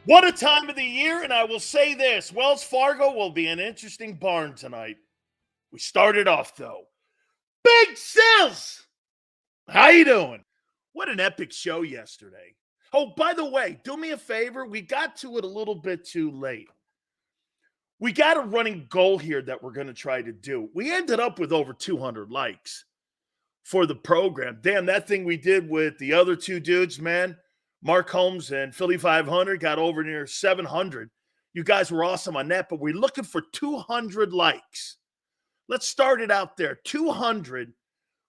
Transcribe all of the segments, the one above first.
What a time of the year, and I will say this. Wells Fargo will be an interesting barn tonight. We started off, though. Big Sills! How you doing? What an epic show yesterday. Oh, by the way, do me a favor. We got to it a little bit too late. We got a running goal here that we're going to try to do. We ended up with over 200 likes for the program. Damn, that thing we did with the other two dudes, man. Mark Holmes and Philly 500 got over near 700. You guys were awesome on that, but we're looking for 200 likes. Let's start it out there. 200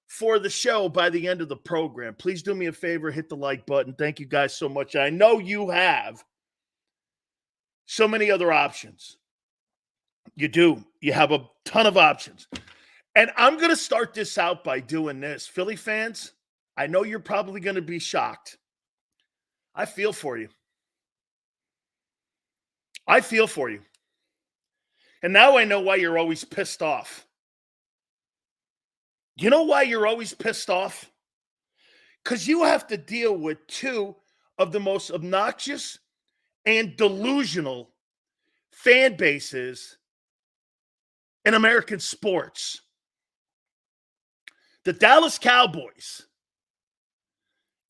for the show by the end of the program. Please do me a favor, hit the like button. Thank you guys so much. I know you have so many other options. You do. You have a ton of options. And I'm going to start this out by doing this. Philly fans, I know you're probably going to be shocked. I feel for you. I feel for you. And now I know why you're always pissed off. You know why you're always pissed off? Because you have to deal with two of the most obnoxious and delusional fan bases in American sports. The Dallas Cowboys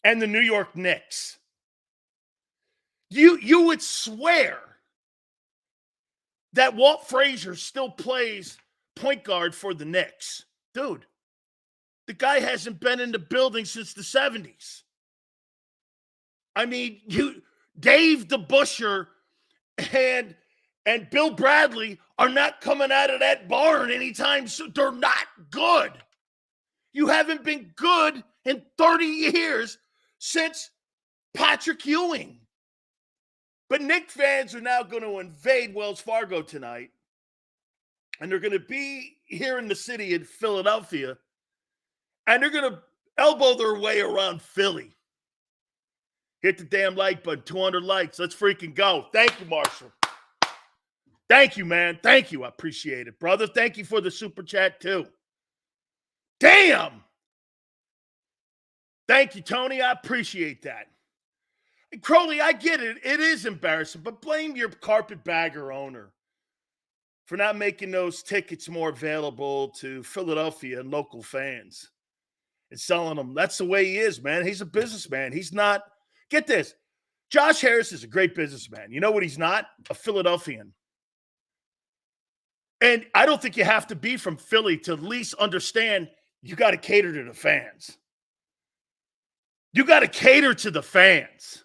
and the New York Knicks. You would swear that Walt Frazier still plays point guard for the Knicks. Dude, the guy hasn't been in the building since the 70s. I mean, Dave DeBuscher and Bill Bradley are not coming out of that barn anytime soon. They're not good. You haven't been good in 30 years since Patrick Ewing. But Knicks fans are now going to invade Wells Fargo tonight. And they're going to be here in the city in Philadelphia. And they're going to elbow their way around Philly. Hit the damn like button. 200 likes. Let's freaking go. Thank you, Marshall. Thank you, man. Thank you. I appreciate it, brother. Thank you for the super chat, too. Damn. Thank you, Tony. I appreciate that. And Crowley, I get it. It is embarrassing, but blame your carpetbagger owner for not making those tickets more available to Philadelphia and local fans and selling them. That's the way he is, man. He's a businessman. He's not. Get this. Josh Harris is a great businessman. You know what he's not? A Philadelphian. And I don't think you have to be from Philly to at least understand you got to cater to the fans. You got to cater to the fans.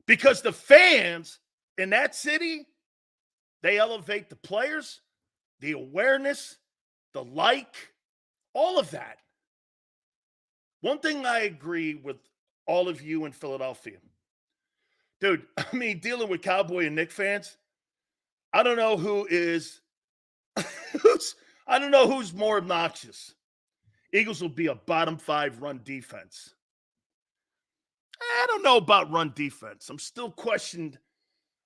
Because the fans in that city, they elevate the players, the awareness, the like, all of that. One thing I agree with all of you in Philadelphia. Dude, I mean, dealing with Cowboy and Knicks fans, I don't know who is I don't know who's more obnoxious. Eagles will be a bottom 5 run defense. I don't know about run defense. I'm still questioned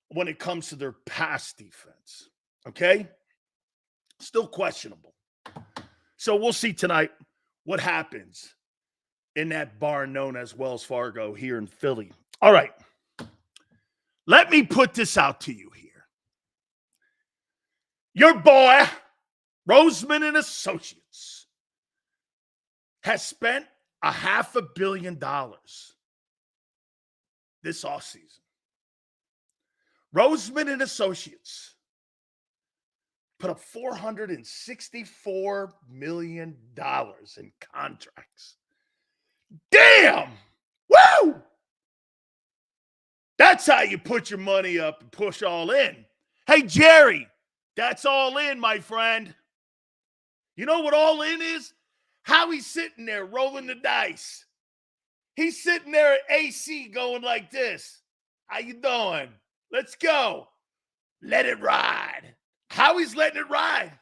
when it comes to their pass defense. Okay? Still questionable. So we'll see tonight what happens in that barn known as Wells Fargo here in Philly. All right. Let me put this out to you here. Your boy, Roseman and Associates, has spent $500 million this offseason. Roseman and Associates put up $464 million in contracts. Damn! Woo! That's how you put your money up and push all in. Hey, Jerry, that's all in, my friend. You know what all in is? Howie's sitting there rolling the dice. He's sitting there at AC going like this. How you doing? Let's go. Let it ride. Howie's letting it ride.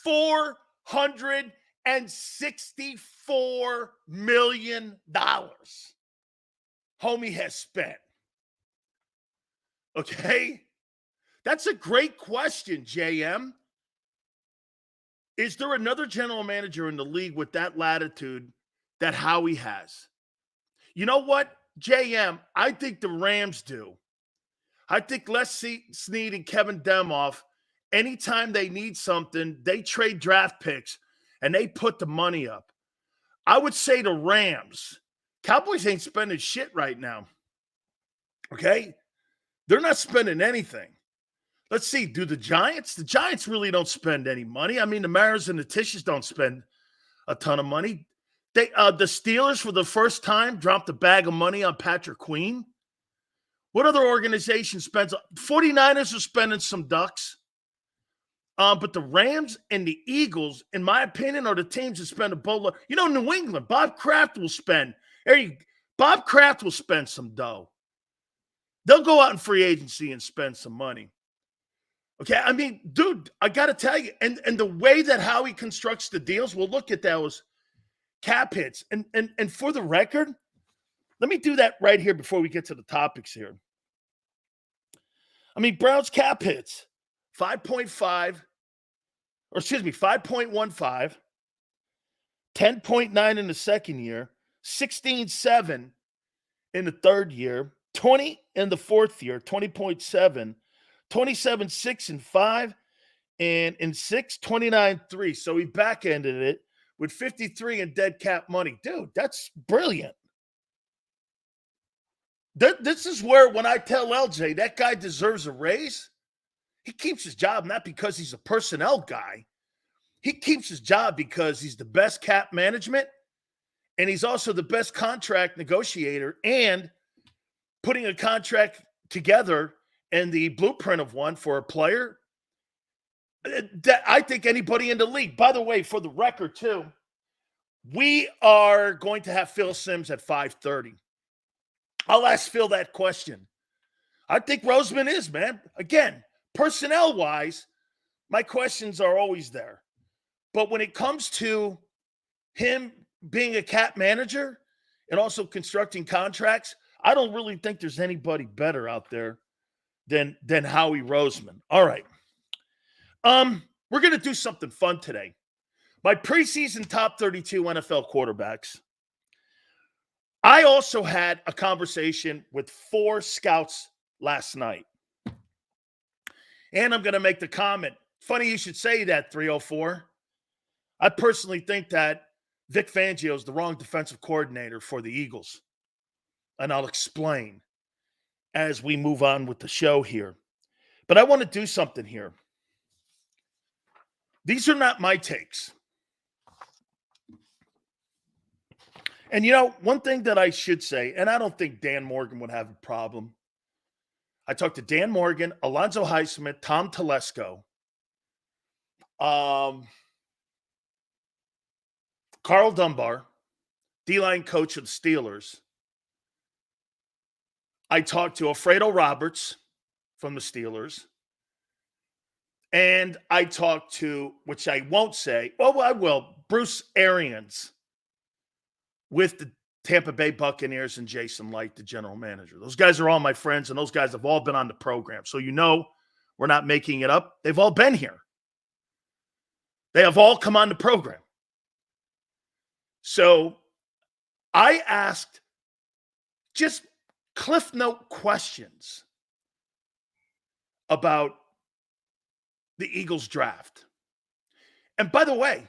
$464 million homie has spent. Okay? That's a great question, JM. Is there another general manager in the league with that latitude that Howie has? You know what? JM, I think the Rams do. I think Les Snead and Kevin Demoff, anytime they need something, they trade draft picks and they put the money up. I would say the Rams. Cowboys ain't spending shit right now. Okay? They're not spending anything. Let's see. Do the Giants? The Giants really don't spend any money. I mean, the Maras and the Tishes don't spend a ton of money. The Steelers, for the first time, dropped a bag of money on Patrick Queen. What other organization spends? 49ers are spending some ducks. But the Rams and the Eagles, in my opinion, are the teams that spend a boatload. You know, New England, Bob Kraft will spend. Bob Kraft will spend some dough. They'll go out in free agency and spend some money. Okay, I mean, dude, I got to tell you, and the way that Howie constructs the deals, we'll look at those cap hits. And for the record, let me do that right here before we get to the topics here. I mean, Browns cap hits, 5.15, 10.9 in the second year, 16.7 in the third year, 20 in the fourth year, 20.7, 27.6 and 5, and in 6, 29.3. So he back-ended it with 53 in dead cap money. Dude, that's brilliant. This is where, when I tell LJ that guy deserves a raise, he keeps his job not because he's a personnel guy. He keeps his job because he's the best cap management, and he's also the best contract negotiator, and putting a contract together and the blueprint of one for a player that I think anybody in the league. By the way, for the record too, we are going to have Phil Simms at 5:30. I'll ask Phil that question. I think Roseman is, man. Again, personnel-wise, my questions are always there. But when it comes to him being a cap manager and also constructing contracts, I don't really think there's anybody better out there than Howie Roseman. All right. We're going to do something fun today. My preseason top 32 NFL quarterbacks. I also had a conversation with 4 scouts last night. And I'm going to make the comment. Funny you should say that, 304. I personally think that Vic Fangio is the wrong defensive coordinator for the Eagles. And I'll explain as we move on with the show here. But I want to do something here. These are not my takes. And, you know, one thing that I should say, and I don't think Dan Morgan would have a problem. I talked to Dan Morgan, Alonzo Highsmith, Tom Telesco, Carl Dunbar, D-line coach of the Steelers. I talked to Alfredo Roberts from the Steelers. And I talked to, which I won't say, well, I will, Bruce Arians with the Tampa Bay Buccaneers and Jason Light, the general manager. Those guys are all my friends, and those guys have all been on the program. So you know we're not making it up. They've all been here. They have all come on the program. So I asked just Cliff Note questions about the Eagles draft. And by the way,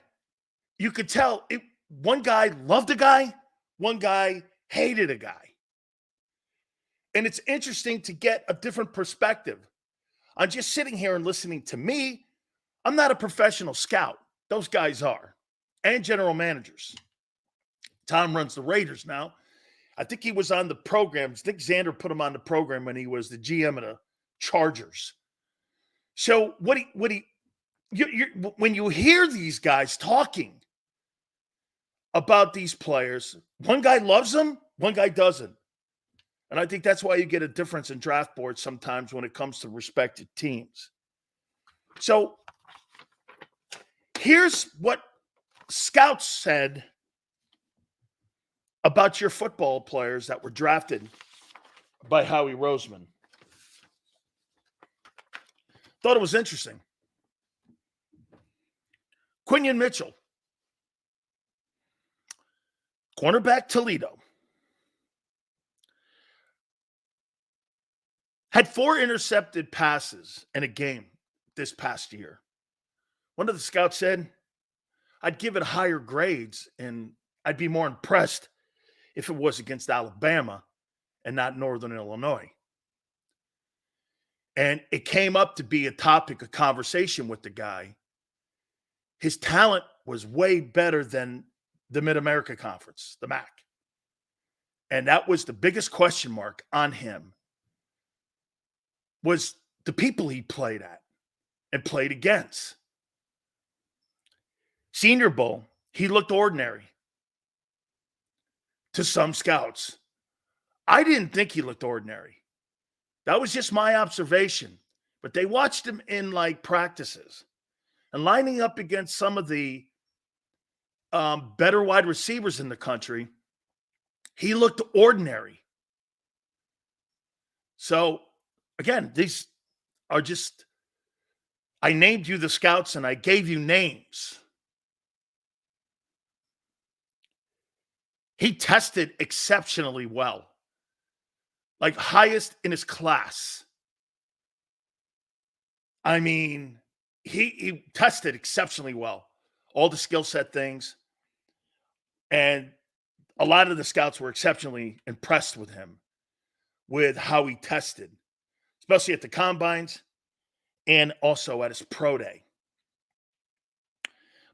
you could tell one guy loved a guy, one guy hated a guy. And it's interesting to get a different perspective. I'm just sitting here and listening to me. I'm not a professional scout. Those guys are. And general managers. Tom runs the Raiders now. I think he was on the program. Dick Xander put him on the program when he was the GM of the Chargers. So when you hear these guys talking about these players, one guy loves them, one guy doesn't. And I think that's why you get a difference in draft boards sometimes when it comes to respected teams. So here's what scouts said about your football players that were drafted by Howie Roseman. Thought it was interesting. Quinion Mitchell, cornerback Toledo. Had 4 intercepted passes in a game this past year. One of the scouts said, I'd give it higher grades and I'd be more impressed if it was against Alabama and not Northern Illinois. And it came up to be a topic of conversation with the guy. His talent was way better than the Mid-America Conference, the MAC. And that was the biggest question mark on him, was the people he played at and played against. Senior Bowl, he looked ordinary to some scouts. I didn't think he looked ordinary. That was just my observation. But they watched him in like practices and lining up against some of the better wide receivers in the country. He looked ordinary. So, again, these are just, I named you the scouts and I gave you names. He tested exceptionally well, like highest in his class. I mean, he tested exceptionally well, all the skill set things. And a lot of the scouts were exceptionally impressed with him, with how he tested, especially at the combines and also at his pro day.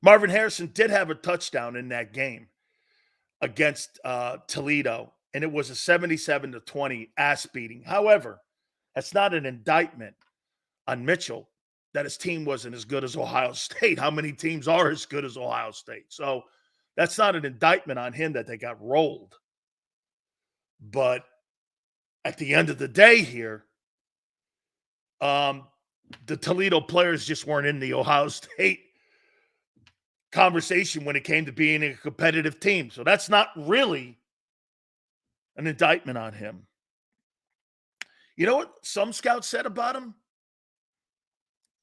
Marvin Harrison did have a touchdown in that game against Toledo, and it was a 77-20 ass beating. However, that's not an indictment on Mitchell that his team wasn't as good as Ohio State. How many teams are as good as Ohio State? So that's not an indictment on him that they got rolled. But at the end of the day here, the Toledo players just weren't in the Ohio State conversation when it came to being a competitive team. So that's not really an indictment on him. You know what some scouts said about him?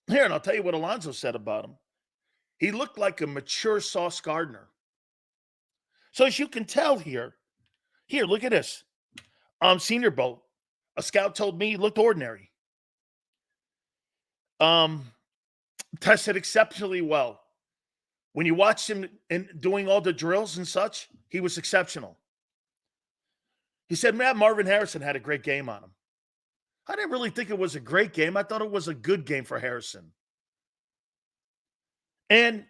Here, and I'll tell you what Alonzo said about him. He looked like a mature Sauce Gardner. So as you can tell here, look at this. Senior Bowl, a scout told me he looked ordinary. Tested exceptionally well. When you watched him in doing all the drills and such, he was exceptional. He said, man, Marvin Harrison had a great game on him. I didn't really think it was a great game. I thought it was a good game for Harrison. And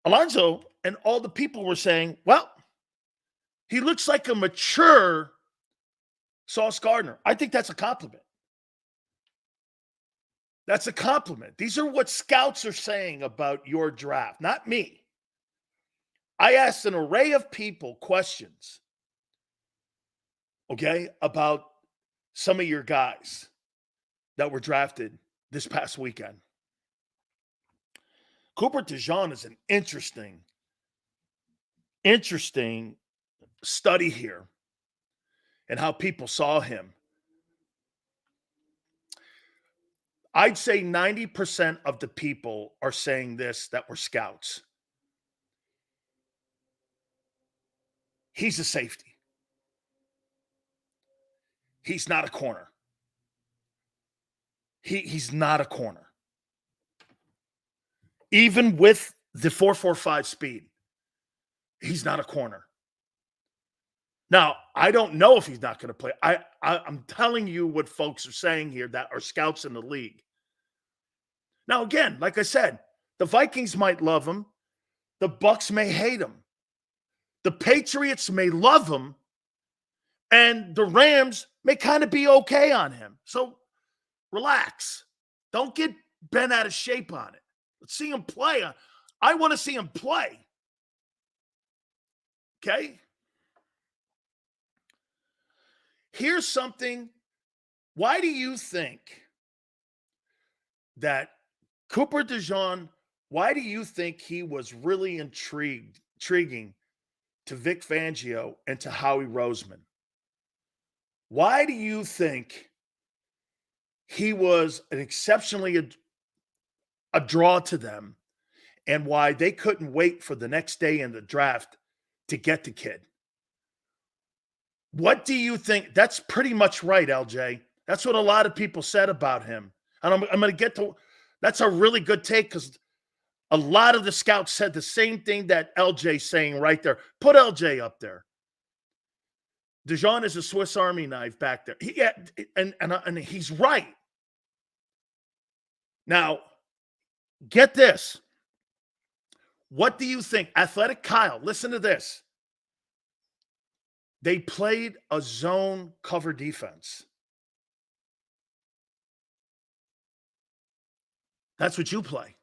Alonzo and all the people were saying, well, he looks like a mature Sauce Gardner. I think that's a compliment. That's a compliment. These are what scouts are saying about your draft, not me. I asked an array of people questions, okay, about some of your guys that were drafted this past weekend. Cooper DeJean is an interesting study here and how people saw him. I'd say 90% of the people are saying this that were scouts. He's a safety. He's not a corner. He's not a corner. Even with the 4.45 speed, he's not a corner. Now, I don't know if he's not going to play. I'm telling you what folks are saying here that are scouts in the league. Now, again, like I said, the Vikings might love him. The Bucs may hate him. The Patriots may love him. And the Rams may kind of be okay on him. So relax. Don't get bent out of shape on it. Let's see him play. I want to see him play. Okay? Here's something. Why do you think that Cooper DeJean, why do you think he was really intriguing to Vic Fangio and to Howie Roseman? Why do you think he was an exceptionally a draw to them, and why they couldn't wait for the next day in the draft to get the kid? What do you think? That's pretty much right, LJ. That's what a lot of people said about him. And I'm going to get to that's a really good take because a lot of the scouts said the same thing that LJ's saying right there. Put LJ up there. DeJean is a Swiss Army knife back there. And he's right. Now, get this. What do you think? Athletic Kyle, listen to this. They played a zone cover defense. That's what you play.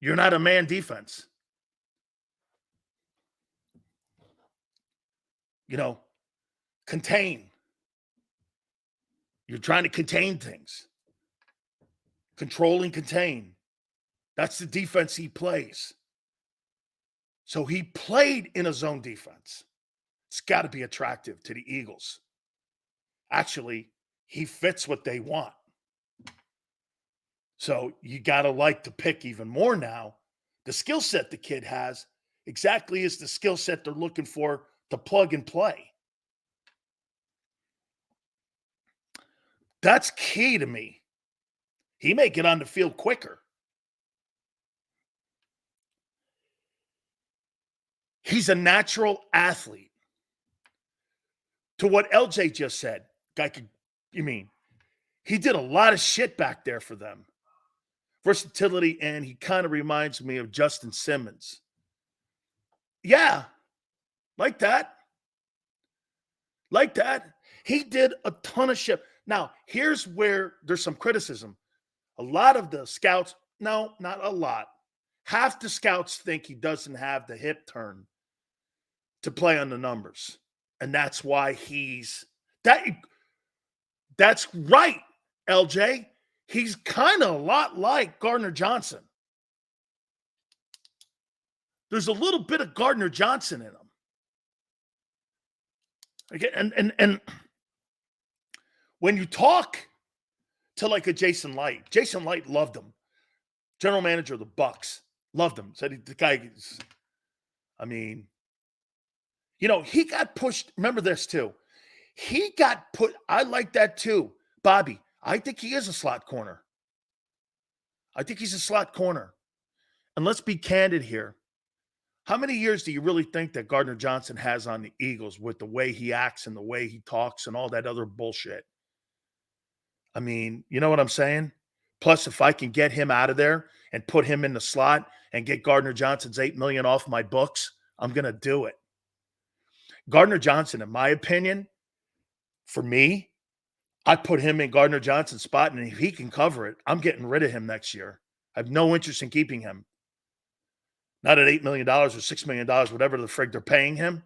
You're not a man defense. Contain. You're trying to contain things. Control and contain. That's the defense he plays. So he played in a zone defense. It's got to be attractive to the Eagles. Actually, he fits what they want. So you got to like the pick even more now. The skill set the kid has exactly is the skill set they're looking for to plug and play. That's key to me. He may get on the field quicker. He's a natural athlete. To what LJ just said, he did a lot of shit back there for them. Versatility, and he kind of reminds me of Justin Simmons. Yeah, like that. Like that. He did a ton of shit. Now, here's where there's some criticism. A lot of the scouts, no, not a lot. Half the scouts think he doesn't have the hip turn to play on the numbers. And that's why that's right, LJ. He's kind of a lot like Gardner Johnson. There's a little bit of Gardner Johnson in him. Again, and when you talk to like a Jason Light loved him. General manager of the Bucks loved him. Said the guy is, he got pushed. Remember this too. He got put. I like that too, Bobby. I think he is a slot corner. I think he's a slot corner. And let's be candid here. How many years do you really think that Gardner Johnson has on the Eagles with the way he acts and the way he talks and all that other bullshit? You know what I'm saying? Plus, if I can get him out of there and put him in the slot and get Gardner Johnson's $8 million off my books, I'm going to do it. Gardner Johnson, in my opinion, for me, I put him in Gardner Johnson's spot, and if he can cover it, I'm getting rid of him next year. I have no interest in keeping him. Not at $8 million or $6 million, whatever the frig they're paying him.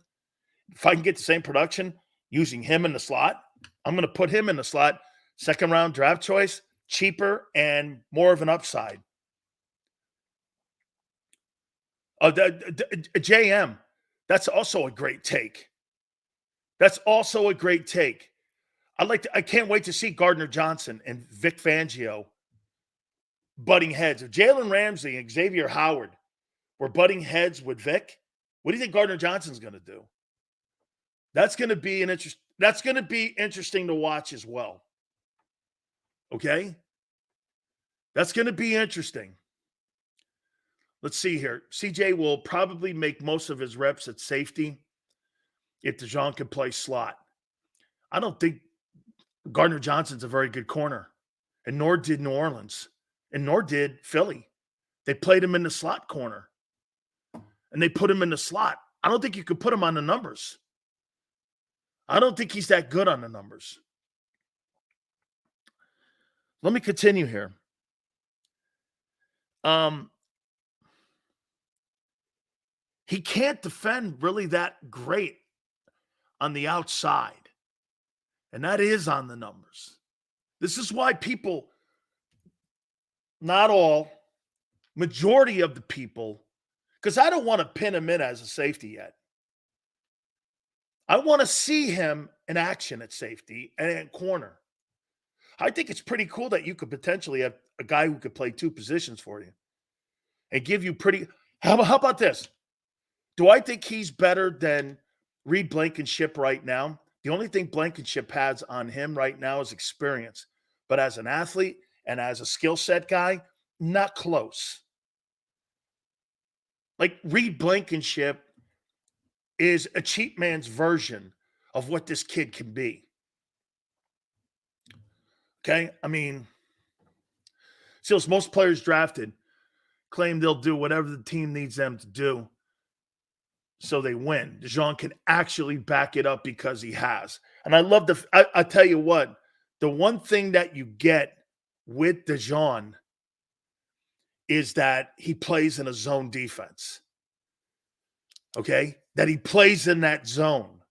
If I can get the same production using him in the slot, I'm going to put him in the slot. Second round draft choice, cheaper and more of an upside. JM, that's also a great take. I can't wait to see Gardner Johnson and Vic Fangio butting heads. If Jalen Ramsey and Xavier Howard were butting heads with Vic, what do you think Gardner Johnson's going to do? That's going to be interesting to watch as well. Okay? That's going to be interesting. Let's see here. CJ will probably make most of his reps at safety if DeJean can play slot. I don't think Gardner Johnson's a very good corner, and nor did New Orleans, and nor did Philly. They played him in the slot corner, and they put him in the slot. I don't think you could put him on the numbers. I don't think he's that good on the numbers. Let me continue here. He can't defend really that great on the outside. And that is on the numbers. This is why people, not all, majority of the people, because I don't want to pin him in as a safety yet. I want to see him in action at safety and at corner. I think it's pretty cool that you could potentially have a guy who could play two positions for you and give you pretty – how about this? Do I think he's better than Reed Blankenship right now, the only thing Blankenship has on him right now is experience. But as an athlete and as a skill set guy, not close. Like Reed Blankenship is a cheap man's version of what this kid can be. Okay? I mean, Seals, most players drafted claim they'll do whatever the team needs them to do so they win. DeJean can actually back it up because he has. And I love I tell you what, the one thing that you get with DeJean is that he plays in a zone defense. Okay? That he plays in that zone,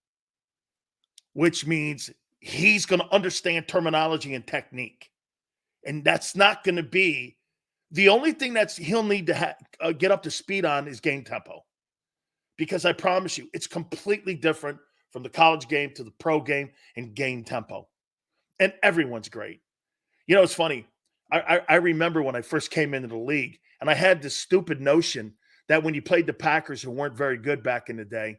which means he's going to understand terminology and technique. And that's not going to be the only thing he'll need to get up to speed on is game tempo. Because I promise you, it's completely different from the college game to the pro game and game tempo. And everyone's great. You know, it's funny. I remember when I first came into the league, and I had this stupid notion that when you played the Packers, who weren't very good back in the day,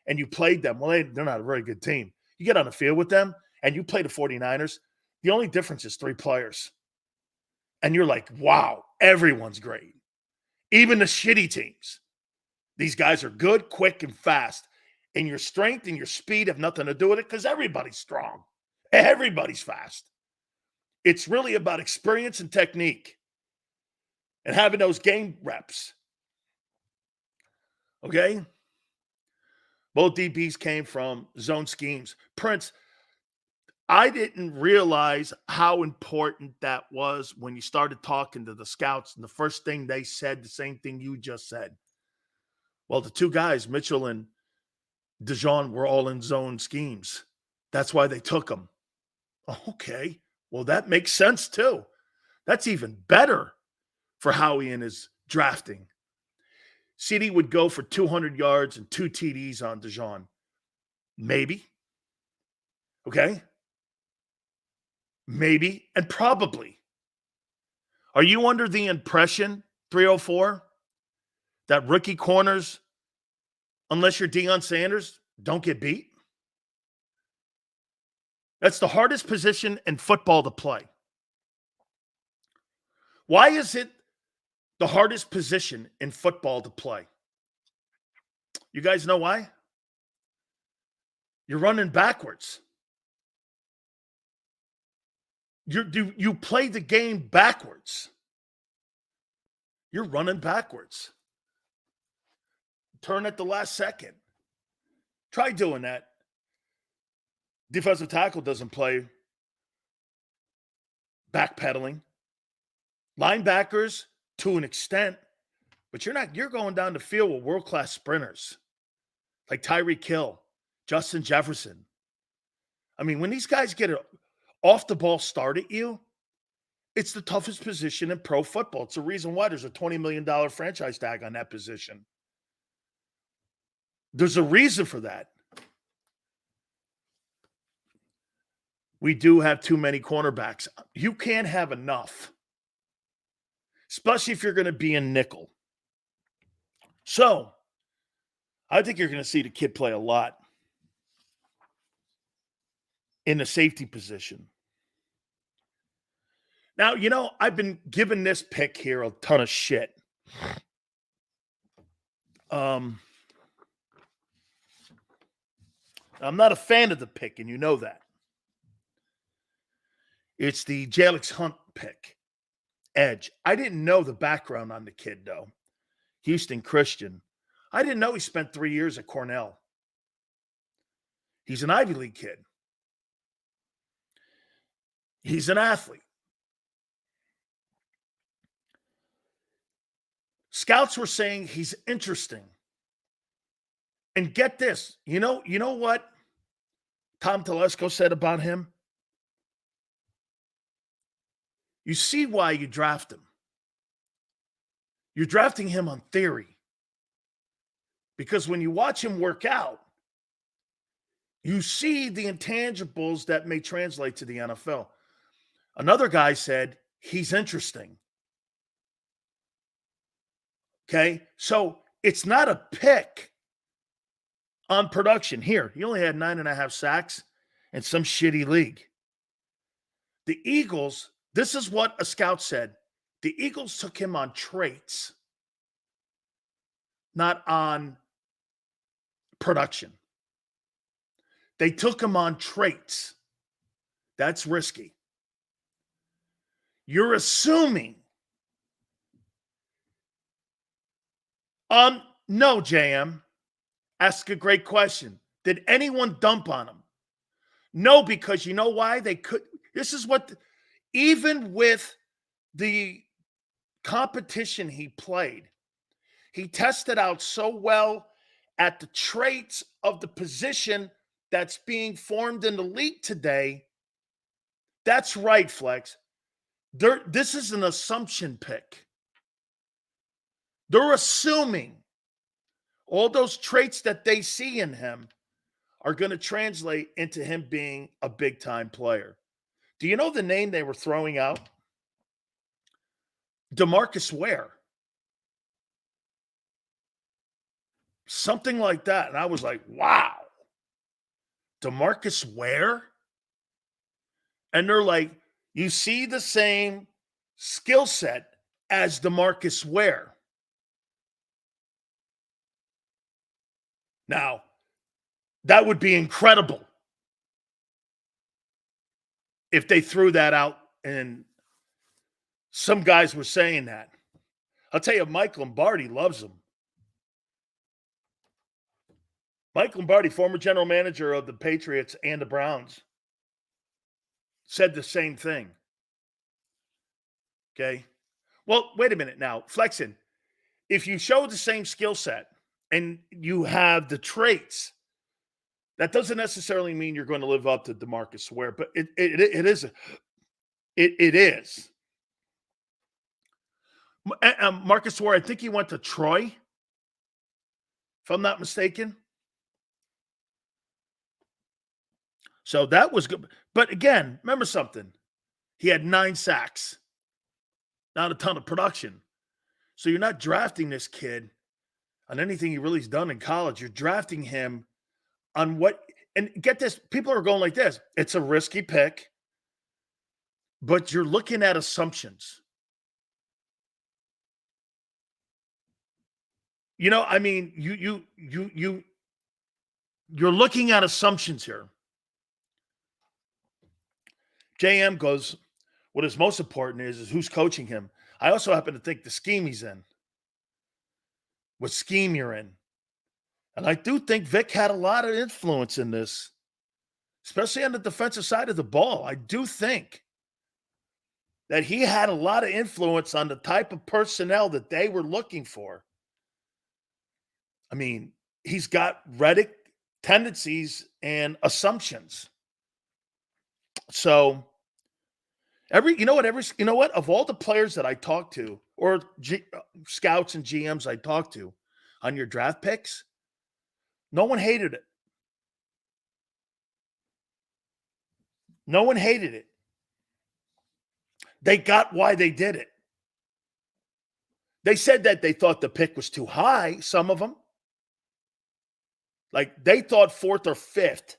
and you played them, well, they're not a very good team. You get on the field with them, and you play the 49ers, the only difference is 3 players. And you're like, wow, everyone's great. Even the shitty teams. These guys are good, quick, and fast. And your strength and your speed have nothing to do with it because everybody's strong. Everybody's fast. It's really about experience and technique and having those game reps. Okay? Both DBs came from zone schemes. Prince, I didn't realize how important that was when you started talking to the scouts. And the first thing they said, the same thing you just said. Well, the 2 guys, Mitchell and DeJean, were all in zone schemes. That's why they took them. Okay. Well, that makes sense too. That's even better for Howie and his drafting. CD would go for 200 yards and 2 TDs on DeJean. Maybe. Okay. Maybe and probably. Are you under the impression, 304, that rookie corners, unless you're Deion Sanders, don't get beat? That's the hardest position in football to play. Why is it the hardest position in football to play? You guys know why? You're running backwards. You play the game backwards. You're running backwards. Turn at the last second. Try doing that. Defensive tackle doesn't play backpedaling. Linebackers, to an extent, but you're going down the field with world-class sprinters like Tyreek Hill, Justin Jefferson. I mean, when these guys get an off-the-ball start at you, it's the toughest position in pro football. It's the reason why there's a $20 million franchise tag on that position. There's a reason for that. We do have too many cornerbacks. You can't have enough, especially if you're going to be in nickel. So, I think you're going to see the kid play a lot in the safety position. Now, you know, I've been giving this pick here a ton of shit. I'm not a fan of the pick, and you know that. It's the Jalyx Hunt pick, edge. I didn't know the background on the kid, though. Houston Christian. I didn't know he spent 3 years at Cornell. He's an Ivy League kid. He's an athlete. Scouts were saying he's interesting. And get this, you know what Tom Telesco said about him? You see why you draft him. You're drafting him on theory. Because when you watch him work out, you see the intangibles that may translate to the NFL. Another guy said he's interesting. Okay? So it's not a pick on production. Here, he only had 9.5 sacks in some shitty league. The Eagles, this is what a scout said. The Eagles took him on traits, not on production. They took him on traits. That's risky. You're assuming. No, JM. Ask a great question. Did anyone dump on him? No, because you know why? They could. This is what, even with the competition he played, he tested out so well at the traits of the position that's being formed in the league today. That's right, Flex. This is an assumption pick. They're assuming all those traits that they see in him are going to translate into him being a big-time player. Do you know the name they were throwing out? DeMarcus Ware. Something like that. And I was like, wow. DeMarcus Ware? And they're like, you see the same skill set as DeMarcus Ware. Now, that would be incredible if they threw that out, and some guys were saying that. I'll tell you, Mike Lombardi loves him. Mike Lombardi, former general manager of the Patriots and the Browns, said the same thing. Okay? Well, wait a minute now. Flexing, if you show the same skill set and you have the traits, that doesn't necessarily mean you're going to live up to DeMarcus Ware, but it is. It is. Marcus Ware, I think he went to Troy, if I'm not mistaken. So that was good. But again, remember something. He had 9 sacks. Not a ton of production. So you're not drafting this kid on anything he really's done in college. You're drafting him on what, and get this, people are going like this. It's a risky pick, but you're looking at assumptions. You know, I mean, you're looking at assumptions here. JM goes, what is most important is who's coaching him. I also happen to think the scheme he's in. What scheme you're in. And I do think Vic had a lot of influence in this, especially on the defensive side of the ball. I do think that he had a lot of influence on the type of personnel that they were looking for. I mean, he's got Reddick tendencies and assumptions. So you know what? Of all the players that I talked to, or scouts and GMs I talked to on your draft picks, no one hated it. No one hated it. They got why they did it. They said that they thought the pick was too high, some of them. Like, they thought 4th or 5th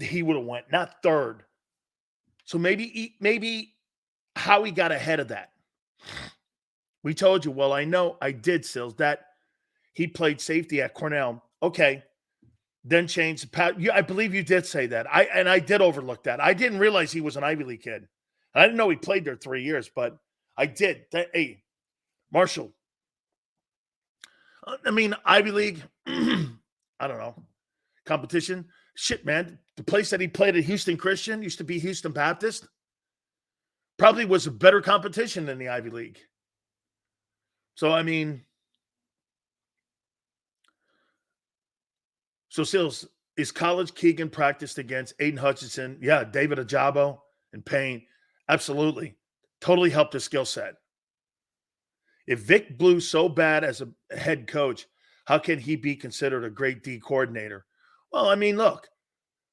he would have went, not 3rd. So maybe Howie got ahead of that. We told you, well, I know I did, Sills, that he played safety at Cornell. Okay. Then changed. I believe you did say that. I did overlook that. I didn't realize he was an Ivy League kid. I didn't know he played there 3 years, but I did. Hey, Marshall. I mean, Ivy League, I don't know, competition. Shit, man. The place that he played at Houston Christian used to be Houston Baptist. Probably was a better competition than the Ivy League. So, I mean, so Sills, is college Keegan practiced against Aiden Hutchinson? Yeah, David Ajabo and Payne. Absolutely. Totally helped his skill set. If Vic blew so bad as a head coach, how can he be considered a great D coordinator? Well, I mean, look,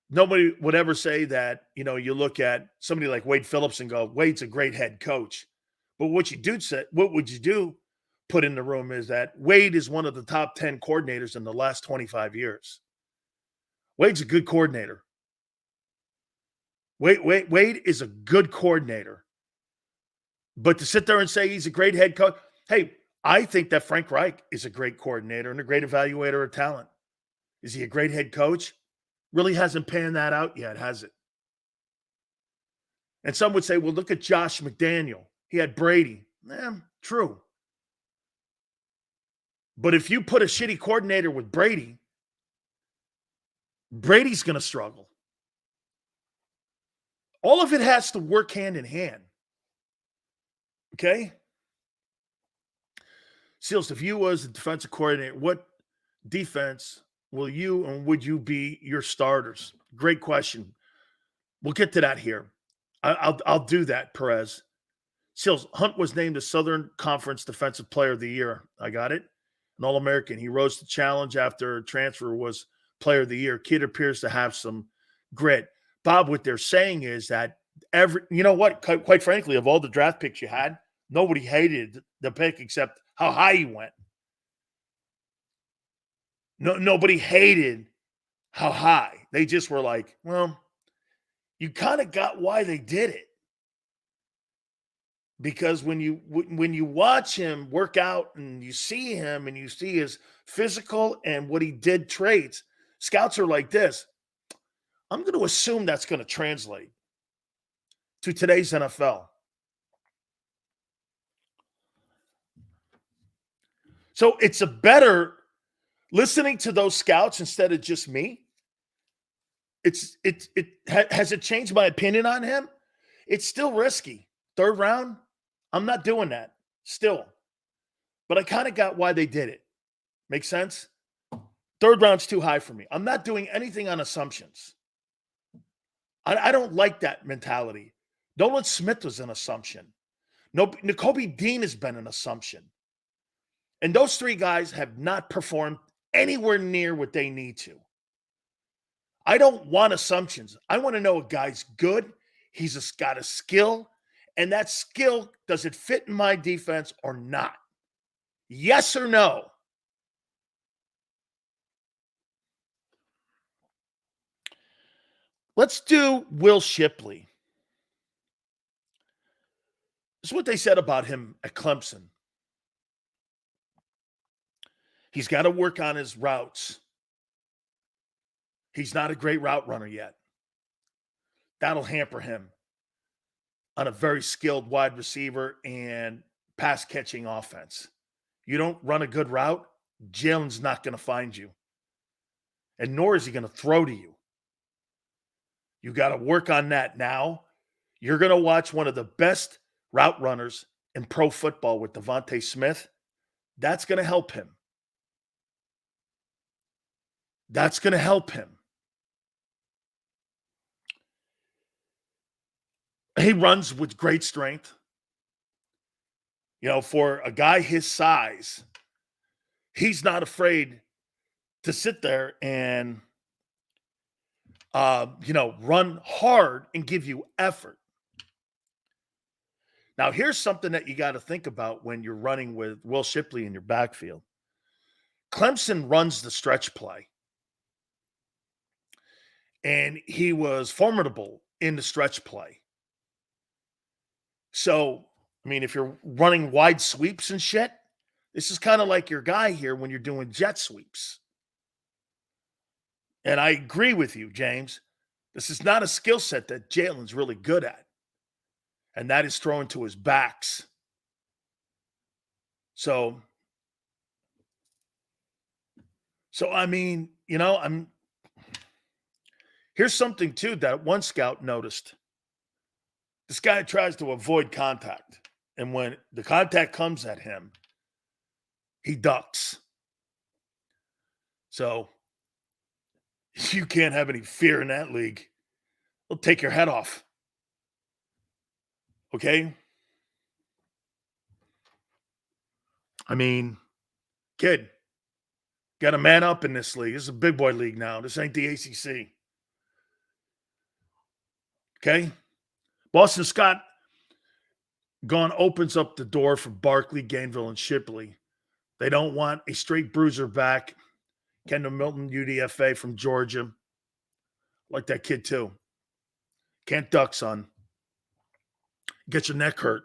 nobody would ever say that, you know, you look at somebody like Wade Phillips and go, Wade's a great head coach. But what would you do? put in the room is that Wade is one of the top 10 coordinators in the last 25 years. Wade's a good coordinator. Wade is a good coordinator. But to sit there and say he's a great head coach, hey, I think that Frank Reich is a great coordinator and a great evaluator of talent. Is he a great head coach? Really hasn't panned that out yet, has it? And some would say, well, look at Josh McDaniel. He had Brady. True. But if you put a shitty coordinator with Brady, Brady's going to struggle. All of it has to work hand in hand. Okay? Seals, if you was the defensive coordinator, what defense will you and would you be your starters? Great question. We'll get to that here. I'll do that, Perez. Seals, Hunt was named the Southern Conference Defensive Player of the Year. I got it. An All-American. He rose to challenge after transfer was Player of the Year. Kid appears to have some grit. Bob, what they're saying is that you know what? Quite frankly, of all the draft picks you had, nobody hated the pick except how high he went. Nobody hated how high. They just were like, well, you kind of got why they did it. Because when you watch him work out and you see him and you see his physical and what he did traits, scouts are like this. I'm going to assume that's going to translate to today's NFL. So it's a better listening to those scouts instead of just me. Has it changed my opinion on him? It's still risky. Third round, I'm not doing that still. But I kind of got why they did it. Make sense? Third round's too high for me. I'm not doing anything on assumptions. I don't like that mentality. Nolan Smith was an assumption. Nakobe Dean has been an assumption. And those three guys have not performed anywhere near what they need to. I don't want assumptions. I want to know a guy's good. He's got a skill. And that skill, does it fit in my defense or not? Yes or no? Let's do Will Shipley. This is what they said about him at Clemson. He's got to work on his routes. He's not a great route runner yet. That'll hamper him on a very skilled wide receiver and pass-catching offense. You don't run a good route, Jalen's not going to find you. And nor is he going to throw to you. You got to work on that now. You're going to watch one of the best route runners in pro football with Devontae Smith. That's going to help him. That's going to help him. He runs with great strength. You know, for a guy his size, he's not afraid to sit there and, run hard and give you effort. Now, here's something that you got to think about when you're running with Will Shipley in your backfield. Clemson runs the stretch play. And he was formidable in the stretch play. So, I mean, if you're running wide sweeps and shit, this is kind of like your guy here when you're doing jet sweeps. And I agree with you, James. This is not a skill set that Jalen's really good at. And that is throwing to his backs. So I mean, here's something, too, that one scout noticed. This guy tries to avoid contact. And when the contact comes at him, he ducks. So you can't have any fear in that league. They'll take your head off. Okay? I mean, kid, got to man up in this league. This is a big boy league now. This ain't the ACC. Okay? Boston Scott opens up the door for Barkley, Gainville, and Shipley. They don't want a straight bruiser back. Kendall Milton, UDFA from Georgia. Like that kid too. Can't duck, son. Get your neck hurt.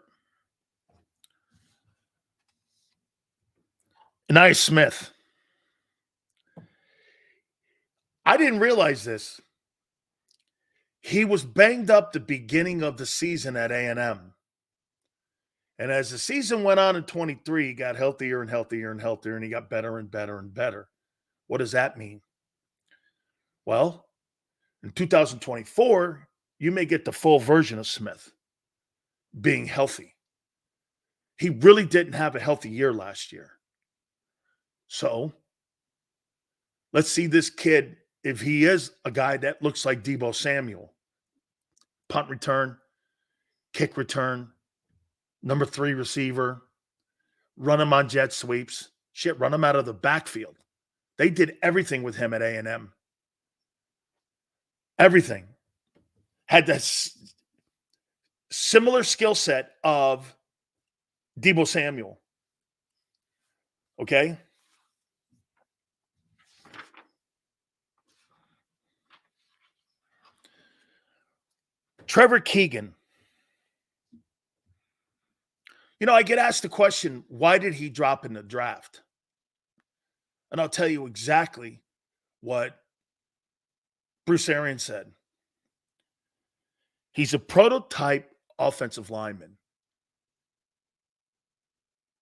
Anaya Smith. I didn't realize this. He was banged up the beginning of the season at A&M. And as the season went on in 23, he got healthier and healthier and healthier, and he got better and better and better. What does that mean? Well, in 2024, you may get the full version of Smith being healthy. He really didn't have a healthy year last year. So let's see this kid, if he is a guy that looks like Deebo Samuel. Punt return, kick return, number 3 receiver, run him on jet sweeps. Shit, run him out of the backfield. They did everything with him at A&M. Everything. Had that similar skill set of Deebo Samuel. Okay? Trevor Keegan. You know, I get asked the question, why did he drop in the draft? And I'll tell you exactly what Bruce Arians said. He's a prototype offensive lineman.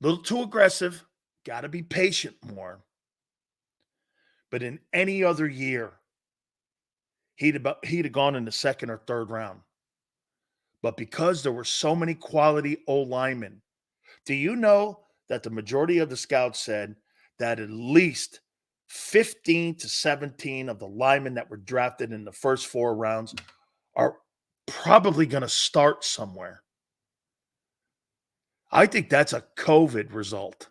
A little too aggressive. Got to be patient more. But in any other year, he'd have gone in the second or third round. But because there were so many quality old linemen, do you know that the majority of the scouts said that at least 15 to 17 of the linemen that were drafted in the first 4 rounds are probably going to start somewhere? I think that's a COVID result.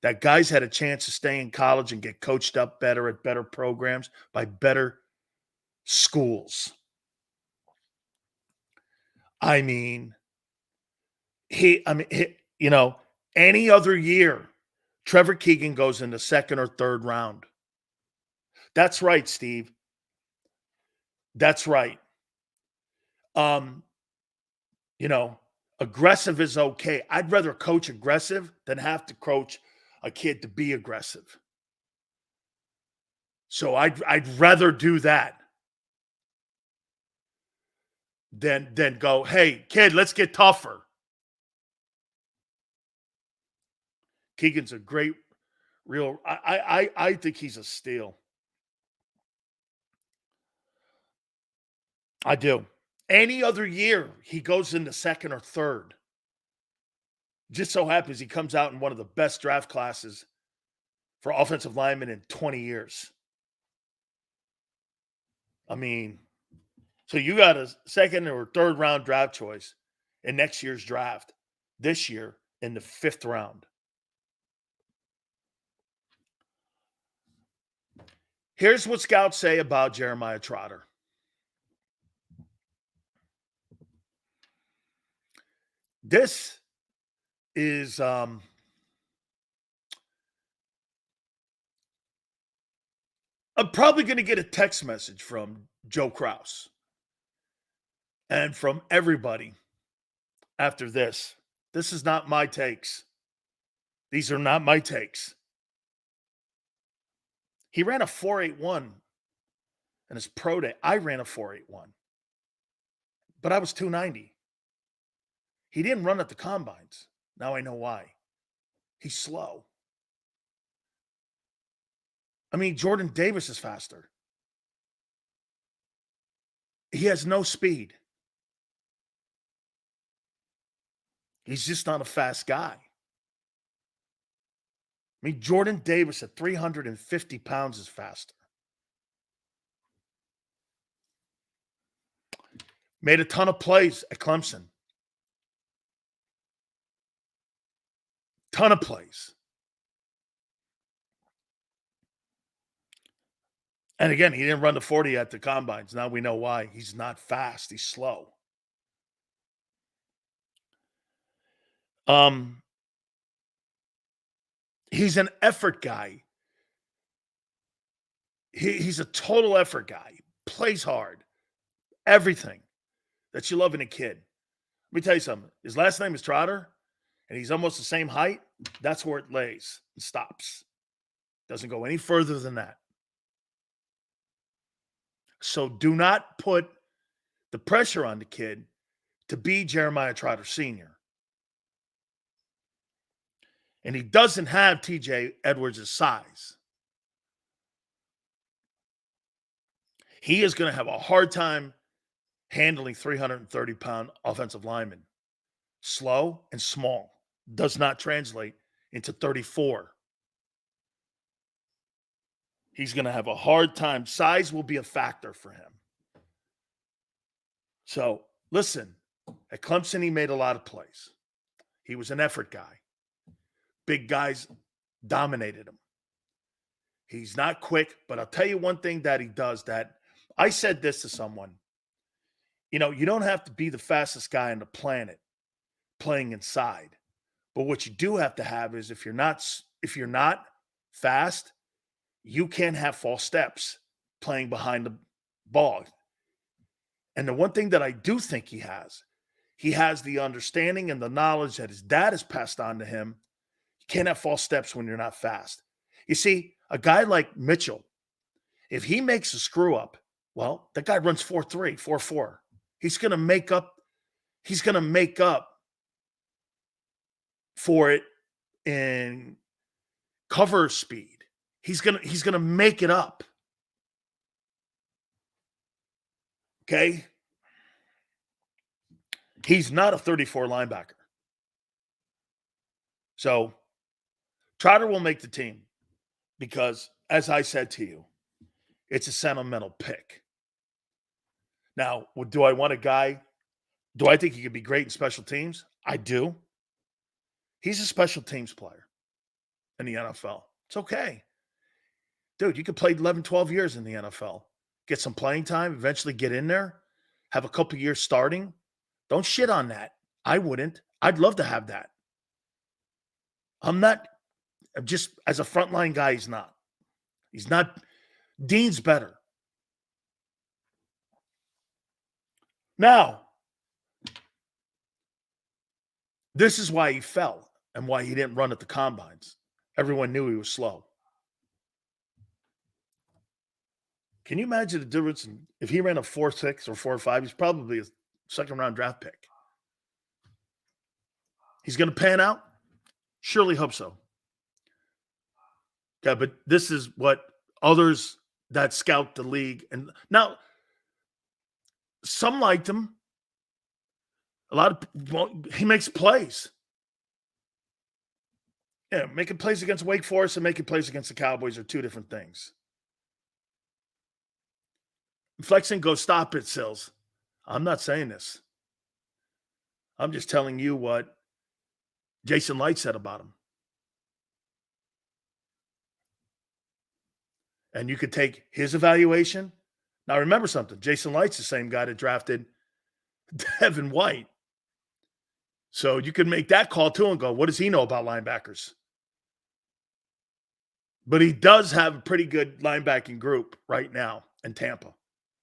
That guys had a chance to stay in college and get coached up better at better programs by better schools. I mean, any other year, Trevor Keegan goes in the second or third round. That's right, Steve. That's right. Aggressive is okay. I'd rather coach aggressive than have to coach a kid to be aggressive. So I'd rather do that than go, hey, kid, let's get tougher. Keegan's a great, real. I think he's a steal. I do. Any other year, he goes into second or third. Just so happens he comes out in one of the best draft classes for offensive linemen in 20 years. I mean, so you got a second or third round draft choice in next year's draft, this year in the 5th round. Here's what scouts say about Jeremiah Trotter. This is I'm probably going to get a text message from Joe Kraus and from everybody after this. This is not my takes. These are not my takes. He ran a 4.81 in his pro day. I ran a 4.81, but I was 290. He didn't run at the combines. Now I know why. He's slow. I mean, Jordan Davis is faster. He has no speed. He's just not a fast guy. I mean, Jordan Davis at 350 pounds is faster. Made a ton of plays at Clemson. Ton of plays. And again, he didn't run the 40 at the combines. Now we know why. He's not fast. He's slow. He's an effort guy. He's a total effort guy. Plays hard. Everything that you love in a kid. Let me tell you something. His last name is Trotter, and he's almost the same height. That's where it lays and stops. Doesn't go any further than that. So do not put the pressure on the kid to be Jeremiah Trotter Sr. And he doesn't have TJ Edwards' size. He is going to have a hard time handling 330-pound offensive linemen. Slow and small. Does not translate into 34. He's going to have a hard time. Size will be a factor for him. So, listen, at Clemson, he made a lot of plays. He was an effort guy. Big guys dominated him. He's not quick, but I'll tell you one thing that he does that I said this to someone. You know, you don't have to be the fastest guy on the planet playing inside. But what you do have to have is if you're not fast, you can't have false steps playing behind the ball. And the one thing that I do think he has the understanding and the knowledge that his dad has passed on to him. You can't have false steps when you're not fast. You see, a guy like Mitchell, if he makes a screw up, well, that guy runs 4.3, 4.4. He's going to make up for it in cover speed. He's going to make it up. Okay? He's not a 34 linebacker. So, Trotter will make the team because, as I said to you, it's a sentimental pick. Now, do I want a guy? Do I think he could be great in special teams? I do. He's a special teams player in the NFL. It's okay. Dude, you could play 11, 12 years in the NFL. Get some playing time, eventually get in there, have a couple years starting. Don't shit on that. I wouldn't. I'd love to have that. I'm just, as a frontline guy, he's not. He's not. Dean's better. Now, this is why he fell and why he didn't run at the combines. Everyone knew he was slow. Can you imagine the difference if he ran a 4.6 or 4.5? He's probably a second-round draft pick. He's going to pan out? Surely hope so. Okay, but this is what others that scout the league. And now, some liked him. He makes plays. Yeah, making plays against Wake Forest and making plays against the Cowboys are two different things. Flexing, go stop it, Sills. I'm not saying this. I'm just telling you what Jason Light said about him. And you could take his evaluation. Now, remember something. Jason Light's the same guy that drafted Devin White. So you could make that call too and go, what does he know about linebackers? But he does have a pretty good linebacking group right now in Tampa.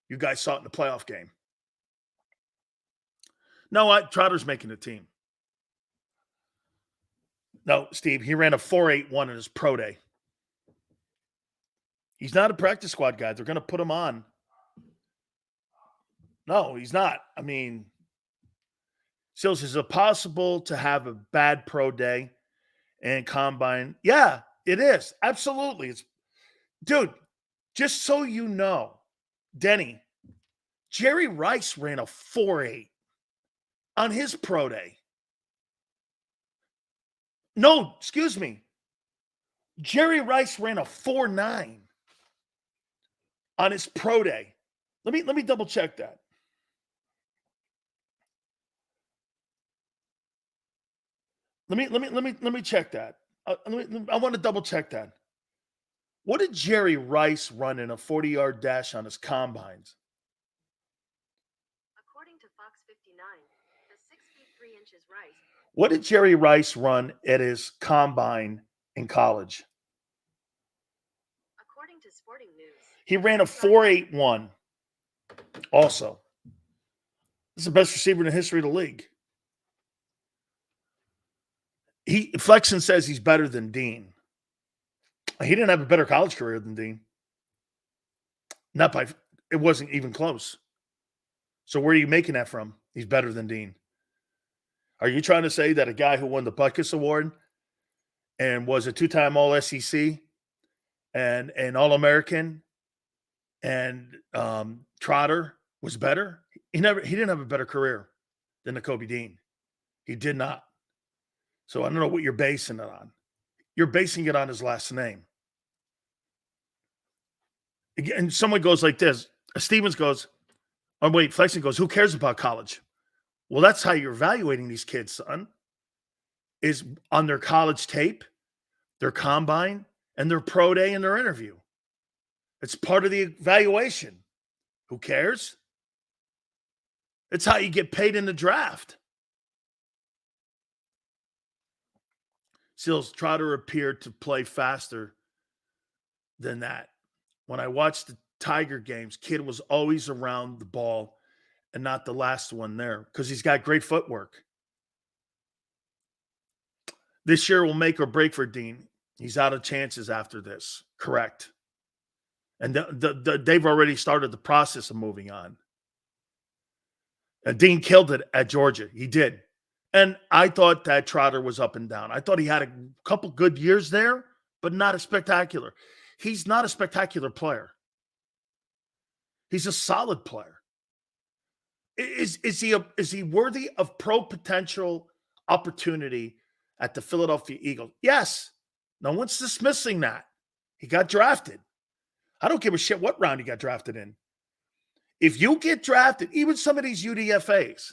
You guys saw it in the playoff game. No, what? Trotter's making the team. No, Steve, he ran a 4.81 in his pro day. He's not a practice squad guy. They're going to put him on. No, he's not. I mean, Sills, is it possible to have a bad pro day and combine? Yeah, it is. Absolutely. Dude, just so you know, Denny, Jerry Rice ran a 4.8 on his pro day. No, excuse me. Jerry Rice ran a 4.9 on his pro day. Let me double check that. Let me check that. I want to double check that. What did Jerry Rice run in a 40-yard dash on his combines? According to Fox 59, the 6 feet 3 inches Rice. What did Jerry Rice run at his combine in college. According to Sporting News, he ran a 4.81 also. This is the best receiver in the history of the league. Flexen says he's better than Dean. He didn't have a better college career than Dean. It wasn't even close. So where are you making that from? He's better than Dean. Are you trying to say that a guy who won the Butkus Award and was a 2-time All-SEC and an All-American and Trotter was better? He didn't have a better career than Nakobe Dean. He did not. So I don't know what you're basing it on. You're basing it on his last name. And someone goes like this. Stevens goes, Flexen goes, who cares about college? Well, that's how you're evaluating these kids, son, is on their college tape, their combine, and their pro day and their interview. It's part of the evaluation. Who cares? It's how you get paid in the draft. Sills, Trotter appeared to play faster than that. When I watched the Tiger games, kid was always around the ball and not the last one there because he's got great footwork. This year will make or break for Dean. He's out of chances after this. Correct. And they've already started the process of moving on. And Dean killed it at Georgia. He did. And I thought that Trotter was up and down. I thought he had a couple good years there, but not a spectacular. He's not a spectacular player. He's a solid player. Is he worthy of pro potential opportunity at the Philadelphia Eagles? Yes. No one's dismissing that. He got drafted. I don't give a shit what round he got drafted in. If you get drafted, even some of these UDFAs,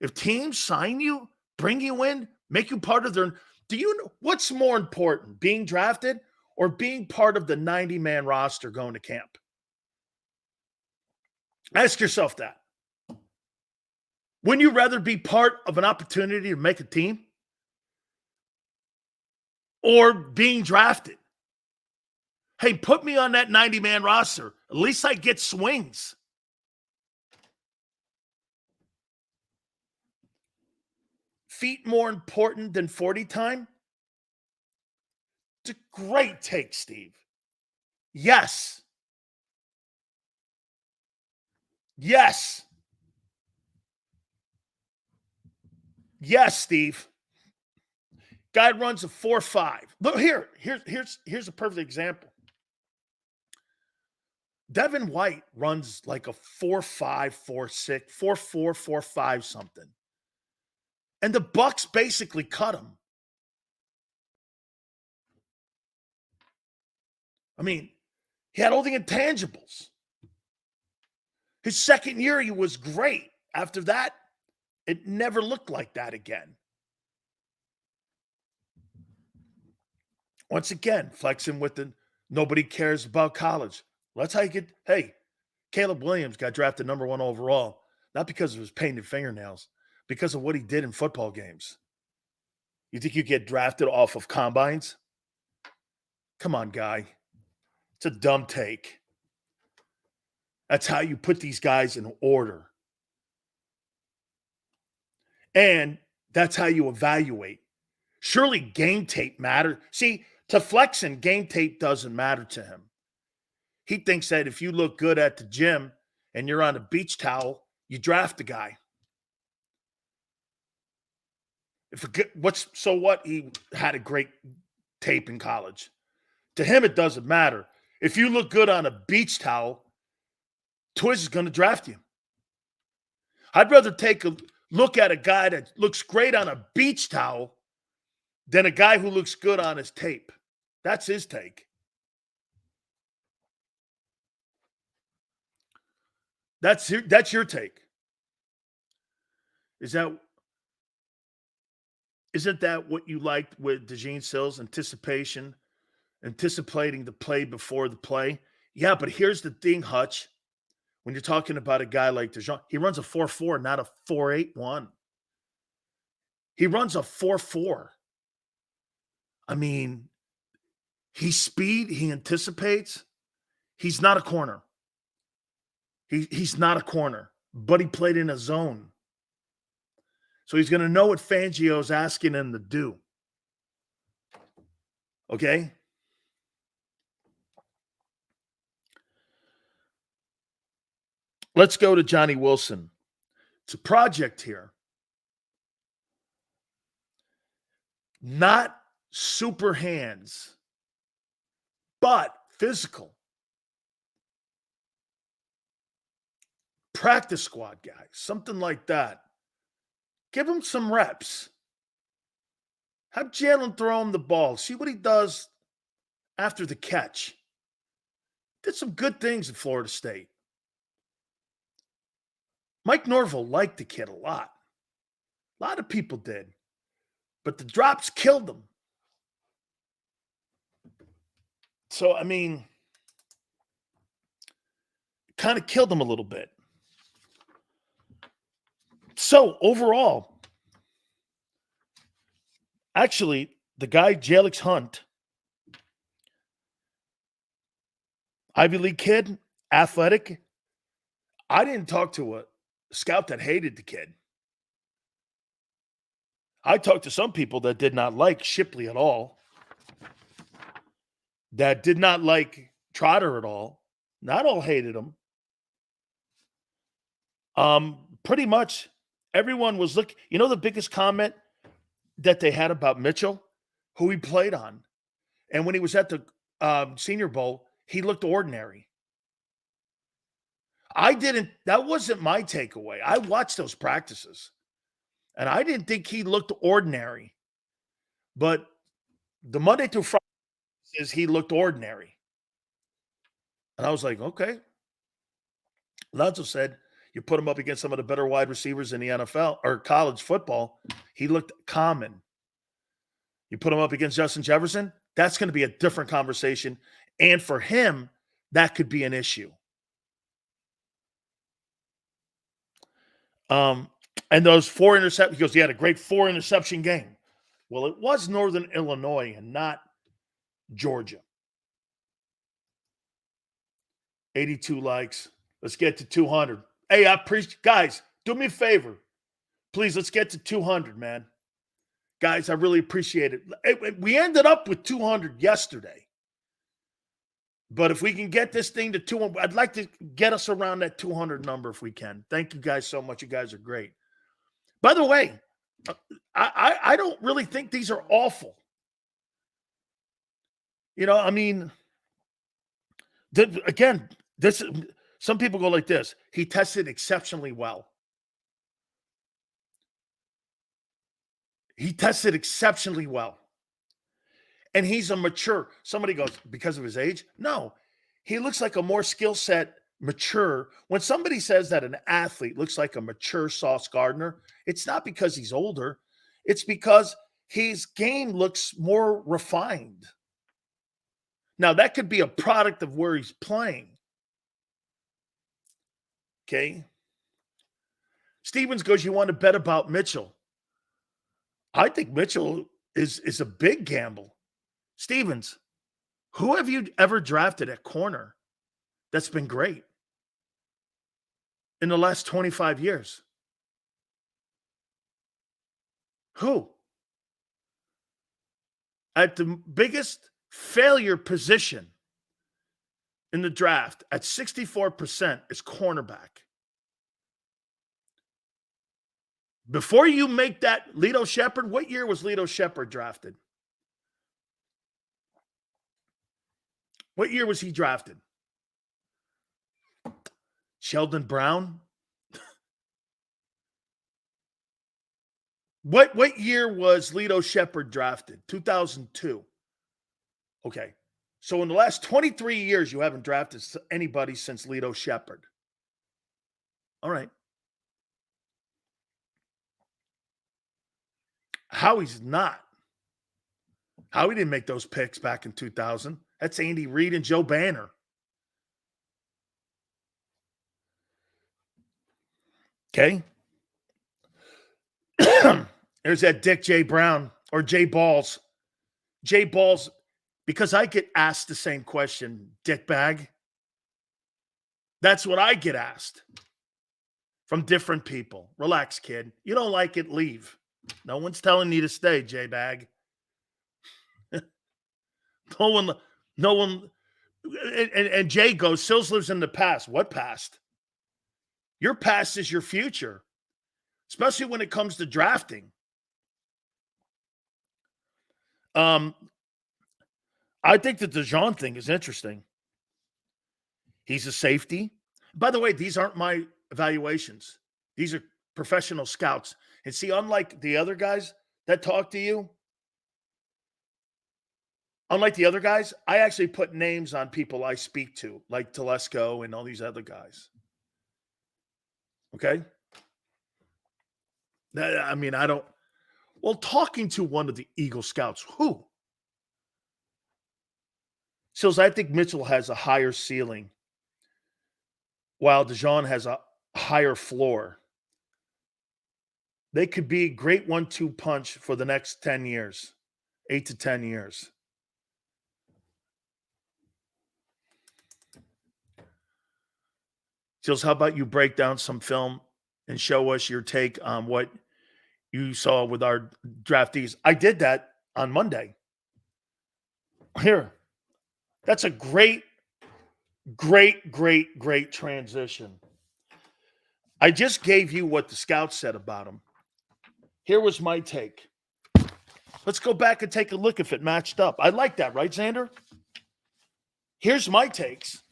if teams sign you, bring you in, make you part of their, do you know what's more important, being drafted or being part of the 90-man roster going to camp? Ask yourself that. Wouldn't you rather be part of an opportunity to make a team or being drafted? Hey, put me on that 90-man roster. At least I get swings. Feet more important than 40 time? It's a great take, Steve. Yes. Yes. Yes, Steve. Guy runs a 4.5. Look, here's a perfect example. Devin White runs like a 4.5, 4.6, 4.4, 4.5 something. And the Bucks basically cut him. I mean, he had all the intangibles. His second year, he was great. After that, it never looked like that again. Once again, flexing with the nobody cares about college. Well, that's how you get, hey, Caleb Williams got drafted number 1 overall, not because of his painted fingernails, because of what he did in football games. You think you get drafted off of combines? Come on, guy. It's a dumb take. That's how you put these guys in order. And that's how you evaluate. Surely game tape matters. See, to Flexen, game tape doesn't matter to him. He thinks that if you look good at the gym and you're on a beach towel, you draft the guy. So what? He had a great tape in college. To him, it doesn't matter. If you look good on a beach towel, Twiz is going to draft you. I'd rather take a look at a guy that looks great on a beach towel than a guy who looks good on his tape. That's his take. That's your take. Isn't that what you liked with DeJean Sills? Anticipating the play before the play? Yeah, but here's the thing, Hutch. When you're talking about a guy like DeJean, he runs a 4.4, not a 4.81. He runs a 4.4. I mean, he's speed. He anticipates. He's not a corner. He's not a corner, but he played in a zone. So he's going to know what Fangio's asking him to do. Okay? Let's go to Johnny Wilson. It's a project here. Not super hands, but physical. Practice squad guy, something like that. Give him some reps. Have Jalen throw him the ball. See what he does after the catch. Did some good things at Florida State. Mike Norville liked the kid a lot. A lot of people did. But the drops killed him. So, I mean, kind of killed him a little bit. So, overall, actually, the guy, Jalyx Hunt, Ivy League kid, athletic. I didn't talk to a scout that hated the kid. I talked to some people that did not like Shipley at all, that did not like Trotter at all. Not all hated him. Pretty much everyone was looking. You know the biggest comment that they had about Mitchell, who he played on, and when he was at the Senior Bowl, he looked ordinary. That wasn't my takeaway. I watched those practices, and I didn't think he looked ordinary. But the Monday through Friday says he looked ordinary. And I was like, okay. Lonzo said, you put him up against some of the better wide receivers in the NFL or college football, he looked common. You put him up against Justin Jefferson, that's going to be a different conversation. And for him, that could be an issue. And those 4 interceptions, he goes, he had a great 4 interception game. Well, it was Northern Illinois and not Georgia. 82 likes. Let's get to 200. Hey, I appreciate, guys, do me a favor. Please, let's get to 200, man. Guys, I really appreciate it. We ended up with 200 yesterday. But if we can get this thing to 200, I'd like to get us around that 200 number if we can. Thank you guys so much. You guys are great. By the way, I don't really think these are awful. You know, I mean, some people go like this. He tested exceptionally well. He tested exceptionally well. And he's a mature. Somebody goes, because of his age? No. He looks like a more skill set, mature. When somebody says that an athlete looks like a mature Sauce Gardner, it's not because he's older. It's because his game looks more refined. Now, that could be a product of where he's playing. Okay? Stevens goes, you want to bet about Mitchell? I think Mitchell is a big gamble. Stevens, who have you ever drafted at corner that's been great in the last 25 years? Who? At the biggest failure position in the draft at 64% is cornerback. Before you make that, Lito Shepherd, what year was Lito Shepherd drafted? What year was he drafted? Sheldon Brown? What year was Lito Shepherd drafted? 2002. Okay. So in the last 23 years, you haven't drafted anybody since Lito Shepherd. All right. Howie's not. Howie didn't make those picks back in 2000. That's Andy Reid and Joe Banner. Okay. There's that Dick J. Brown or J. Balls. Jay Balls, because I get asked the same question, dickbag. That's what I get asked from different people. Relax, kid. You don't like it, leave. No one's telling you to stay, J-Bag. no one. And Jay goes, Sills lives in the past. What past? Your past is your future, especially when it comes to drafting. I think the DeJean thing is interesting. He's a safety. By the way, these aren't my evaluations. These are professional scouts. And see, unlike the other guys that talk to you, I actually put names on people I speak to, like Telesco and all these other guys. Okay? I mean, I don't. Well, talking to one of the Eagle Scouts, who? So I think Mitchell has a higher ceiling, while DeJean has a higher floor. They could be great 1-2 punch for the next 10 years, 8 to 10 years. Sills, how about you break down some film and show us your take on what you saw with our draftees? I did that on Monday. Here. That's a great transition. I just gave you what the scouts said about him. Here was my take. Let's go back and take a look if it matched up. I like that, right, Xander? Here's my takes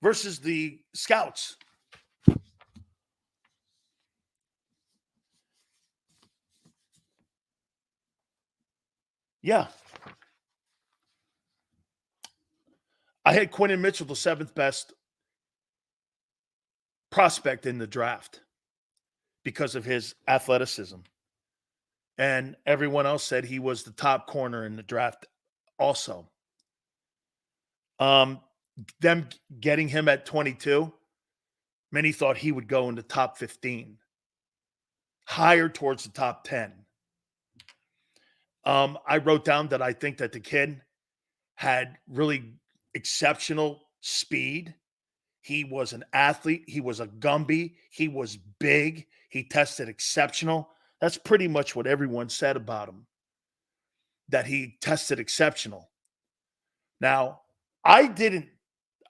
versus the scouts. Yeah. I had Quinton Mitchell the 7th best prospect in the draft because of his athleticism. And everyone else said he was the top corner in the draft also. Them getting him at 22, many thought he would go in the top 15, higher towards the top 10. I wrote down that I think that the kid had really exceptional speed. He was an athlete. He was a Gumby. He was big. He tested exceptional. That's pretty much what everyone said about him, that he tested exceptional. Now, I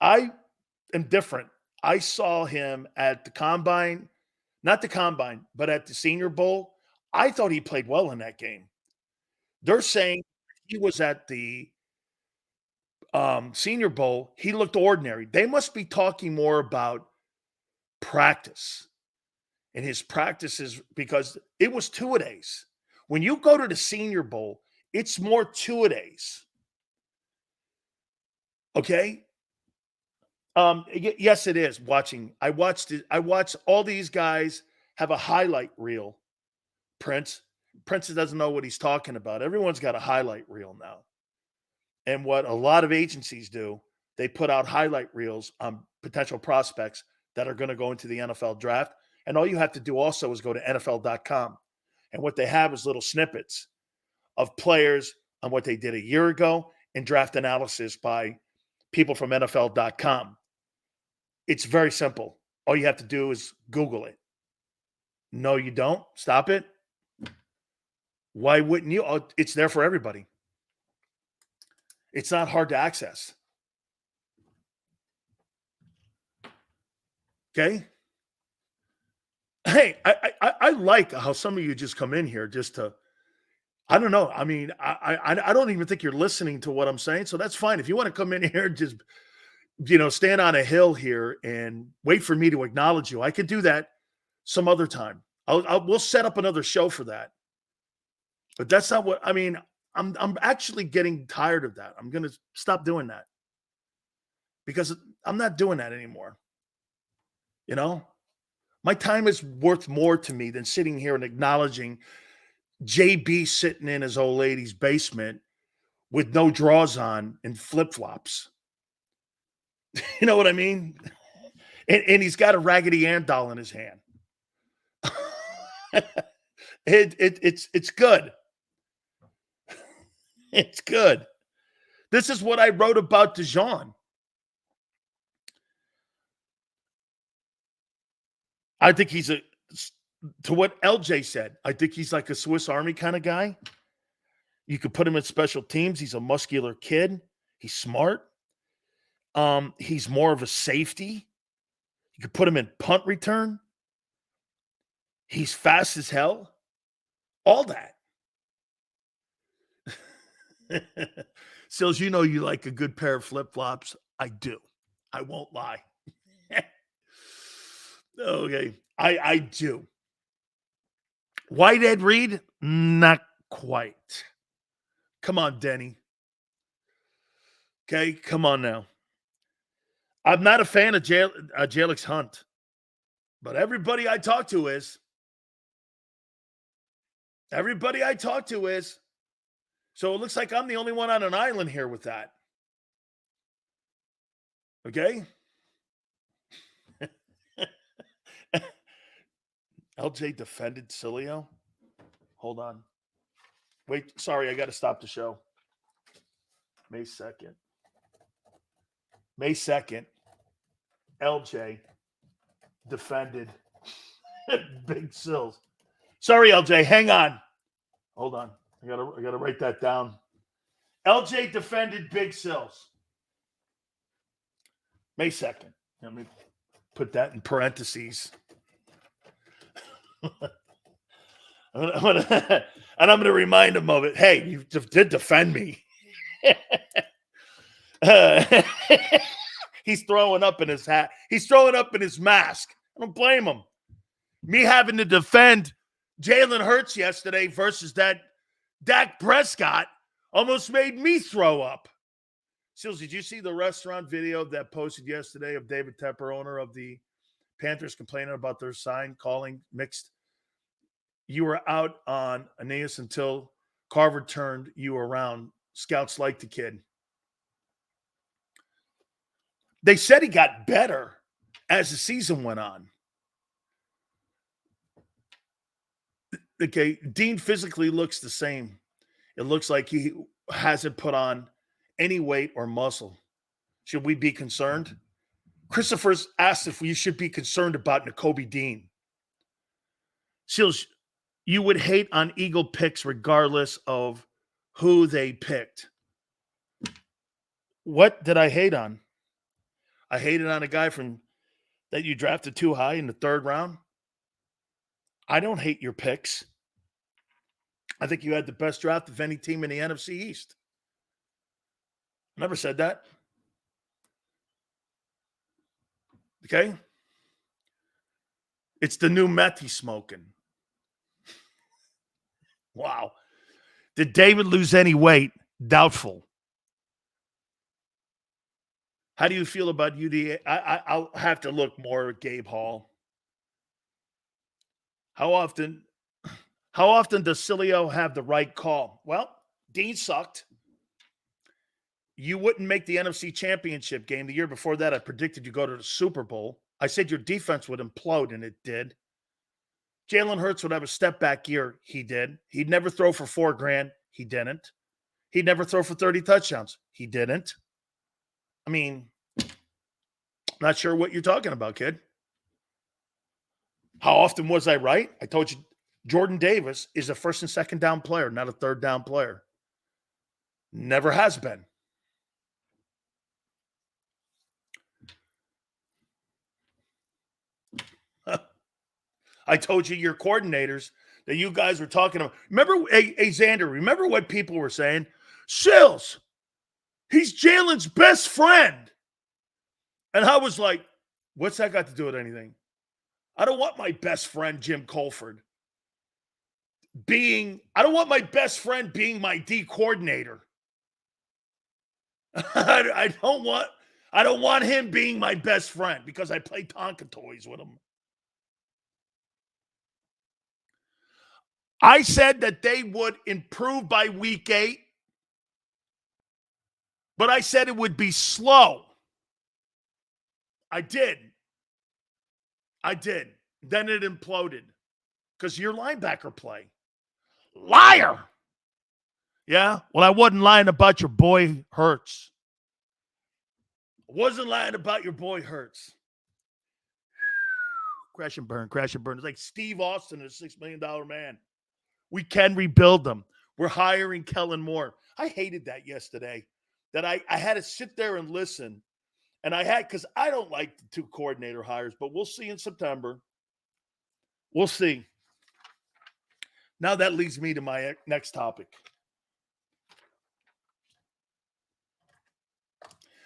am different. I saw him at the combine, not the combine, but at the Senior Bowl. I thought he played well in that game. They're saying he was at the Senior Bowl. He looked ordinary. They must be talking more about practice and his practices, because it was two-a-days. When you go to the Senior Bowl, it's more two-a-days. Okay? Yes, it is. I watched all these guys have a highlight reel. Prince doesn't know what he's talking about. Everyone's got a highlight reel now. And what a lot of agencies do, they put out highlight reels on potential prospects that are going to go into the NFL draft. And all you have to do also is go to NFL.com. And what they have is little snippets of players on what they did a year ago and draft analysis by people from NFL.com. It's very simple. All you have to do is Google it. No, you don't. Stop it. Why wouldn't you? Oh, it's there for everybody. It's not hard to access. Okay? Hey, I like how some of you just come in here just to, I don't know. I mean, I don't even think you're listening to what I'm saying, so that's fine. If you want to come in here and just, stand on a hill here and wait for me to acknowledge you, I could do that some other time. We'll set up another show for that. But that's not what, I mean, I'm actually getting tired of that. I'm going to stop doing that because I'm not doing that anymore. My time is worth more to me than sitting here and acknowledging JB sitting in his old lady's basement with no drawers on and flip-flops. You know what I mean? And he's got a Raggedy Ann doll in his hand. It's good. It's good. This is what I wrote about DeJean. I think he's to what LJ said, I think he's like a Swiss Army kind of guy. You could put him in special teams. He's a muscular kid. He's smart. He's more of a safety. You could put him in punt return. He's fast as hell. All that. Sills, you know you like a good pair of flip-flops. I do. I won't lie. Okay. I do. Whitehead Reed? Not quite. Come on, Denny. Okay, come on now. I'm not a fan of Jalyx Hunt, but everybody I talk to is. Everybody I talk to is. So it looks like I'm the only one on an island here with that. Okay? LJ defended Sileo? Hold on. Wait, sorry, I got to stop the show. May 2nd. May 2nd, LJ defended Big Sills. Sorry, LJ, hang on. Hold on. I gotta write that down. LJ defended Big Sills. May 2nd. Let me put that in parentheses. And I'm going to remind him of it. Hey, you did defend me. He's throwing up in his hat. He's throwing up in his mask. I don't blame him. Me having to defend Jalen Hurts yesterday versus that Dak Prescott almost made me throw up. Sills, did you see the restaurant video that posted yesterday of David Tepper, owner of the Panthers, complaining about their sign calling mixed? You were out on Aeneas until Carver turned you around. Scouts like the kid. They said he got better as the season went on. Okay, Dean physically looks the same. It looks like he hasn't put on any weight or muscle. Should we be concerned? Christopher's asked if we should be concerned about Nakobe Dean. Seals, you would hate on Eagle picks regardless of who they picked. What did I hate on? I hated on a guy from that you drafted too high in the 3rd round. I don't hate your picks. I think you had the best draft of any team in the NFC East. Never said that. Okay? It's the new meth he's smoking. Wow. Did David lose any weight? Doubtful. How do you feel about UDA? I'll have to look more at Gabe Hall. How often does Sileo have the right call? Well, Dean sucked. You wouldn't make the NFC Championship game. The year before that, I predicted you go to the Super Bowl. I said your defense would implode, and it did. Jalen Hurts would have a step-back year. He did. He'd never throw for $4,000. He didn't. He'd never throw for 30 touchdowns. He didn't. I mean, not sure what you're talking about, kid. How often was I right? I told you Jordan Davis is a 1st and 2nd down player, not a 3rd down player. Never has been. I told you your coordinators that you guys were talking about. Remember, Xander, remember what people were saying? Sills, he's Jalen's best friend. And I was like, what's that got to do with anything? I don't want my best friend, Jim Colford, I don't want my best friend being my D coordinator. I don't want him being my best friend because I play Tonka toys with him. I said that they would improve by week 8, but I said it would be slow. I did. Then it imploded because your linebacker play. Liar. Yeah? Well, I wasn't lying about your boy Hurts. I wasn't lying about your boy Hurts. Crash and burn, crash and burn. It's like Steve Austin, a $6 million man. We can rebuild them. We're hiring Kellen Moore. I hated that yesterday, that I had to sit there and listen. And I had, because I don't like the 2 coordinator hires, but we'll see in September. We'll see. Now that leads me to my next topic.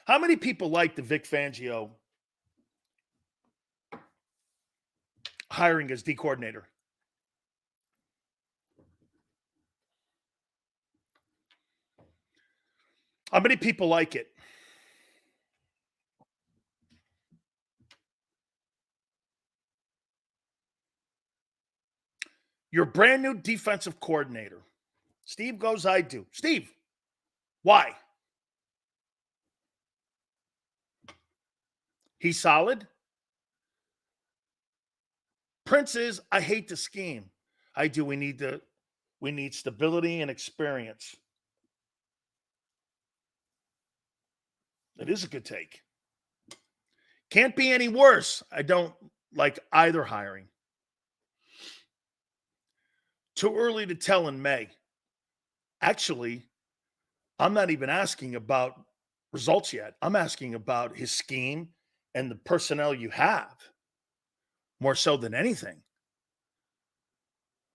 How many people like the Vic Fangio hiring as D coordinator? How many people like it? Your brand new defensive coordinator. Steve goes, I do. Steve, why? He's solid. Prince is, I hate the scheme. I do. We need stability and experience. It is a good take. Can't be any worse. I don't like either hiring. Too early to tell in May. Actually, I'm not even asking about results yet. I'm asking about his scheme and the personnel you have, more so than anything.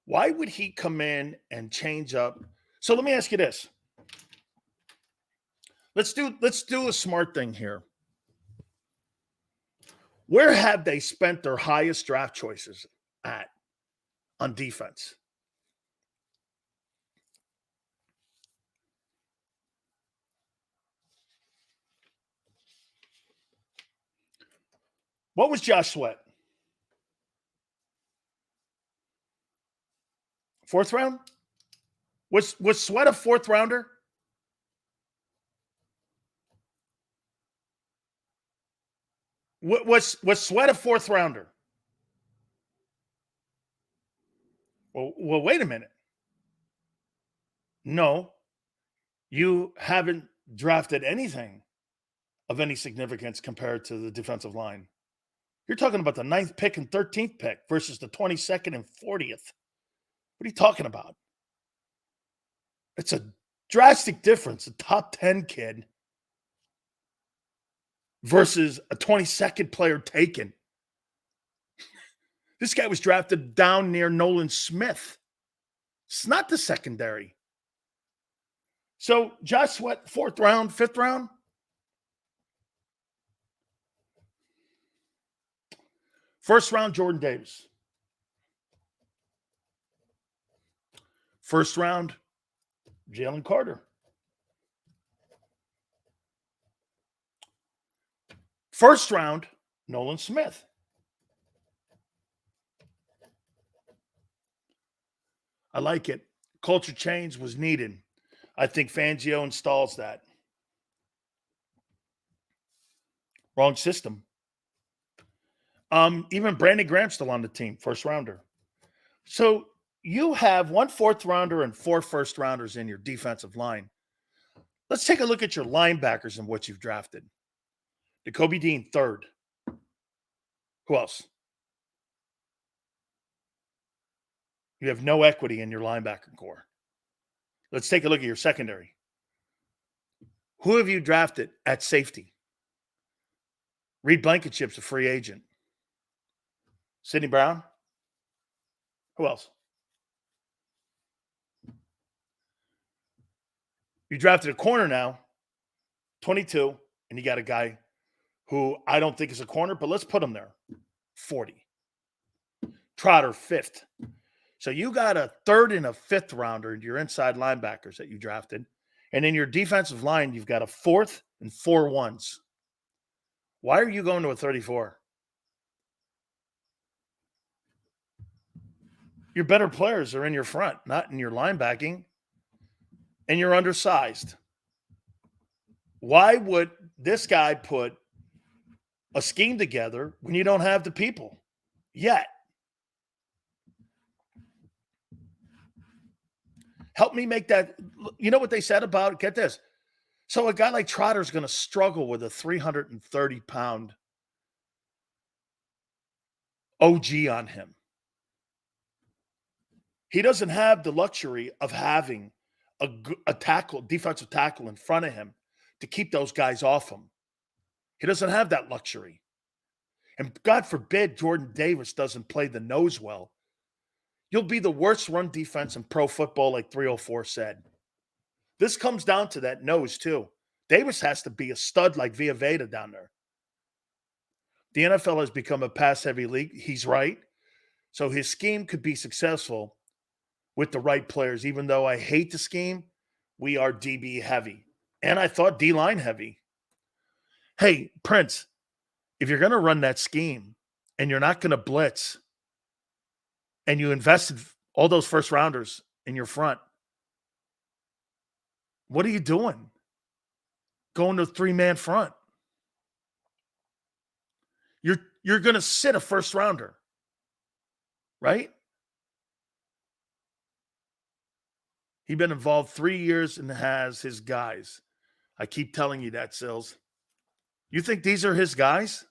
Why would he come in and change up? So let me ask you this. Let's do a smart thing here. Where have they spent their highest draft choices at on defense? What was Josh Sweat? 4th round? Was Sweat a 4th rounder? Was Sweat a 4th rounder? Well, wait a minute. No, you haven't drafted anything of any significance compared to the defensive line. You're talking about the 9th pick and 13th pick versus the 22nd and 40th. What are you talking about? It's a drastic difference. A top 10 kid versus a 22nd player taken. This guy was drafted down near Nolan Smith. It's not the secondary. So Josh Sweat, 4th round, 5th round. First round, Jordan Davis. First round, Jalen Carter. First round, Nolan Smith. I like it. Culture change was needed. I think Fangio installs that. Wrong system. Even Brandon Graham's still on the team, 1st rounder. So you have 1 4th rounder and 4 1st rounders in your defensive line. Let's take a look at your linebackers and what you've drafted. Jacoby Dean, 3rd. Who else? You have no equity in your linebacker core. Let's take a look at your secondary. Who have you drafted at safety? Reed Blankenship's a free agent. Sidney Brown? Who else? You drafted a corner now, 22, and you got a guy who I don't think is a corner, but let's put him there, 40. Trotter, 5th. So you got a 3rd and a 5th rounder in your inside linebackers that you drafted. And in your defensive line, you've got a 4th and 4 1s. Why are you going to a 34? Your better players are in your front, not in your linebacking. And you're undersized. Why would this guy put a scheme together when you don't have the people yet? Help me make that. You know what they said about it? Get this. So a guy like Trotter is going to struggle with a 330-pound OG on him. He doesn't have the luxury of having a tackle, defensive tackle in front of him to keep those guys off him. He doesn't have that luxury. And God forbid Jordan Davis doesn't play the nose well. You'll be the worst run defense in pro football, like 304 said. This comes down to that nose, too. Davis has to be a stud like Villa down there. The NFL has become a pass-heavy league. He's right. So his scheme could be successful with the right players. Even though I hate the scheme, we are DB heavy. And I thought D-line heavy. Hey, Prince, if you're going to run that scheme and you're not going to blitz and you invested all those first-rounders in your front, what are you doing? Going to a three-man front. You're going to sit a first-rounder, right? He's been involved 3 years and has his guys. I keep telling you that, Sills. You think these are his guys?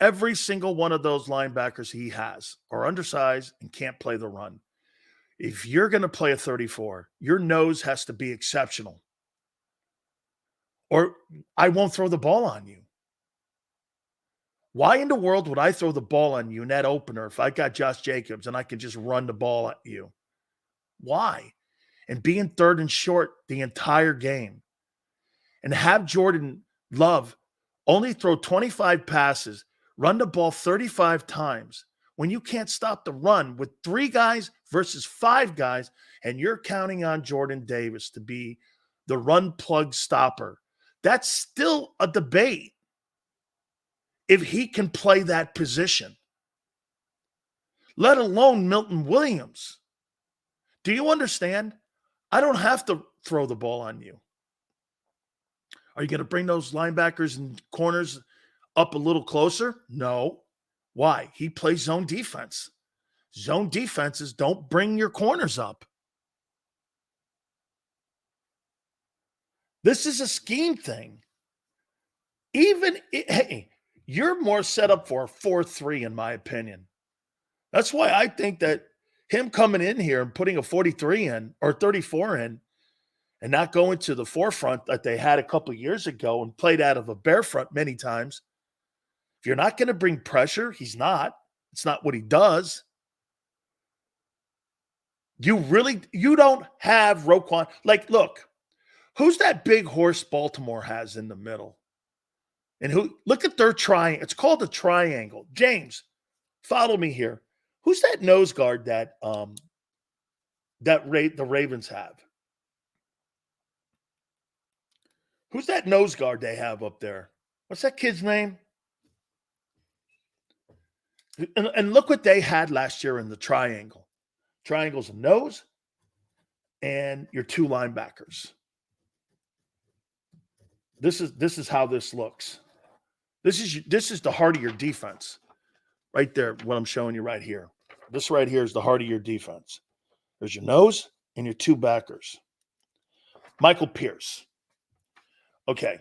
Every single one of those linebackers he has are undersized and can't play the run. If you're going to play a 34, your nose has to be exceptional. Or I won't throw the ball on you. Why in the world would I throw the ball on you in that opener if I got Josh Jacobs and I can just run the ball at you? Why? And being third and short the entire game. And have Jordan Love only throw 25 passes, run the ball 35 times when you can't stop the run with 3 guys versus 5 guys, and you're counting on Jordan Davis to be the run plug stopper. That's still a debate if he can play that position, let alone Milton Williams. Do you understand? I don't have to throw the ball on you. Are you going to bring those linebackers and corners up a little closer? No. Why? He plays zone defense. Zone defenses don't bring your corners up. This is a scheme thing. Hey, you're more set up for a 4-3, in my opinion. That's why I think that him coming in here and putting a 43 in or 34 in and not going to the forefront that they had a couple of years ago and played out of a bare front many times. If you're not going to bring pressure, he's not. It's not what he does. You don't have Roquan. Like, look, who's that big horse Baltimore has in the middle? And look at their triangle. It's called a triangle. James, follow me here. Who's that nose guard that the Ravens have? Who's that nose guard they have up there? What's that kid's name? And look what they had last year in the triangle. Triangle's a nose and your 2 linebackers. This is how this looks. This is the heart of your defense. Right there, what I'm showing you right here. This right here is the heart of your defense. There's your nose and your 2 backers. Michael Pierce. Okay.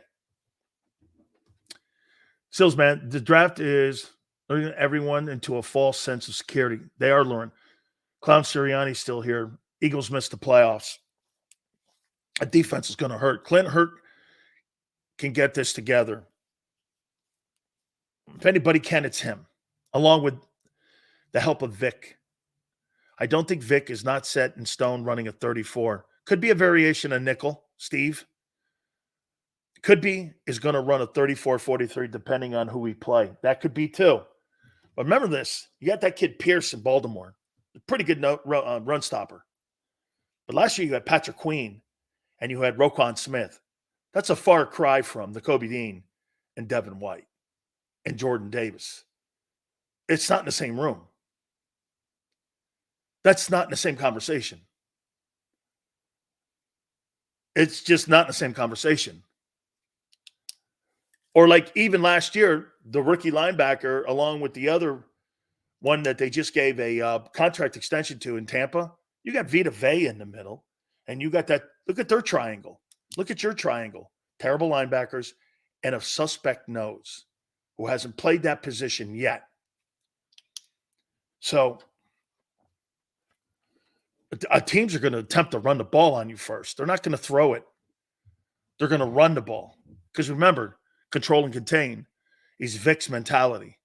Sills, man, the draft is luring everyone into a false sense of security. They are luring. Clown Sirianni's still here. Eagles missed the playoffs. A defense is going to hurt. Clint Hurt can get this together. If anybody can, it's him, along with the help of Vic. I don't think Vic is not set in stone running a 34. Could be a variation of nickel, Steve. Could be is going to run a 34-43 depending on who we play. That could be too. But remember this. You got that kid Pierce in Baltimore. A pretty good run stopper. But last year you had Patrick Queen and you had Roquan Smith. That's a far cry from the Kobe Dean and Devin White and Jordan Davis. It's not in the same room. That's not in the same conversation. It's just not in the same conversation. Or like even last year, the rookie linebacker, along with the other one that they just gave a contract extension to in Tampa, You got Vita Vea in the middle, and you got that. Look at their triangle. Look at your triangle. Terrible linebackers and a suspect nose who hasn't played that position yet. So teams are going to attempt to run the ball on you first. They're not going to throw it. They're going to run the ball. Because remember, control and contain is Vic's mentality.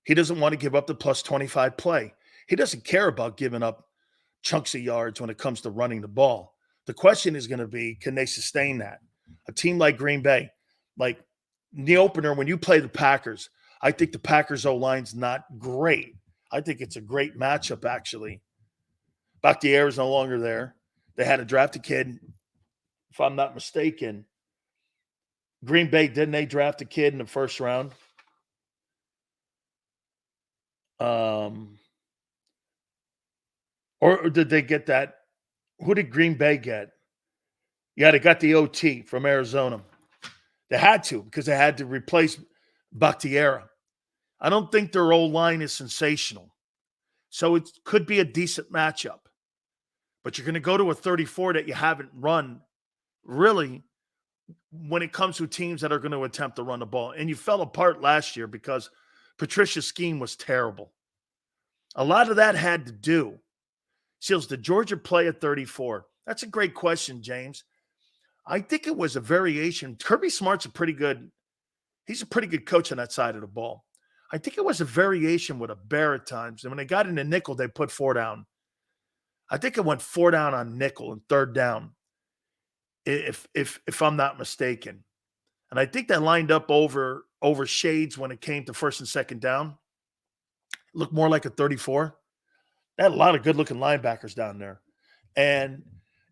He doesn't want to give up the plus 25 play. He doesn't care about giving up chunks of yards when it comes to running the ball. The question is going to be, can they sustain that? A team like Green Bay, like the opener, when you play the Packers, I think the Packers O-line's not great. I think it's a great matchup, actually. Bakhtiari is no longer there. They had to draft a kid, if I'm not mistaken. Green Bay, didn't they draft a kid in the first round? Or did they get that? Who did Green Bay get? Yeah, they got the OT from Arizona. They had to because they had to replace Bakhtiari. I don't think their old line is sensational. So it could be a decent matchup. But you're going to go to a 34 that you haven't run really when it comes to teams that are going to attempt to run the ball. And you fell apart last year because Patricia's scheme was terrible. A lot of that had to do. Seals, did Georgia play at 34? That's a great question, James. I think it was a variation. Kirby Smart's he's a pretty good coach on that side of the ball. I think it was a variation with a bear at times. And when they got into nickel, they put 4 down. I think it went 4 down on nickel and 3rd down, if I'm not mistaken. And I think that lined up over shades when it came to 1st and 2nd down. It looked more like a 34. They had a lot of good-looking linebackers down there. And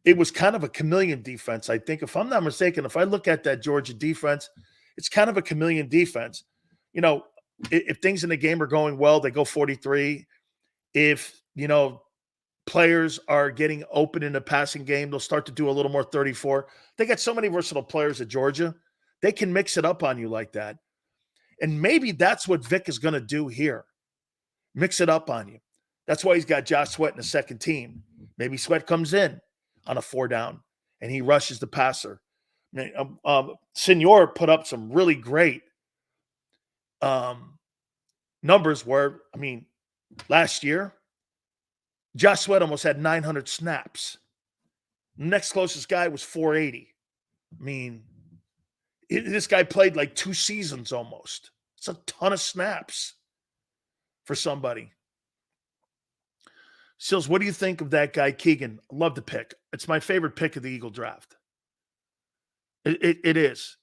it was kind of a chameleon defense, I think. If I'm not mistaken, if I look at that Georgia defense, it's kind of a chameleon defense. You know, if things in the game are going well, they go 43. If, players are getting open in the passing game, they'll start to do a little more 34. They got so many versatile players at Georgia. They can mix it up on you like that. And maybe that's what Vic is going to do here. Mix it up on you. That's why he's got Josh Sweat in the second team. Maybe Sweat comes in on a 4 down and he rushes the passer. Senor put up some really great numbers where, last year, Josh Sweat almost had 900 snaps. The next closest guy was 480. This guy played like 2 seasons almost. It's a ton of snaps for somebody. Sills, what do you think of that guy, Keegan? I love the pick. It's my favorite pick of the Eagle draft. It is.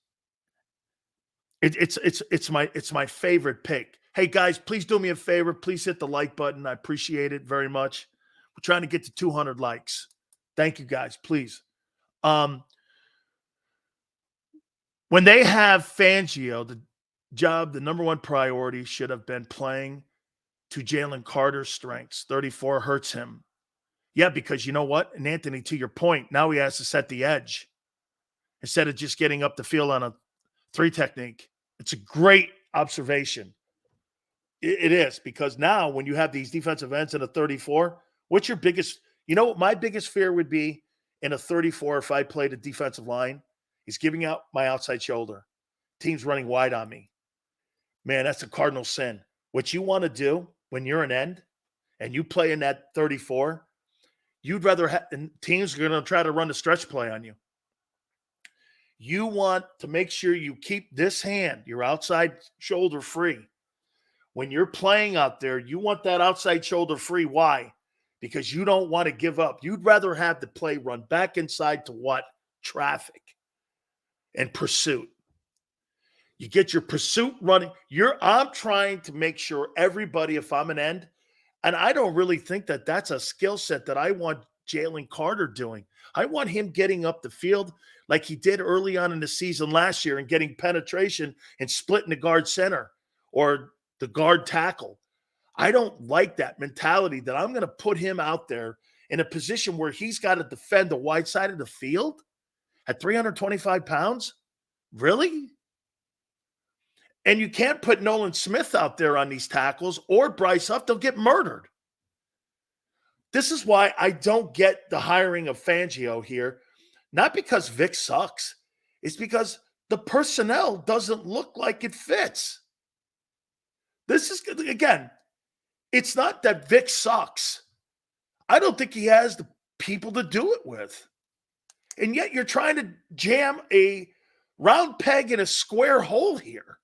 It's my favorite pick. Hey guys, please do me a favor. Please hit the like button. I appreciate it very much. We're trying to get to 200 likes. Thank you guys, please. When they have Fangio, the number one priority should have been playing to Jalen Carter's strengths. 34 hurts him. Yeah, because you know what? And Anthony, to your point, now he has to set the edge instead of just getting up the field on a 3 technique. It's a great observation. It is, because now when you have these defensive ends in a 34, what's your biggest – what my biggest fear would be in a 34 if I played a defensive line is giving out my outside shoulder. Team's running wide on me. Man, that's a cardinal sin. What you want to do when you're an end and you play in that 34, you'd rather have – and teams are going to try to run the stretch play on you. You want to make sure you keep this hand, your outside shoulder, free. When you're playing out there, you want that outside shoulder free. Why? Because you don't want to give up. You'd rather have the play run back inside to what? Traffic and pursuit. You get your pursuit running. I'm trying to make sure everybody, if I'm an end, and I don't really think that that's a skill set that I want Jalen Carter doing. I want him getting up the field like he did early on in the season last year and getting penetration and splitting the guard center or the guard tackle. I don't like that mentality that I'm going to put him out there in a position where he's got to defend the wide side of the field at 325 pounds. Really? And you can't put Nolan Smith out there on these tackles or Bryce Huff. They'll get murdered. This is why I don't get the hiring of Fangio here. Not because Vic sucks. It's because the personnel doesn't look like it fits. This is, again, it's not that Vic sucks. I don't think he has the people to do it with. And yet you're trying to jam a round peg in a square hole here.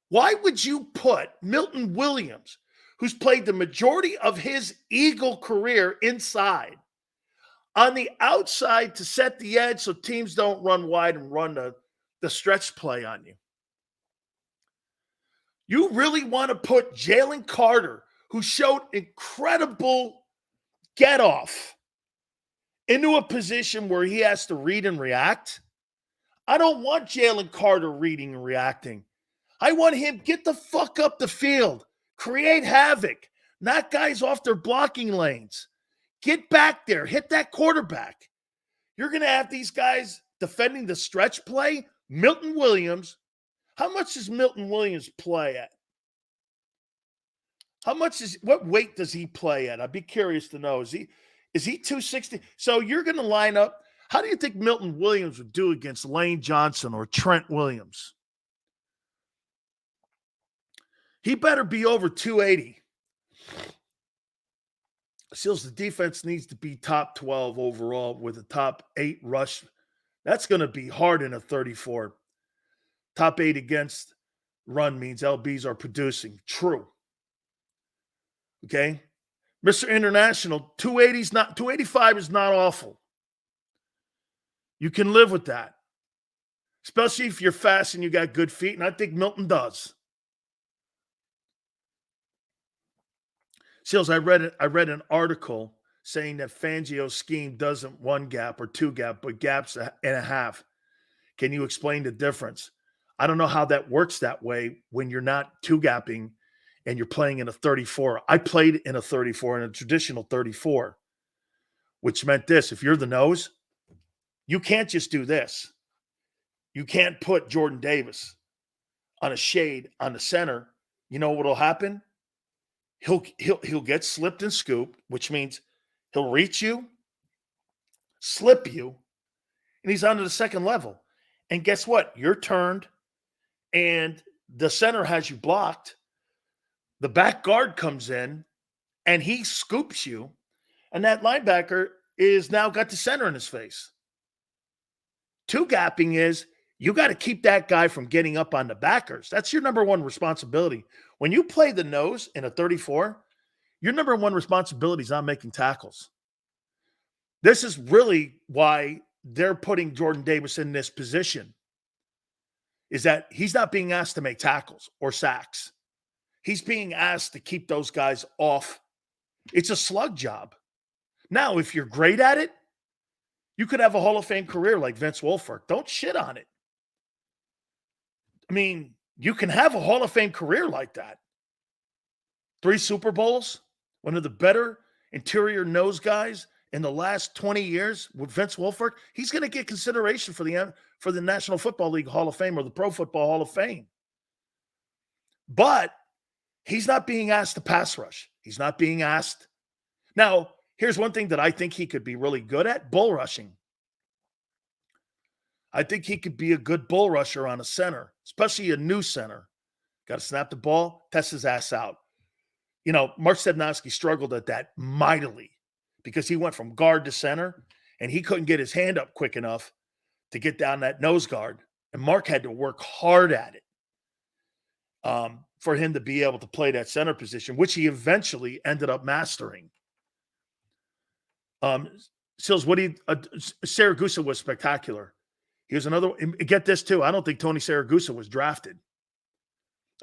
Why would you put Milton Williams, who's played the majority of his Eagle career inside, on the outside to set the edge so teams don't run wide and run the stretch play on you? You really want to put Jalen Carter, who showed incredible get-off, into a position where he has to read and react? I don't want Jalen Carter reading and reacting. I want him, get the fuck up the field, create havoc, knock guys off their blocking lanes, get back there, hit that quarterback. You're going to have these guys defending the stretch play. Milton Williams, how much does Milton Williams play at? What weight does he play at? I'd be curious to know. Is he 260? So you're going to line up. How do you think Milton Williams would do against Lane Johnson or Trent Williams? He better be over 280. Seals, the defense needs to be top 12 overall with a top 8 rush. That's going to be hard in a 34. Top 8 against run means LBs are producing. True. Okay? Mr. International, 285 is not awful. You can live with that. Especially if you're fast and you got good feet, and I think Milton does. Seals, I read an article saying that Fangio's scheme doesn't one gap or two gap, but gaps and a half. Can you explain the difference? I don't know how that works that way when you're not two gapping and you're playing in a 34. I played in a 34, in a traditional 34, which meant this: if you're the nose, you can't just do this. You can't put Jordan Davis on a shade on the center. You know what will happen? He'll get slipped and scooped, which means he'll reach you, slip you, and he's onto the second level. And guess what? You're turned, and the center has you blocked. The back guard comes in, and he scoops you, and that linebacker is now got the center in his face. Two gapping is you got to keep that guy from getting up on the backers. That's your number one responsibility. When you play the nose in a 34, your number one responsibility is not making tackles. This is really why they're putting Jordan Davis in this position, is that he's not being asked to make tackles or sacks. He's being asked to keep those guys off. It's a slug job. Now, if you're great at it, you could have a Hall of Fame career like Vince Wilfork. Don't shit on it. I mean, you can have a Hall of Fame career like that. 3 Super Bowls, one of the better interior nose guys in the last 20 years with Vince Wilfork. He's going to get consideration for the National Football League Hall of Fame or the Pro Football Hall of Fame. But he's not being asked to pass rush. He's not being asked. Now, here's one thing that I think he could be really good at: bull rushing. I think he could be a good bull rusher on a center, especially a new center. Got to snap the ball, test his ass out. You know, Mark Stepnoski struggled at that mightily because he went from guard to center, and he couldn't get his hand up quick enough to get down that nose guard. And Mark had to work hard at it for him to be able to play that center position, which he eventually ended up mastering. Sills, Saragusa was spectacular. He was another. Get this too. I don't think Tony Saragusa was drafted.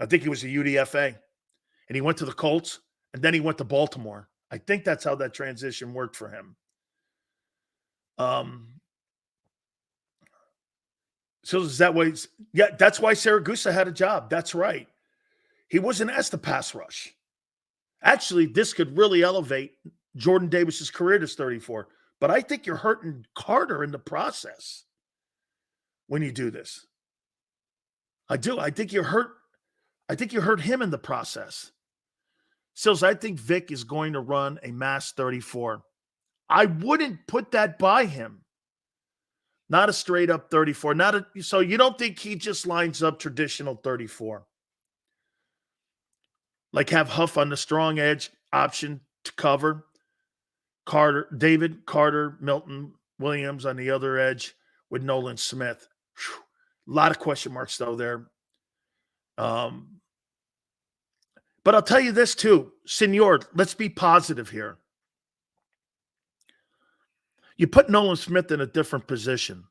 I think he was a UDFA, and he went to the Colts, and then he went to Baltimore. I think that's how that transition worked for him. So is that way? Yeah, that's why Saragusa had a job. That's right. He wasn't asked to pass rush. Actually, this could really elevate Jordan Davis's career to 34. But I think you're hurting Carter in the process when you do this. I do. I think you hurt him in the process. Sills, I think Vic is going to run a mass 34. I wouldn't put that by him. Not a straight up 34. So you don't think he just lines up traditional 34? Like have Huff on the strong edge option to cover. David, Carter, Milton, Williams on the other edge with Nolan Smith. Whew. A lot of question marks though there. But I'll tell you this too, Senor, let's be positive here. You put Nolan Smith in a different position.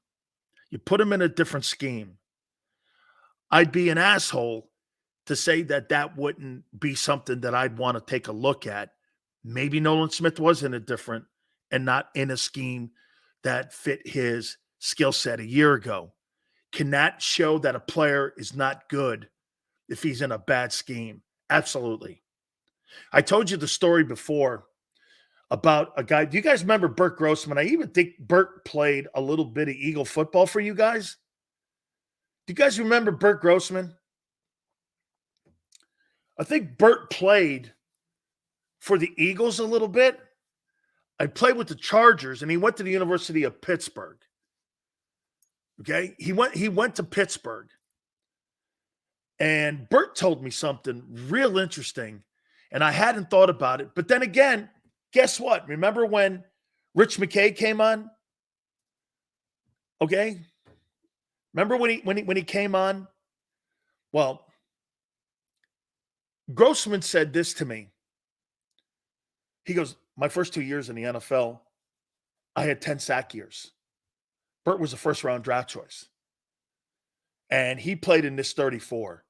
You put him in a different scheme. I'd be an asshole to say that that wouldn't be something that I'd want to take a look at. Maybe Nolan Smith was in a different and not in a scheme that fit his skill set a year ago. Can that show that a player is not good if he's in a bad scheme? Absolutely. I told you the story before about a guy. Do you guys remember Burt Grossman? I even think Burt played a little bit of Eagle football for you guys. Do you guys remember Burt Grossman? I think Burt played for the Eagles a little bit. I played with the Chargers, and he went to the University of Pittsburgh. Okay? He went to Pittsburgh. And Burt told me something real interesting, and I hadn't thought about it. But then again, guess what? Remember when Rich McKay came on? Okay? Remember when he came on? Well, Grossman said this to me. He goes, my first 2 years in the NFL, I had 10 sack years. Burt was a first-round draft choice. And he played in this 34.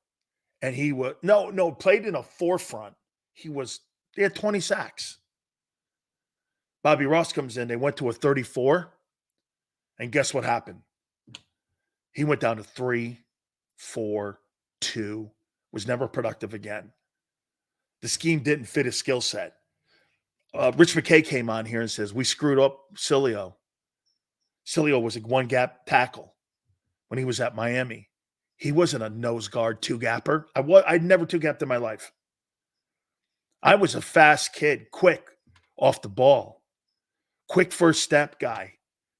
And he was, played in a forefront. He had 20 sacks. Bobby Ross comes in. They went to a 34. And guess what happened? He went down to 3, 4, 2, was never productive again. The scheme didn't fit his skill set. Rich McKay came on here and says, we screwed up Sileo. Sileo was a one-gap tackle when he was at Miami. He wasn't a nose guard two-gapper. I'd never two-gapped in my life. I was a fast kid, quick off the ball, quick first step guy.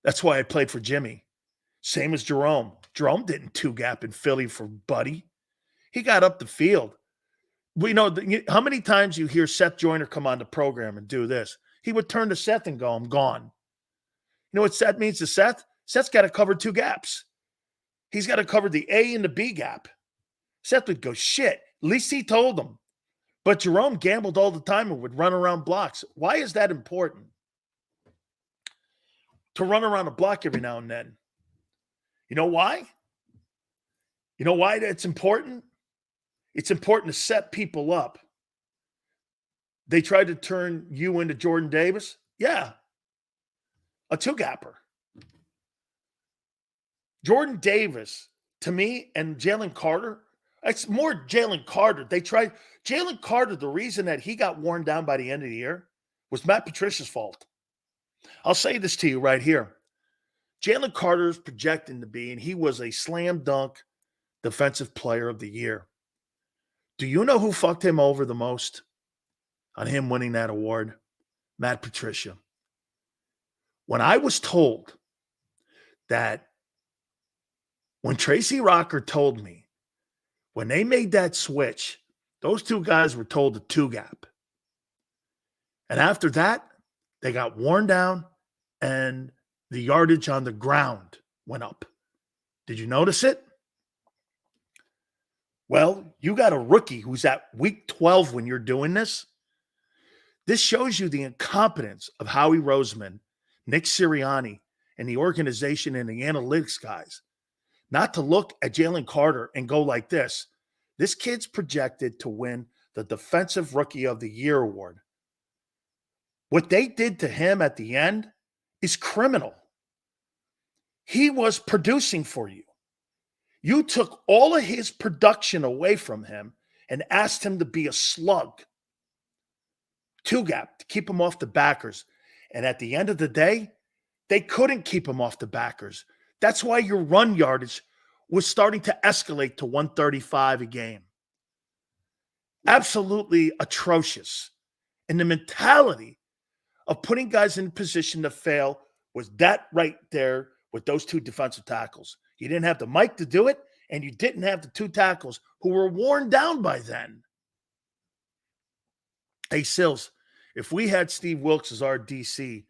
That's why I played for Jimmy. Same as Jerome. Jerome didn't two-gap in Philly for Buddy. He got up the field. We know how many times you hear Seth Joyner come on the program and do this. He would turn to Seth and go, I'm gone. You know what Seth means to Seth? Seth's got to cover two gaps. He's got to cover the A and the B gap. Seth would go, shit. At least he told him. But Jerome gambled all the time and would run around blocks. Why is that important? To run around a block every now and then. You know why? You know why that's important? It's important to set people up. They tried to turn you into Jordan Davis? Yeah. A two-gapper. Jordan Davis, to me, and Jalen Carter, it's more Jalen Carter. Jalen Carter, the reason that he got worn down by the end of the year was Matt Patricia's fault. I'll say this to you right here. Jalen Carter is projecting to be, and he was a slam dunk defensive player of the year. Do you know who fucked him over the most on him winning that award? Matt Patricia. When I was told that when Tracy Rocker told me, when they made that switch, those two guys were told to two-gap. And after that, they got worn down and the yardage on the ground went up. Did you notice it? Well, you got a rookie who's at week 12 when you're doing this. This shows you the incompetence of Howie Roseman, Nick Sirianni, and the organization and the analytics guys. Not to look at Jalen Carter and go like this. This kid's projected to win the Defensive Rookie of the Year award. What they did to him at the end is criminal. He was producing for you. You took all of his production away from him and asked him to be a slug. Two-gap to keep him off the backers. And at the end of the day, they couldn't keep him off the backers. That's why your run yardage was starting to escalate to 135 a game. absolutely atrocious. And the mentality of putting guys in position to fail was that right there with those two defensive tackles. You didn't have the Mike to do it, and you didn't have the two tackles who were worn down by then. Hey, Sills, if we had Steve Wilks as our DC,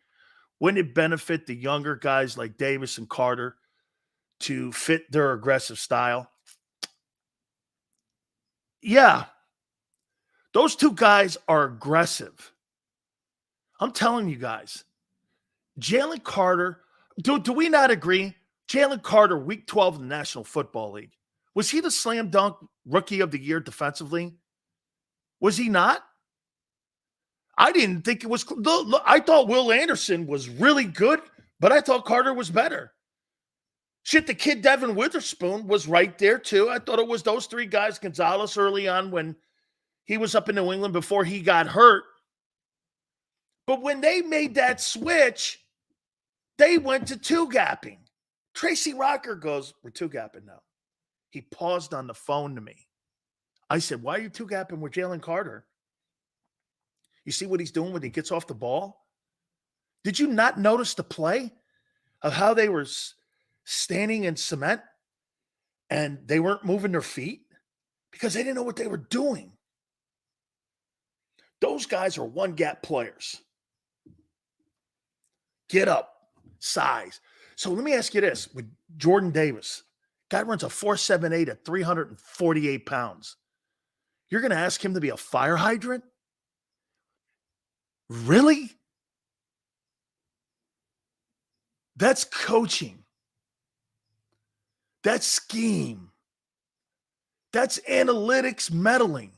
wouldn't it benefit the younger guys like Davis and Carter to fit their aggressive style? Yeah, those two guys are aggressive. I'm telling you guys, Jalen Carter, do we not agree? Jalen Carter, week 12 in the National Football League. Was he the slam dunk rookie of the year defensively? Was he not? I didn't think it was. I thought Will Anderson was really good, but I thought Carter was better. Shit, the kid Devin Witherspoon was right there too. I thought it was those three guys, Gonzalez early on when he was up in New England before he got hurt. But when they made that switch, they went to two-gapping. Tracy Rocker goes, we're two-gapping now. He paused on the phone to me. I said, why are you two-gapping with Jalen Carter? You see what he's doing when he gets off the ball? Did you not notice the play of how they were standing in cement and they weren't moving their feet? Because they didn't know what they were doing. Those guys are one-gap players. Get up, size. So let me ask you this. With Jordan Davis, guy runs a 4.78 at 348 pounds. You're going to ask him to be a fire hydrant? Really? That's coaching. That's scheme. That's analytics meddling.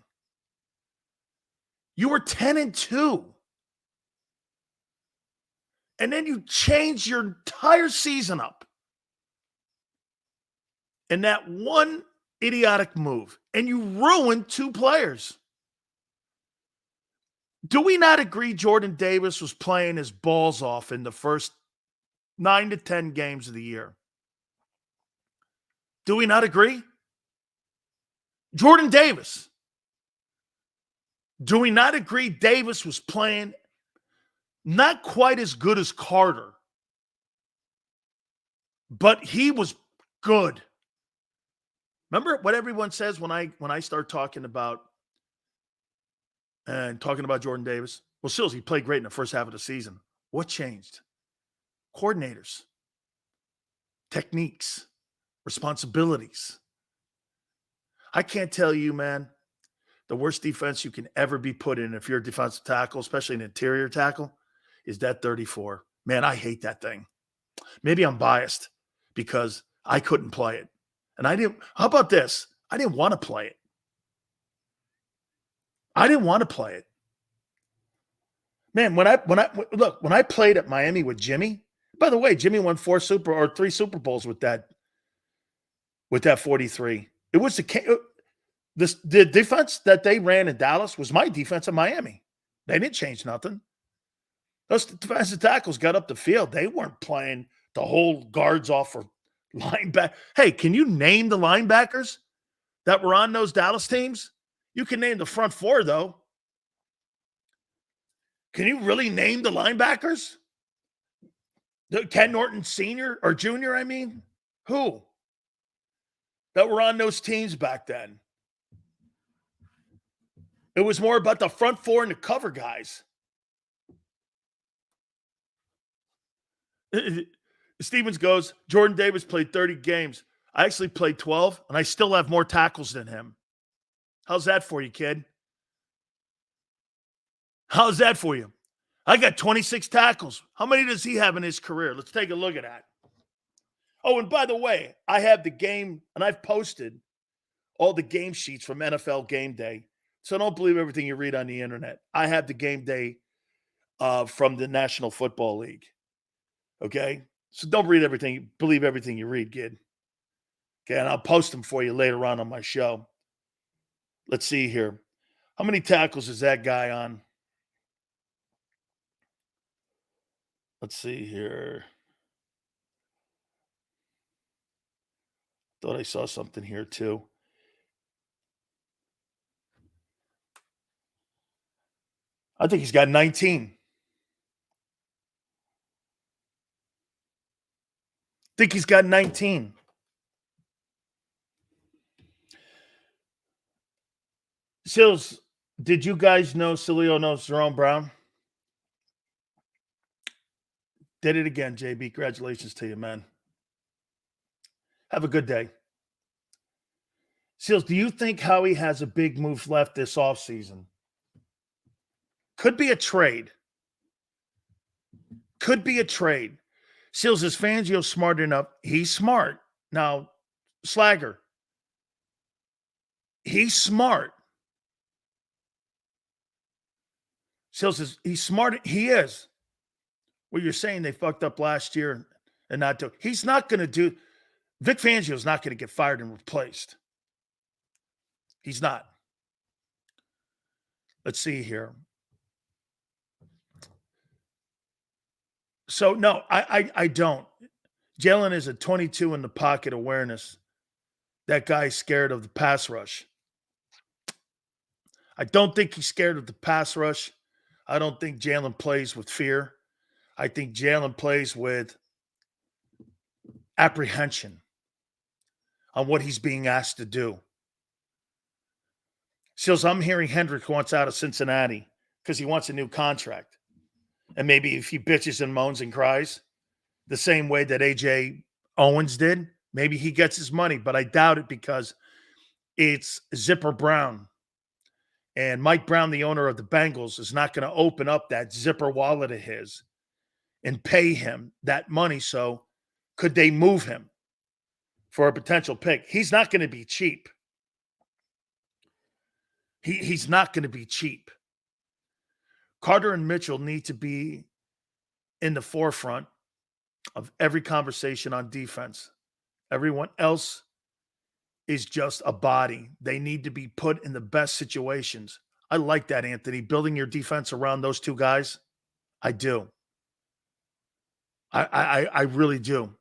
You were 10-2. And then you change your entire season up in that one idiotic move. And you ruined two players. Do we not agree Jordan Davis was playing his balls off in the first 9 to 10 games of the year? Do we not agree? Jordan Davis. Do we not agree Davis was playing not quite as good as Carter, but he was good? Remember what everyone says when I start talking about Jordan Davis? Well, Sills, he played great in the first half of the season. What changed? Coordinators, techniques, responsibilities. I can't tell you, man, the worst defense you can ever be put in if you're a defensive tackle, especially an interior tackle, is that 34. Man, I hate that thing. Maybe I'm biased because I couldn't play it. And I didn't. How about this? I didn't want to play it. I didn't want to play it. Man, when I played at Miami with Jimmy, by the way, Jimmy won 3 Super Bowls with that 43. It was the defense that they ran in Dallas was my defense in Miami. They didn't change nothing. Those defensive tackles got up the field. They weren't playing to hold guards off for linebacker. Hey, can you name the linebackers that were on those Dallas teams? You can name the front four, though. Can you really name the linebackers? Ken Norton Sr. or Jr., I mean? Who? That were on those teams back then. It was more about the front four and the cover guys. Stevens goes, Jordan Davis played 30 games. I actually played 12, and I still have more tackles than him. How's that for you, kid? How's that for you? I got 26 tackles. How many does he have in his career? Let's take a look at that. Oh, and by the way, I have the game, and I've posted all the game sheets from NFL Game Day. So don't believe everything you read on the internet. I have the game day from the National Football League. Okay? So don't believe everything you read, kid. Okay, and I'll post them for you later on my show. Let's see here. How many tackles is that guy on? Let's see here. Thought I saw something here too. I think he's got 19. I think he's got 19. Sills, did you guys know Sileo knows Jerome Brown? Did it again, JB. Congratulations to you, man. Have a good day. Seals, do you think Howie has a big move left this offseason? Could be a trade. Could be a trade. Seals, is Fangio smart enough? He's smart. Now, Slagger, he's smart. Seals, he's smart. He is. Well, you're saying they fucked up last year and not do. He's not going to do. Vic Fangio is not going to get fired and replaced. He's not. Let's see here. So, no, I don't. Jalen is a 22 in the pocket awareness. That guy's scared of the pass rush. I don't think he's scared of the pass rush. I don't think Jalen plays with fear. I think Jalen plays with apprehension on what he's being asked to do. Seals, I'm hearing Hendricks wants out of Cincinnati because he wants a new contract. And maybe if he bitches and moans and cries the same way that A.J. Owens did, maybe he gets his money. But I doubt it because it's Zipper Brown. And Mike Brown, the owner of the Bengals, is not going to open up that Zipper wallet of his and pay him that money. So could they move him for a potential pick? He's not going to be cheap. He's not going to be cheap. Carter and Mitchell need to be in the forefront of every conversation on defense. Everyone else is just a body. They need to be put in the best situations. I like that, Anthony. Building your defense around those two guys, I do. I really do.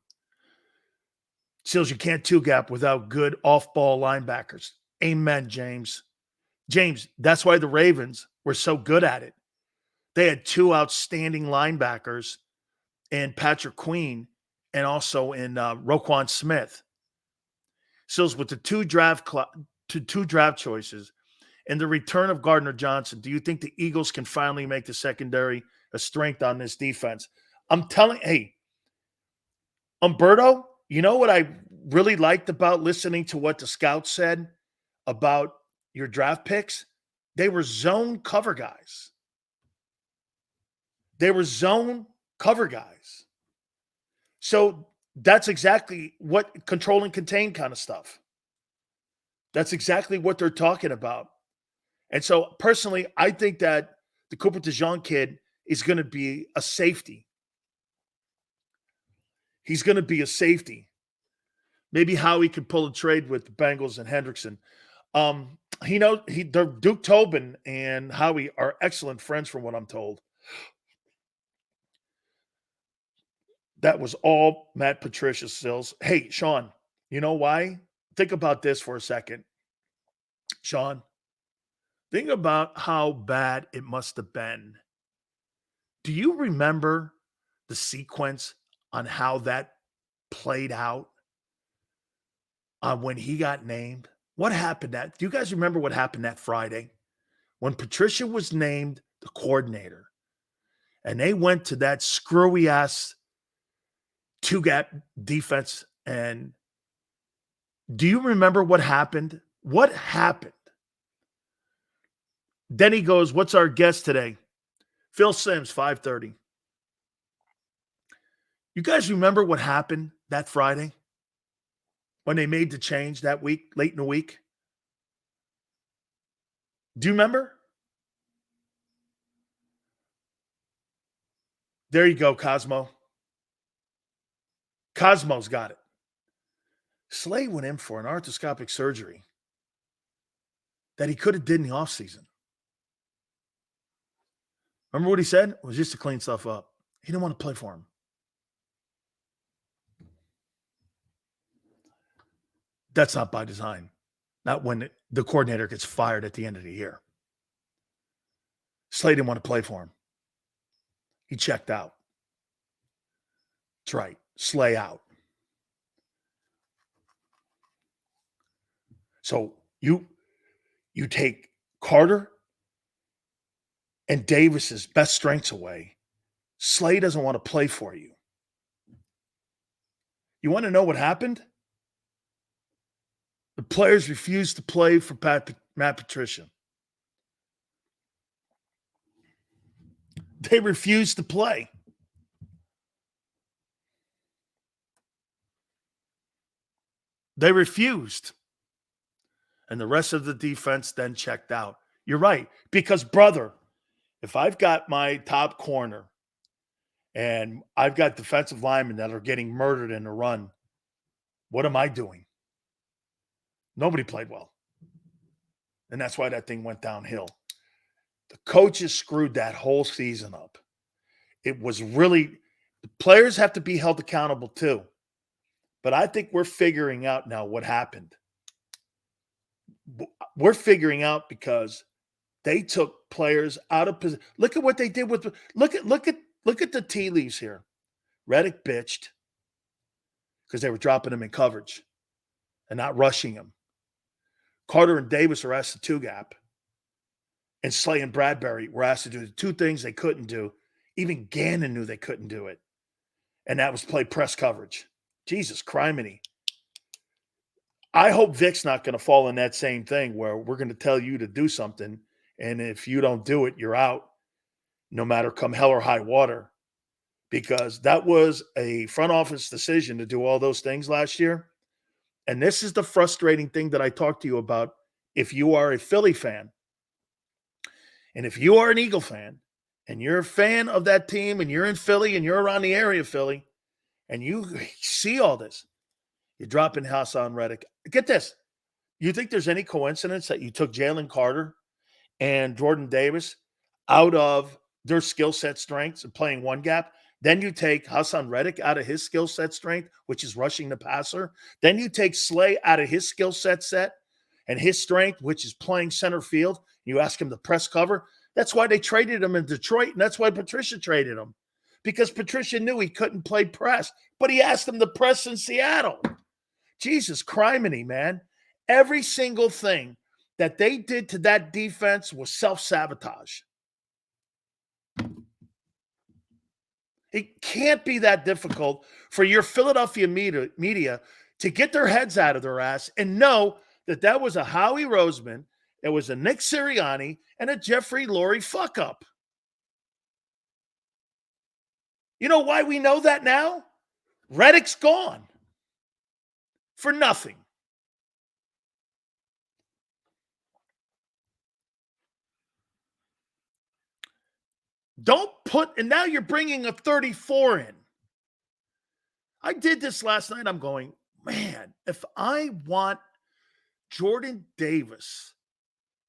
Seals, you can't two-gap without good off-ball linebackers. Amen, James. James, that's why the Ravens were so good at it. They had two outstanding linebackers in Patrick Queen and also in Roquan Smith. Seals, with the two draft choices and the return of Gardner Johnson, do you think the Eagles can finally make the secondary a strength on this defense? I'm telling, hey, Umberto, you know what I really liked about listening to what the scouts said about your draft picks? They were zone cover guys. They were zone cover guys. So that's exactly what control and contain kind of stuff. That's exactly what they're talking about. And so personally, I think that the Cooper DeJean kid is going to be a safety. He's going to be a safety. Maybe Howie can pull a trade with the Bengals and Hendrickson. Duke Tobin and Howie are excellent friends from what I'm told. That was all Matt Patricia Sills. Hey, Sean, you know why? Think about this for a second. Sean, think about how bad it must have been. Do you remember the sequence on how that played out when he got named? What happened do you guys remember what happened that Friday when Patricia was named the coordinator and they went to that screwy ass two-gap defense? And do you remember what happened? What happened? Then he goes, what's our guest today? Phil Simms, 5:30. You guys remember what happened that Friday when they made the change that week, late in the week? Do you remember? There you go, Cosmo. Cosmo's got it. Slay went in for an arthroscopic surgery that he could have did in the offseason. Remember what he said? It was just to clean stuff up. He didn't want to play for him. That's not by design. Not when the coordinator gets fired at the end of the year. Slay didn't want to play for him. He checked out. That's right. Slay out. So you take Carter and Davis's best strengths away. Slay doesn't want to play for you. You want to know what happened? The players refused to play for Matt Patricia. They refused to play. They refused. And the rest of the defense then checked out. You're right. Because, brother, if I've got my top corner and I've got defensive linemen that are getting murdered in the run, what am I doing? Nobody played well. And that's why that thing went downhill. The coaches screwed that whole season up. It was really, the players have to be held accountable too. But I think we're figuring out now what happened. We're figuring out because they took players out of position. Look at what they did with, look at the tea leaves here. Reddick bitched because they were dropping him in coverage and not rushing him. Carter and Davis are asked to two gap. And Slay and Bradbury were asked to do the two things they couldn't do. Even Gannon knew they couldn't do it. And that was play press coverage. Jesus criminy. I hope Vic's not going to fall in that same thing where we're going to tell you to do something. And if you don't do it, you're out, no matter come hell or high water. Because that was a front office decision to do all those things last year. And this is the frustrating thing that I talked to you about if you are a Philly fan. And if you are an Eagle fan and you're a fan of that team and you're in Philly and you're around the area of Philly and you see all this, you're dropping Hassan Reddick. Get this. You think there's any coincidence that you took Jalen Carter and Jordan Davis out of their skill set strengths and playing one gap? Then you take Hassan Reddick out of his skill set strength, which is rushing the passer. Then you take Slay out of his skill set and his strength, which is playing center field. You ask him to press cover. That's why they traded him in Detroit, and that's why Patricia traded him. Because Patricia knew he couldn't play press, but he asked him to press in Seattle. Jesus criminy, man. Every single thing that they did to that defense was self-sabotage. It can't be that difficult for your Philadelphia media to get their heads out of their ass and know that that was a Howie Roseman, it was a Nick Sirianni, and a Jeffrey Lurie fuck-up. You know why we know that now? Reddick's gone. For nothing. Don't put, and now you're bringing a 34 in. I did this last night. I'm going, man, if I want Jordan Davis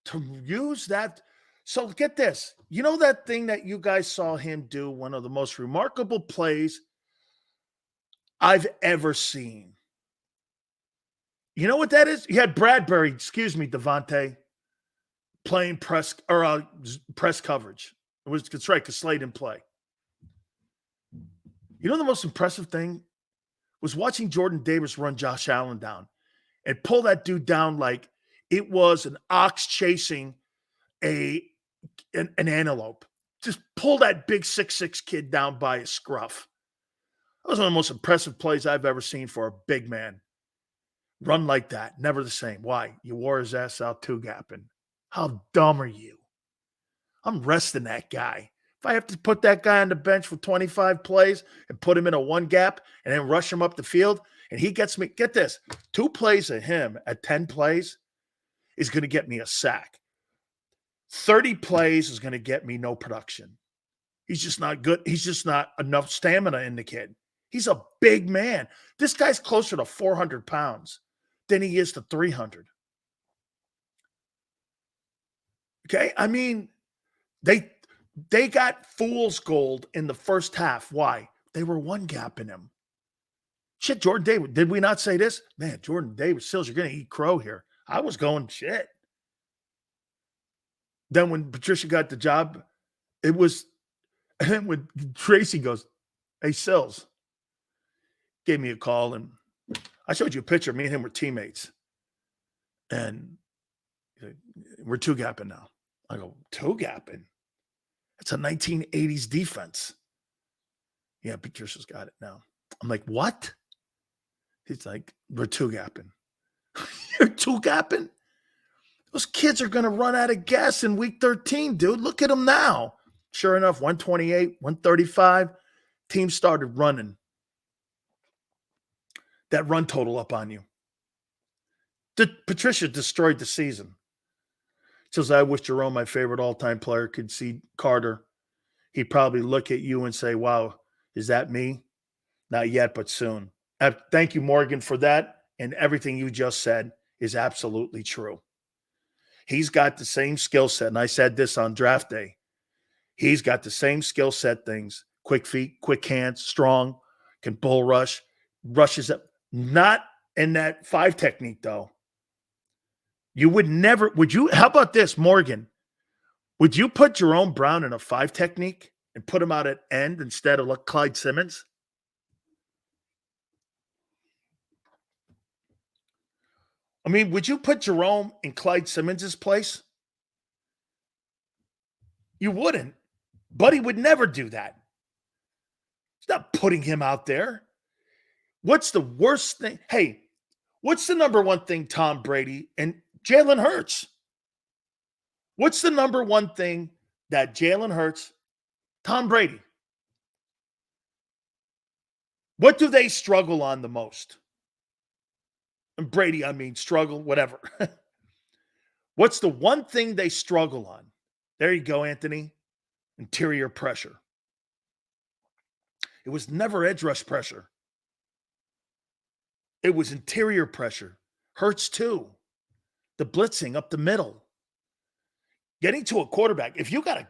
to use that. So get this. You know that thing that you guys saw him do, one of the most remarkable plays I've ever seen. You know what that is? You had Bradbury, Devontae, playing press coverage. It's right, because Slay didn't play. You know the most impressive thing was watching Jordan Davis run Josh Allen down and pull that dude down like it was an ox chasing an antelope. Just pull that big 6'6" kid down by his scruff. That was one of the most impressive plays I've ever seen for a big man. Run like that, never the same. Why? You wore his ass out two-gapping. How dumb are you? I'm resting that guy. If I have to put that guy on the bench for 25 plays and put him in a one gap and then rush him up the field, and he gets me, get this, 2 plays of him at 10 plays is going to get me a sack. 30 plays is going to get me no production. He's just not good. He's just not enough stamina in the kid. He's a big man. This guy's closer to 400 pounds than he is to 300. Okay? I mean, they got fool's gold in the first half. Why? They were one gapping him. Shit, Jordan Davis. Did we not say this? Man, Jordan Davis, Sills, you're going to eat crow here. I was going, shit. Then when Patricia got the job, It was, and then when Tracy goes, hey, Sills, gave me a call, and I showed you a picture. Me and him were teammates. And we're two-gapping now. I go, two-gapping? It's a 1980s defense. Yeah, Patricia's got it now. I'm like, what? He's like, we're two-gapping. You're two-gapping? Those kids are going to run out of gas in week 13, dude. Look at them now. Sure enough, 128, 135. Team started running. That run total up on you. Patricia destroyed the season. Says, I wish Jerome, my favorite all-time player, could see Carter. He'd probably look at you and say, wow, is that me? Not yet, but soon. Thank you, Morgan, for that. And everything you just said is absolutely true. He's got the same skill set. And I said this on draft day. He's got the same skill set things. Quick feet, quick hands, strong, can bull rush, rushes up. Not in that 5 technique, though. You would never, would you, how about this, Morgan? Would you put Jerome Brown in a 5 technique and put him out at end instead of Clyde Simmons? I mean, would you put Jerome in Clyde Simmons' place? You wouldn't. Buddy would never do that. He's not putting him out there. What's the worst thing? Hey, what's the number one thing Tom Brady and Jalen Hurts? What's the number one thing that Jalen Hurts, Tom Brady, what do they struggle on the most? And Brady, I mean, struggle, whatever. What's the one thing they struggle on? There you go, Anthony. Interior pressure. It was never edge rush pressure. It was interior pressure. Hurts too. The blitzing up the middle. Getting to a quarterback. If you got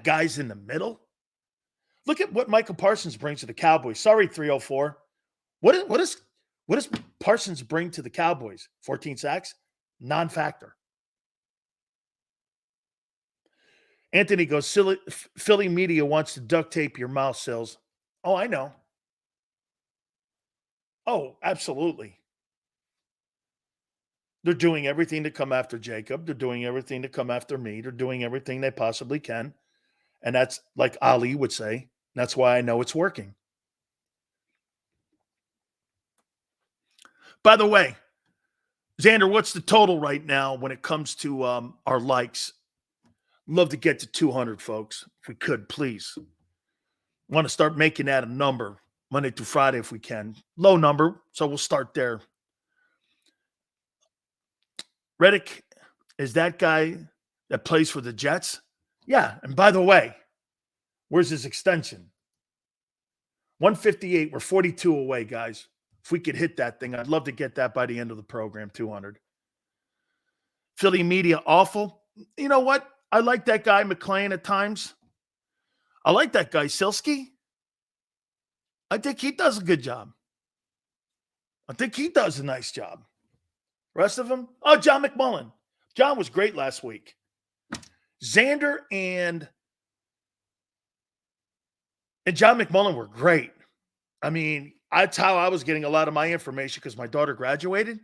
guys in the middle, look at what Michael Parsons brings to the Cowboys. Sorry, 304. What does Parsons bring to the Cowboys? 14 sacks? Non-factor. Anthony goes, Philly media wants to duct tape your mouth, Sills. Oh, I know. Oh, absolutely. They're doing everything to come after JAKIB. They're doing everything to come after me. They're doing everything they possibly can. And that's like Ali would say. That's why I know it's working. By the way, Xander, what's the total right now when it comes to our likes? Love to get to 200, folks. If we could, please. Want to start making that a number Monday through Friday if we can. Low number, so we'll start there. Reddick is that guy that plays for the Jets? Yeah, and by the way, where's his extension? 158. We're 42 away, guys. If we could hit that thing, I'd love to get that by the end of the program, 200. Philly media, awful. You know what? I like that guy, McClain, at times. I like that guy, Silsky. I think he does a good job. I think he does a nice job. Rest of them? Oh, John McMullen. John was great last week. Xander and John McMullen were great. I mean, that's how I was getting a lot of my information because my daughter graduated.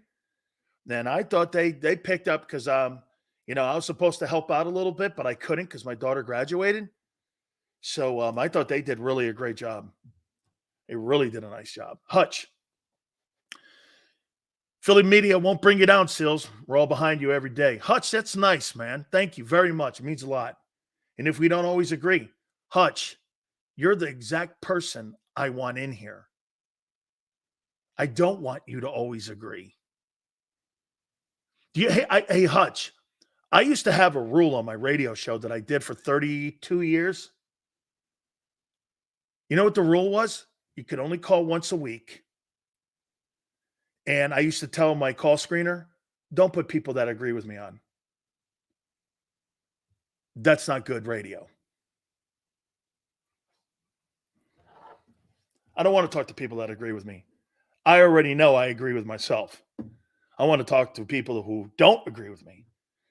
Then I thought they picked up because, I was supposed to help out a little bit, but I couldn't because my daughter graduated. So I thought they did really a great job. They really did a nice job. Hutch. Philly media won't bring you down, Sills. We're all behind you every day. Hutch, that's nice, man. Thank you very much. It means a lot. And if we don't always agree, Hutch, you're the exact person I want in here. I don't want you to always agree. Hey, Hutch, I used to have a rule on my radio show that I did for 32 years. You know what the rule was? You could only call once a week. And I used to tell my call screener, don't put people that agree with me on. That's not good radio. I don't want to talk to people that agree with me. I already know I agree with myself. I want to talk to people who don't agree with me.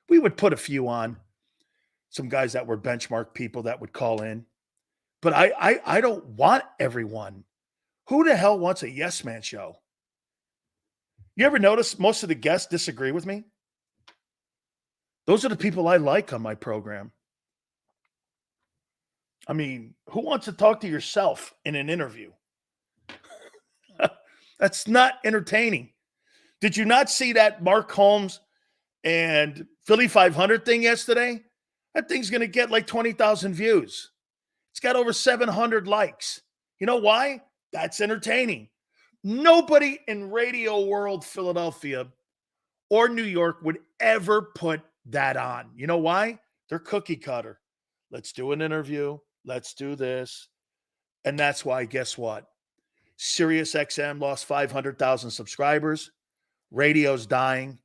We would put a few on. some guys that were benchmark people that would call in. But I don't want everyone. Who the hell wants a yes man show? You ever notice most of the guests disagree with me? Those are the people I like on my program. I mean, who wants to talk to yourself in an interview? That's not entertaining. Did you not see that Mark Holmes and Philly 500 thing yesterday? That thing's going to get like 20,000 views. It's got over 700 likes. You know why? That's entertaining. Nobody in Radio World Philadelphia or New York would ever put that on. You know why? They're cookie cutter. Let's do an interview. Let's do this. And that's why, guess what? Sirius XM lost 500,000 subscribers. Radio's dying.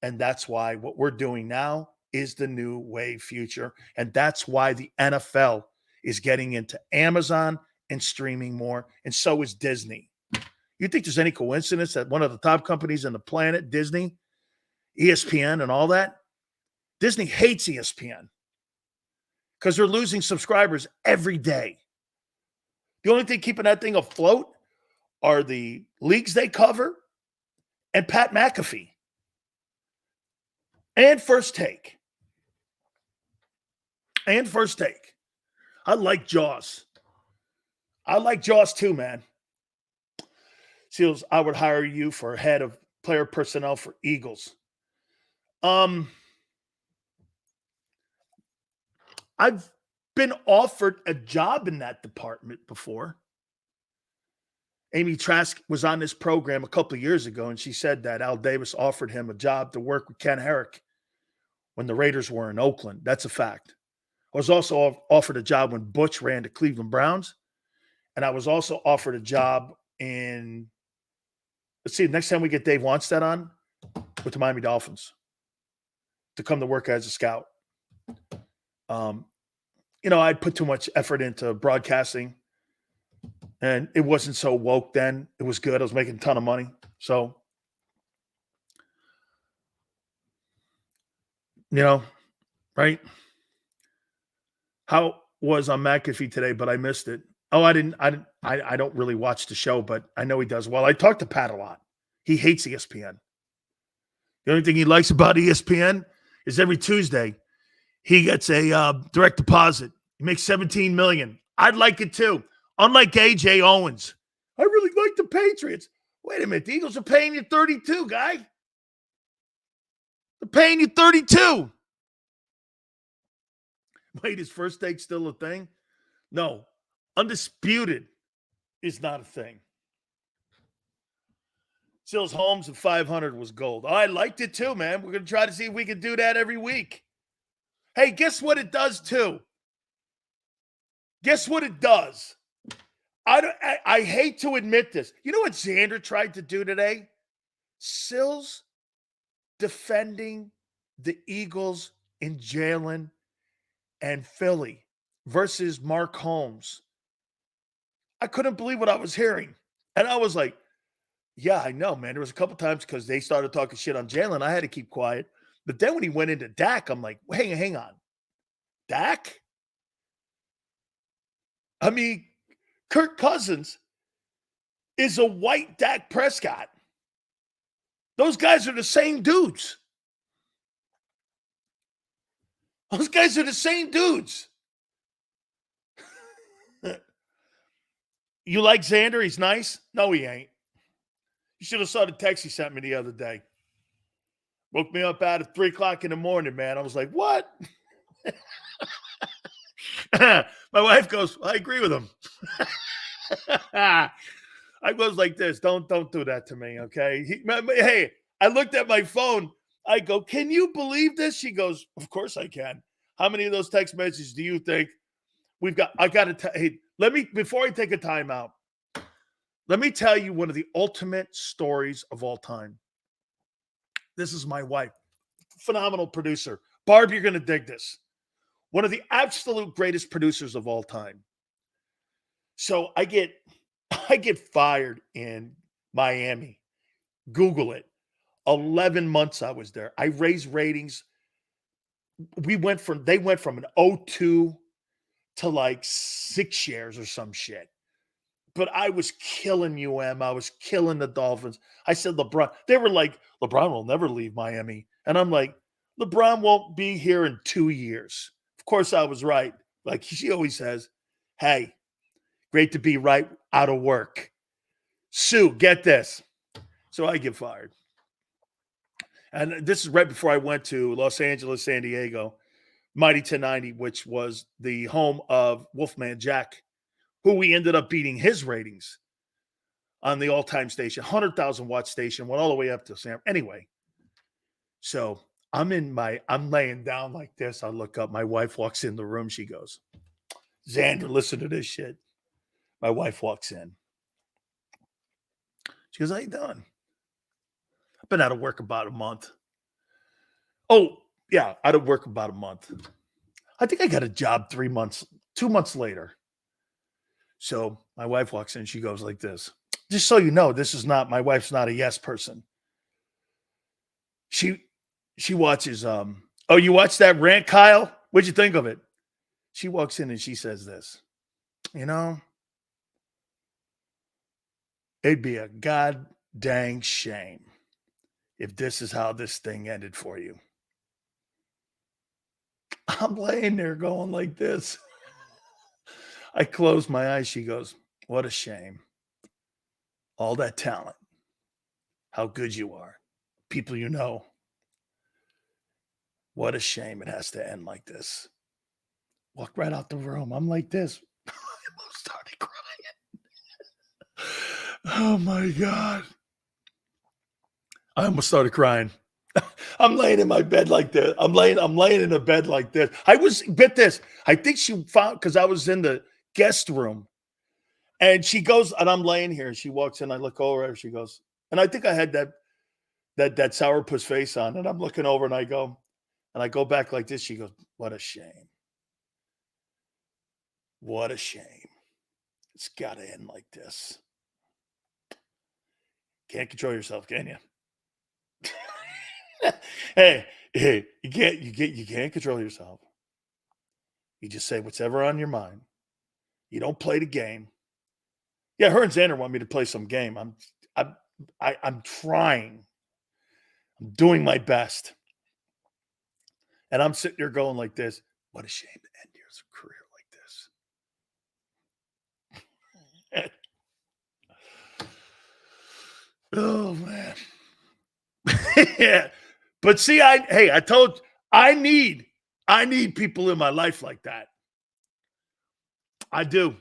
And that's why what we're doing now is the new wave future. And that's why the NFL is getting into Amazon and streaming more. And so is Disney. You think there's any coincidence that one of the top companies on the planet, Disney, ESPN and all that, Disney hates ESPN because they're losing subscribers every day. The only thing keeping that thing afloat are the leagues they cover and Pat McAfee and First Take. And First Take. I like Jaws. I like Jaws too, man. Seals, I would hire you for head of player personnel for Eagles. I've been offered a job in that department before. Amy Trask was on this program a couple of years ago, and she said that Al Davis offered him a job to work with Ken Herrick when the Raiders were in Oakland. That's a fact. I was also offered a job when Butch ran the Cleveland Browns, and I was also offered a job in, let's see, next time we get Dave Wanstead on, with the Miami Dolphins to come to work as a scout. I'd put too much effort into broadcasting, and it wasn't so woke then. It was good. I was making a ton of money. So, right? How was on McAfee today, but I missed it. Oh, I don't really watch the show, but I know he does well. I talked to Pat a lot. He hates ESPN. The only thing he likes about ESPN is every Tuesday he gets a direct deposit. He makes $17 million. I'd like it too. Unlike A.J. Owens. I really like the Patriots. Wait a minute. The Eagles are paying you 32, guy. They're paying you 32. Wait, is First Take still a thing? No. Undisputed is not a thing. Sills Holmes at 500 was gold. Oh, I liked it too, man. We're going to try to see if we can do that every week. Hey, guess what it does too? Guess what it does? I hate to admit this. You know what Xander tried to do today? Sills defending the Eagles in Jalen and Philly versus Mark Holmes. I couldn't believe what I was hearing. And I was like, yeah, I know, man. There was a couple times because they started talking shit on Jalen. I had to keep quiet. But then when he went into Dak, I'm like, hang on. Dak? I mean, Kirk Cousins is a white Dak Prescott. Those guys are the same dudes. Those guys are the same dudes. You like Xander? He's nice? No, he ain't. You should have saw the text he sent me the other day. Woke me up out at 3 o'clock in the morning, man. I was like, what? My wife goes, I agree with him. I was like this. Don't do that to me, okay? Hey, I looked at my phone. I go, can you believe this? She goes, of course I can. How many of those text messages do you think we've got? I got to hey, before I take a timeout, let me tell you one of the ultimate stories of all time. This is my wife, phenomenal producer. Barb, you're going to dig this. One of the absolute greatest producers of all time. So I get fired in Miami. Google it. 11 months I was there. I raised ratings they went from an 0-2 to like 6 shares or some shit. But I was killing I was killing the Dolphins. I said LeBron. They were like, LeBron will never leave Miami. And I'm like, LeBron won't be here in 2 years. Of course, I was right. Like she always says, hey, great to be right out of work. Sue, get this. So I get fired. And this is right before I went to Los Angeles, San Diego, Mighty 1090, which was the home of Wolfman Jack, who we ended up beating his ratings on the all-time station, 100,000 watt station, went all the way up to Sam. Anyway, so I'm laying down like this. I look up. My wife walks in the room. She goes, Xander, listen to this shit. My wife walks in. She goes, how you doing? I've been out of work about a month. Oh, yeah, out of work about a month. I think I got a job 2 months later. So my wife walks in, she goes like this. Just so you know, my wife's not a yes person. She watches, you watched that rant, Kyle? What'd you think of it? She walks in and she says this, it'd be a god dang shame if this is how this thing ended for you. I'm laying there going like this. I close my eyes. She goes, what a shame. All that talent. How good you are. People you know. What a shame it has to end like this. Walk right out the room. I'm like this. I almost started crying. Oh my God. I almost started crying. I'm laying in my bed like this. I'm laying in a bed like this. Get this. I think she found, because I was in the guest room, and she goes, and I'm laying here, and she walks in. I look over at her. She goes, and I think I had that sourpuss face on, and I'm looking over, and I go back like this. She goes, what a shame. What a shame. It's got to end like this. Can't control yourself, can you? Hey, you can't control yourself. You just say whatever on your mind. You don't play the game. Yeah, her and Xander want me to play some game. I'm trying. I'm doing my best. And I'm sitting there going like this. What a shame to end your career like this. Oh man. Yeah. But see, I told you, I need people in my life like that. I do.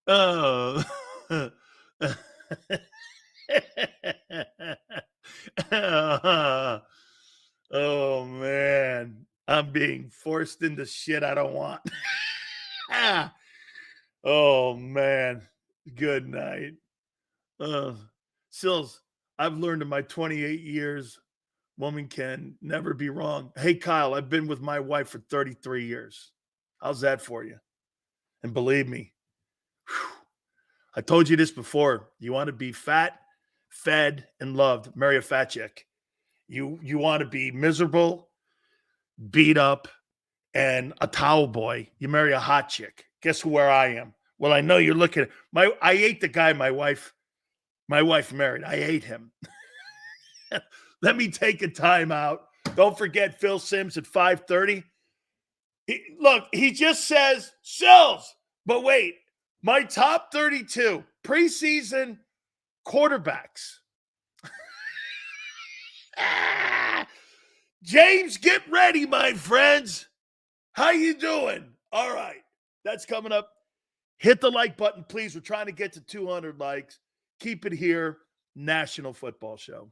Oh. Oh man, I'm being forced into shit I don't want. Oh man, good night. Sills, I've learned in my 28 years, woman can never be wrong. Hey Kyle, I've been with my wife for 33 years. How's that for you? And believe me, I told you this before. You want to be fat, fed, and loved, marry a fat chick. You want to be miserable, beat up, and a towel boy, you marry a hot chick. Guess where I am? Well, I know you're looking at I ate the guy my wife married. I ate him. Let me take a time out. Don't forget Phil Simms at 5:30. Look, he just says, Sills, but wait, my top 32 preseason quarterbacks. James, get ready, my friends. How you doing? All right, that's coming up. Hit the like button, please. We're trying to get to 200 likes. Keep it here. National Football Show.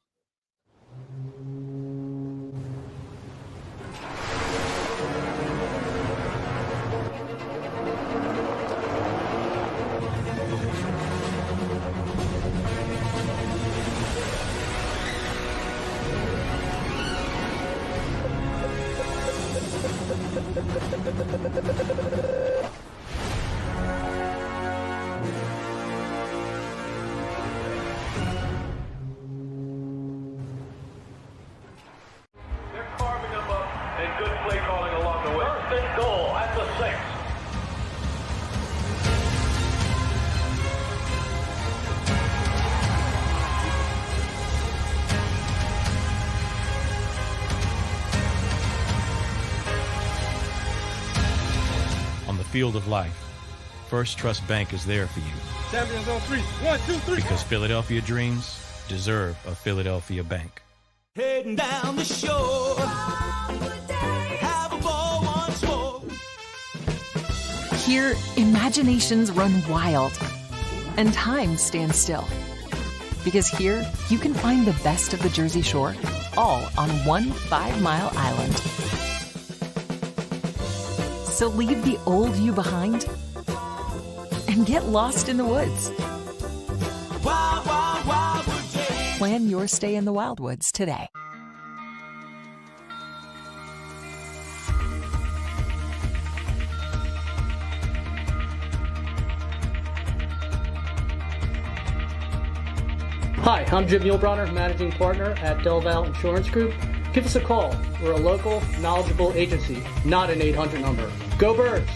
field of life, First Trust Bank is there for you. Champions on three. 1, 2, 3. Because Philadelphia dreams deserve a Philadelphia bank. Heading down the shore. Have a ball once more. Here, imaginations run wild and time stands still. Because here, you can find the best of the Jersey Shore, all on one 5-mile island. So leave the old you behind and get lost in the woods. Wild, wild, wildwood days. Plan your stay in the Wildwoods today. Hi, I'm Jim Muehlbronner, Managing Partner at Del Val Insurance Group. Give us a call. We're a local, knowledgeable agency, not an 800 number. Go Birds!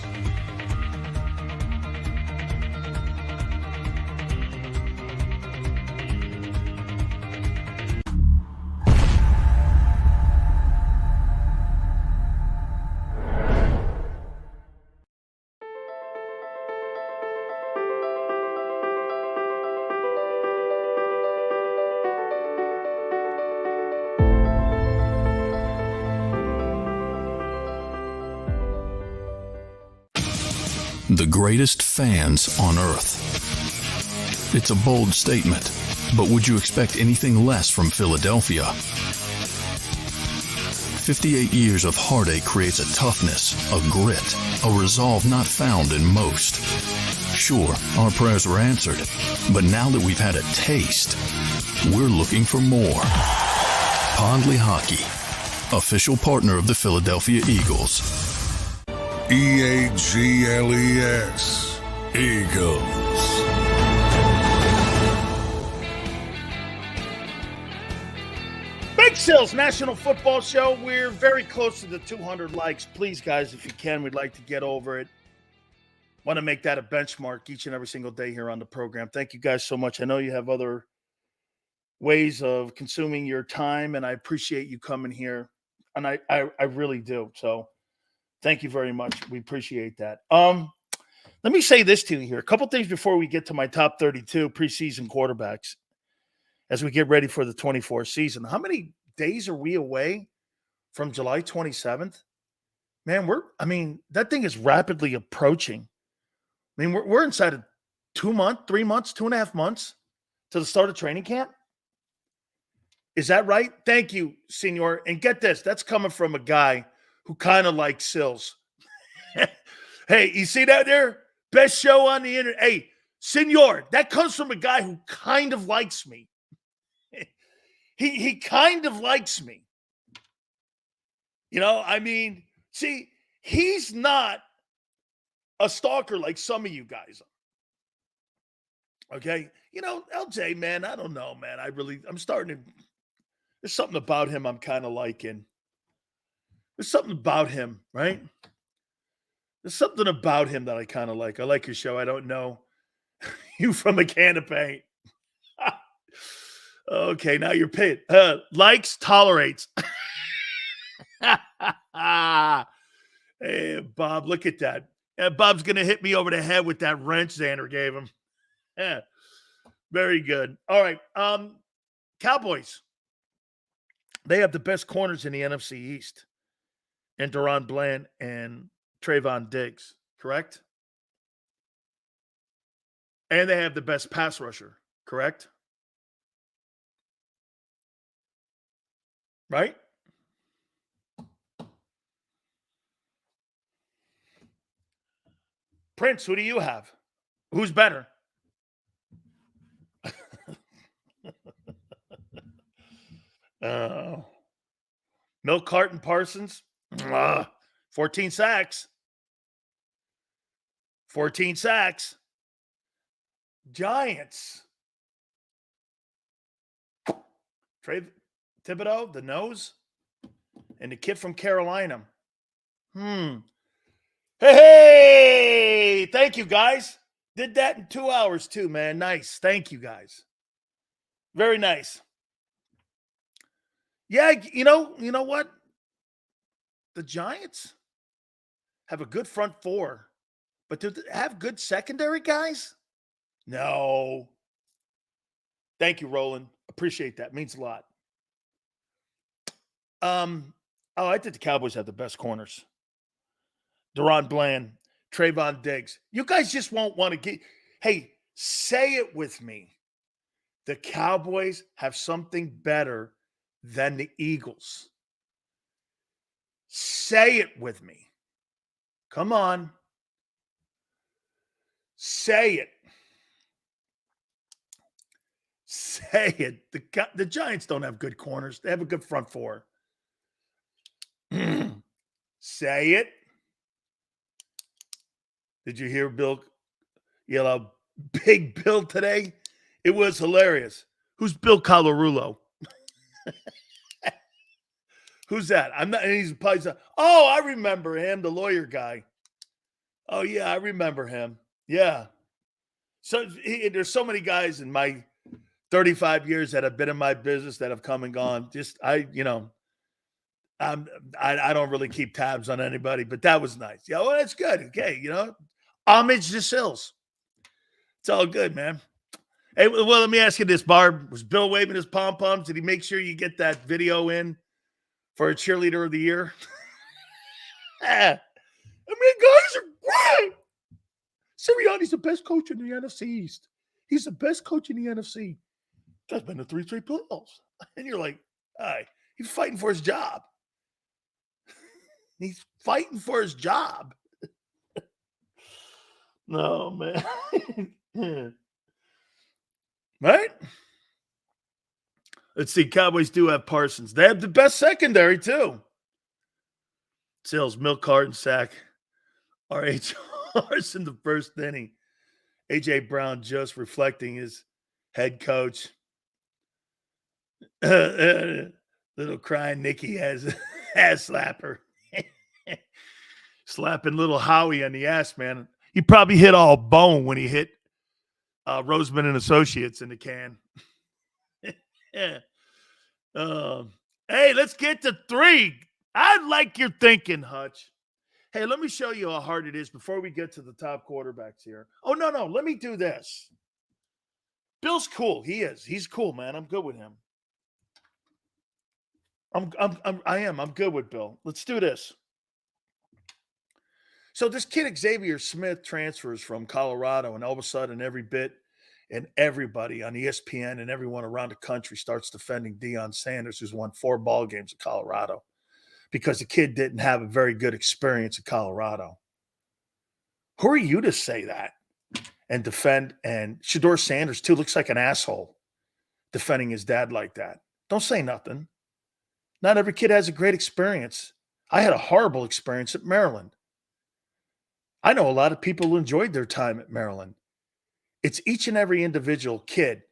The greatest fans on earth. It's a bold statement, but would you expect anything less from Philadelphia? 58 years of heartache creates a toughness, a grit, a resolve not found in most. Sure, our prayers were answered, but now that we've had a taste, we're looking for more. Pondley Hockey, official partner of the Philadelphia Eagles. EAGLES, Eagles. Big Sills National Football Show. We're very close to the 200 likes. Please, guys, if you can, we'd like to get over it. Want to make that a benchmark each and every single day here on the program. Thank you guys so much. I know you have other ways of consuming your time, and I appreciate you coming here, and I really do. So thank you very much. We appreciate that. Let me say this to you here. A couple things before we get to my top 32 preseason quarterbacks as we get ready for the 24 season. How many days are we away from July 27th? Man, that thing is rapidly approaching. I mean, we're inside of 2 months, 3 months, 2.5 months to the start of training camp. Is that right? Thank you, Senor. And get this, that's coming from a guy who kind of likes Sills. Hey, you see that there? Best show on the internet. Hey, Senor, that comes from a guy who kind of likes me. He kind of likes me. You know, I mean, see, he's not a stalker like some of you guys are. Okay? You know, LJ, man, I don't know, man. I'm starting to, there's something about him I'm kind of liking. There's something about him, right? There's something about him that I kind of like. I like your show. I don't know you from a can of paint. Okay, now you're paid. Likes, tolerates. Hey, Bob, look at that. Bob's going to hit me over the head with that wrench Xander gave him. Yeah, very good. All right, Cowboys. They have the best corners in the NFC East. And Deron Bland and Trayvon Diggs, correct? And they have the best pass rusher, correct? Right? Prince, who do you have? Who's better? Milk Carton Parsons? 14 sacks. 14 sacks. Giants. Trey Thibodeau, the nose, and the kid from Carolina. Hey, thank you, guys. Did that in 2 hours, too, man. Nice. Thank you, guys. Very nice. Yeah, you know what? The Giants have a good front four But do they have good secondary guys? No. Thank you, Roland. Appreciate that. Means a lot. I think the Cowboys have the best corners. Deron Bland, Trayvon Diggs. You guys just won't want to get. Hey, say it with me. The Cowboys have something better than the Eagles. Say it with me. Come on. Say it. Say it. The Giants don't have good corners. They have a good front four. Say it. Did you hear Bill yell out Big Bill today? It was hilarious. Who's Bill Colarulo? Who's that? I'm not. He's probably. Oh, I remember him, the lawyer guy. Oh yeah, I remember him. Yeah. So there's so many guys in my 35 years that have been in my business that have come and gone. I don't really keep tabs on anybody, but that was nice. Yeah, well, that's good. Okay, homage to Sills. It's all good, man. Hey, well, let me ask you this, Barb. Was Bill waving his pom-poms? Did he make sure you get that video in for a cheerleader of the year? I mean, guys are great. Sirianni's the best coach in the NFC East. He's the best coach in the NFC. Guy's been to 3 straight playoffs. And you're like, all right, he's fighting for his job. He's fighting for his job. No, man. Right? Let's see. Cowboys do have Parsons. They have the best secondary, too. Sales, milk carton, sack. R.H. in the first inning. A.J. Brown just reflecting his head coach. Little crying Nicky has ass slapper. Slapping little Howie on the ass, man. He probably hit all bone when he hit Roseman and Associates in the can. Yeah. Hey, let's get to 3. I like your thinking, Hutch. Hey, let me show you how hard it is before we get to the top quarterbacks here. Oh, no. Let me do this. Bill's cool. He is. He's cool, man. I'm good with him. I'm good with Bill. Let's do this. So this kid Xavier Smith transfers from Colorado, and all of a sudden every bit and everybody on ESPN and everyone around the country starts defending Deion Sanders, who's won 4 ball games in Colorado, because the kid didn't have a very good experience in Colorado. Who are you to say that and defend? And Shedeur Sanders, too, looks like an asshole defending his dad like that. Don't say nothing. Not every kid has a great experience. I had a horrible experience at Maryland. I know a lot of people who enjoyed their time at Maryland. It's each and every individual kid.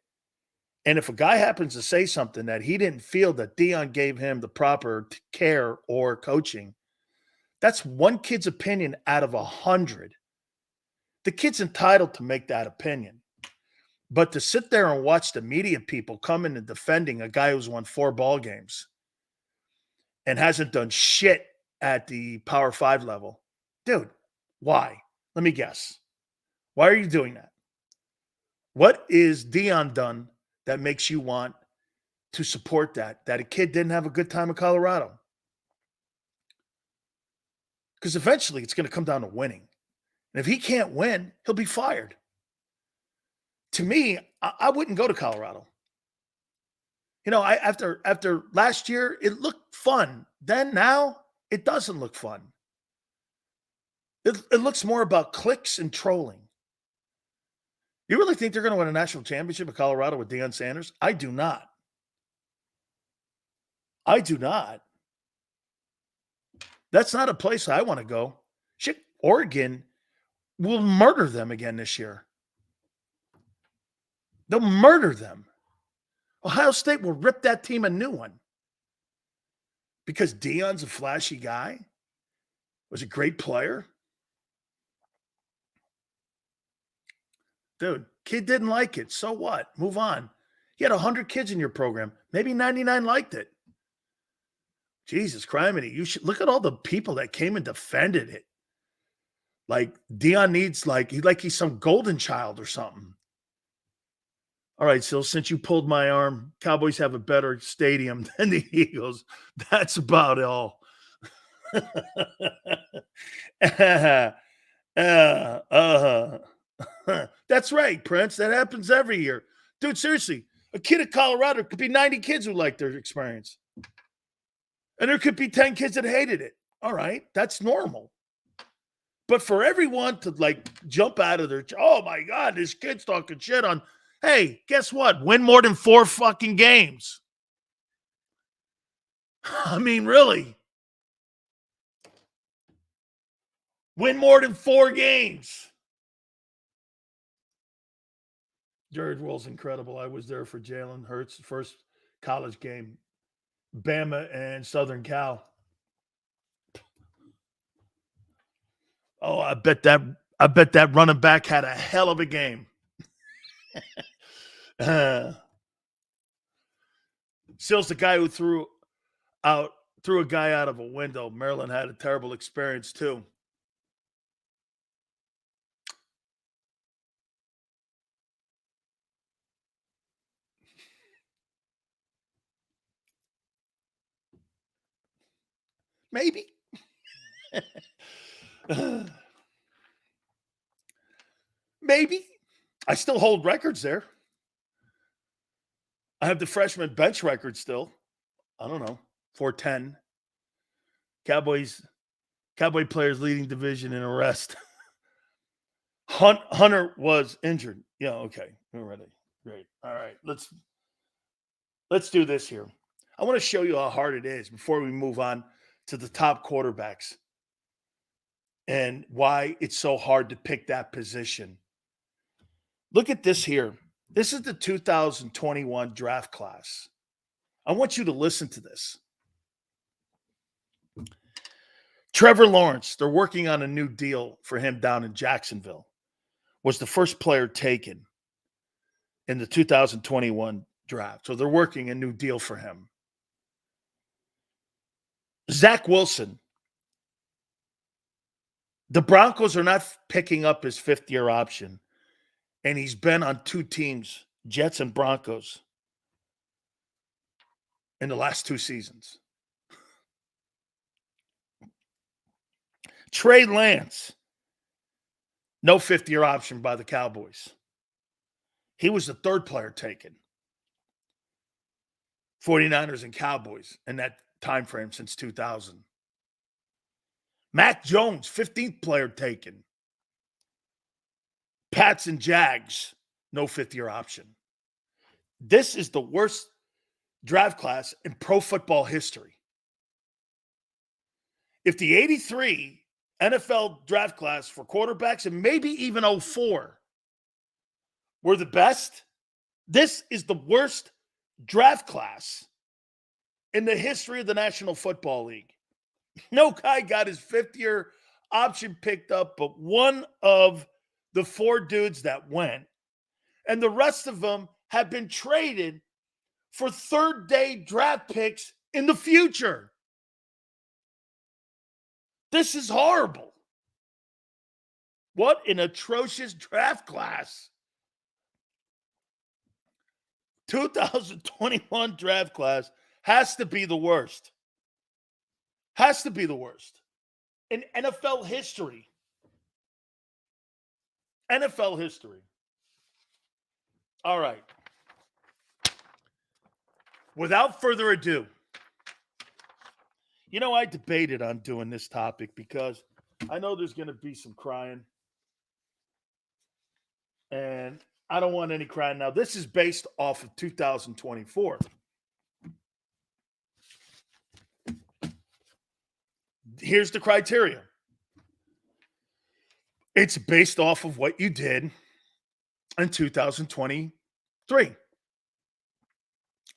And if a guy happens to say something that he didn't feel that Deion gave him the proper care or coaching, that's one kid's opinion out of 100. The kid's entitled to make that opinion. But to sit there and watch the media people coming and defending a guy who's won 4 ball games and hasn't done shit at the Power 5 level, dude, why? Let me guess. Why are you doing that? What is Deion done that makes you want to support that a kid didn't have a good time in Colorado? Because eventually it's going to come down to winning. And if he can't win, he'll be fired. To me, I wouldn't go to Colorado. After last year, it looked fun. Now, it doesn't look fun. It looks more about clicks and trolling. You really think they're going to win a national championship in Colorado with Deion Sanders? I do not. That's not a place I want to go. Shit, Oregon will murder them again this year. They'll murder them. Ohio State will rip that team a new one. Because Deion's a flashy guy, was a great player. Dude, kid didn't like it. So what? Move on. You had 100 kids in your program. Maybe 99 liked it. Jesus Christ, you should look at all the people that came and defended it. Like DeJean needs he's some golden child or something. All right, so since you pulled my arm, Cowboys have a better stadium than the Eagles. That's about all. That's right, Prince. That happens every year. Dude, seriously, a kid at Colorado could be 90 kids who liked their experience. And there could be 10 kids that hated it. All right, that's normal. But for everyone to jump out of their, oh my God, this kid's talking shit on, hey, guess what? Win more than 4 fucking games. I mean, really. Win more than 4 games. Jared World's incredible. I was there for Jalen Hurts' first college game. Bama and Southern Cal. Oh, I bet that running back had a hell of a game. Sil's the guy who threw a guy out of a window. Maryland had a terrible experience too. Maybe. Maybe. I still hold records there. I have the freshman bench record still. I don't know. 410. Cowboy players leading division in arrest. Hunter was injured. Yeah, okay. We're ready. Great. All right. Let's do this here. I want to show you how hard it is before we move on to the top quarterbacks and why it's so hard to pick that position. Look at this here. This is the 2021 draft class. I want you to listen to this. Trevor Lawrence, they're working on a new deal for him down in Jacksonville, was the first player taken in the 2021 draft. So they're working a new deal for him. Zach Wilson. The Broncos are not picking up his 5th-year option, and he's been on 2 teams, Jets and Broncos, in the last 2 seasons. Trey Lance, no 5th-year option by the Cowboys. He was the 3rd player taken. 49ers and Cowboys in that time frame since 2000. Mac Jones, 15th player taken. Pats and Jags, no 5th-year option. This is the worst draft class in pro football history. If the 83 NFL draft class for quarterbacks and maybe even 04 were the best, this is the worst draft class in the history of the National Football League. No guy got his 5th-year option picked up, but one of the 4 dudes that went. And the rest of them have been traded for 3rd-day draft picks in the future. This is horrible. What an atrocious draft class. 2021 draft class has to be the worst. Has to be the worst in NFL history. NFL history. All right. Without further ado, I debated on doing this topic because I know there's going to be some crying. And I don't want any crying. Now, this is based off of 2024. Here's the criteria. It's based off of what you did in 2023.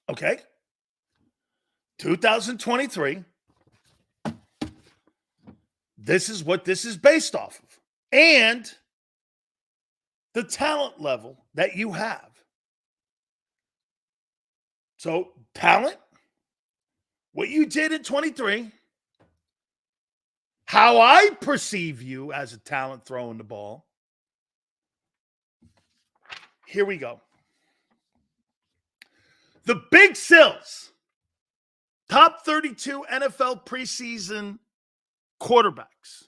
Okay? 2023. This is what this is based off of. And the talent level that you have. So, talent, what you did in 23, how I perceive you as a talent throwing the ball. Here we go. The Big Sills, top 32 NFL preseason quarterbacks,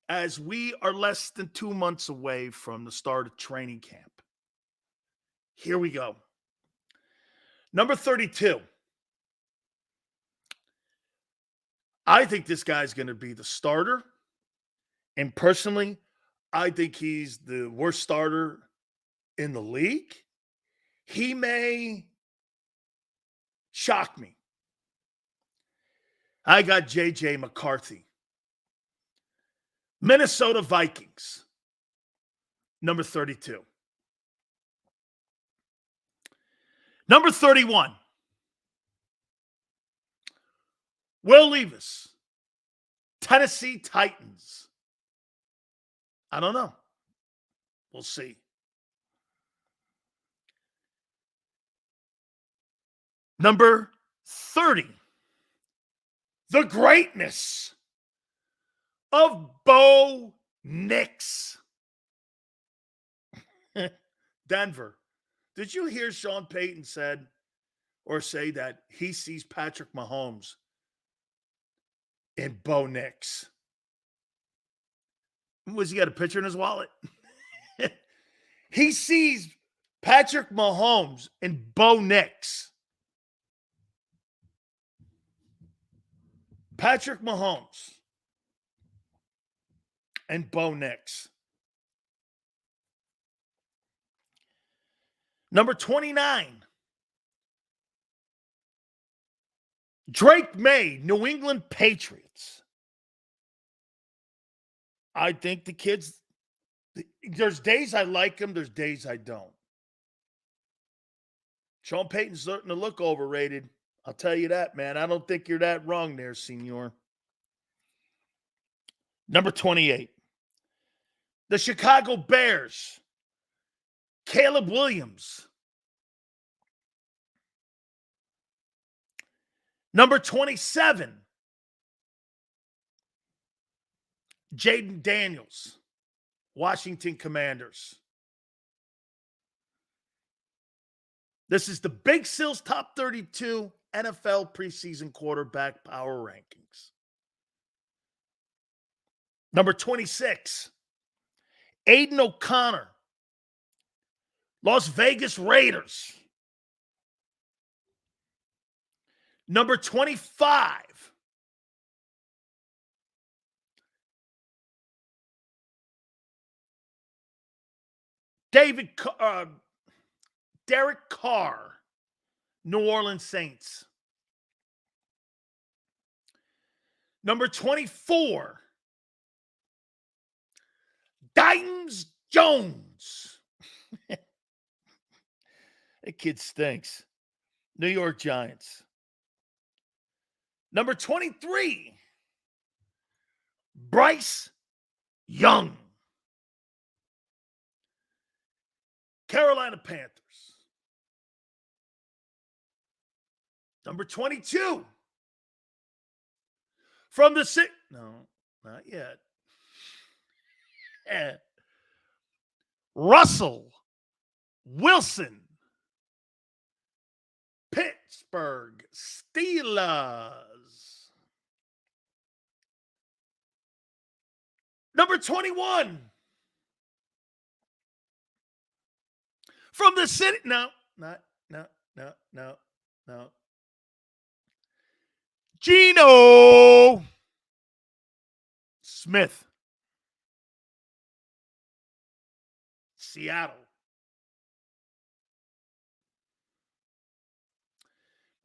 as we are less than 2 months away from the start of training camp. Here we go. Number 32. I think this guy's going to be the starter. And personally, I think he's the worst starter in the league. He may shock me. I got J.J. McCarthy. Minnesota Vikings, number 32. Number 31, Will Levis, Tennessee Titans. I don't know. We'll see. Number 30, the greatness of Bo Nix. Denver. Did you hear Sean Payton say that he sees Patrick Mahomes in Bo Nix? Was he got a picture in his wallet? He sees Patrick Mahomes in Bo Nix. Patrick Mahomes and Bo Nix. Number 29, Drake May, New England Patriots. I think the kids, there's days I like him, there's days I don't. Sean Payton's starting to look overrated. I'll tell you that, man. I don't think you're that wrong there, senor. Number 28, the Chicago Bears, Caleb Williams. Number 27, Jaden Daniels, Washington Commanders. This is the Big Sills top 32 NFL preseason quarterback power rankings. Number 26, Aiden O'Connor, Las Vegas Raiders. Number 25, Derek Carr, New Orleans Saints. Number 24, Dimes Jones. That kid stinks. New York Giants. Number 23, Bryce Young, Carolina Panthers. Number 22, from the no, not yet. Russell Wilson, Pittsburgh Steelers. Number 21, from the city. No. Geno Smith, Seattle.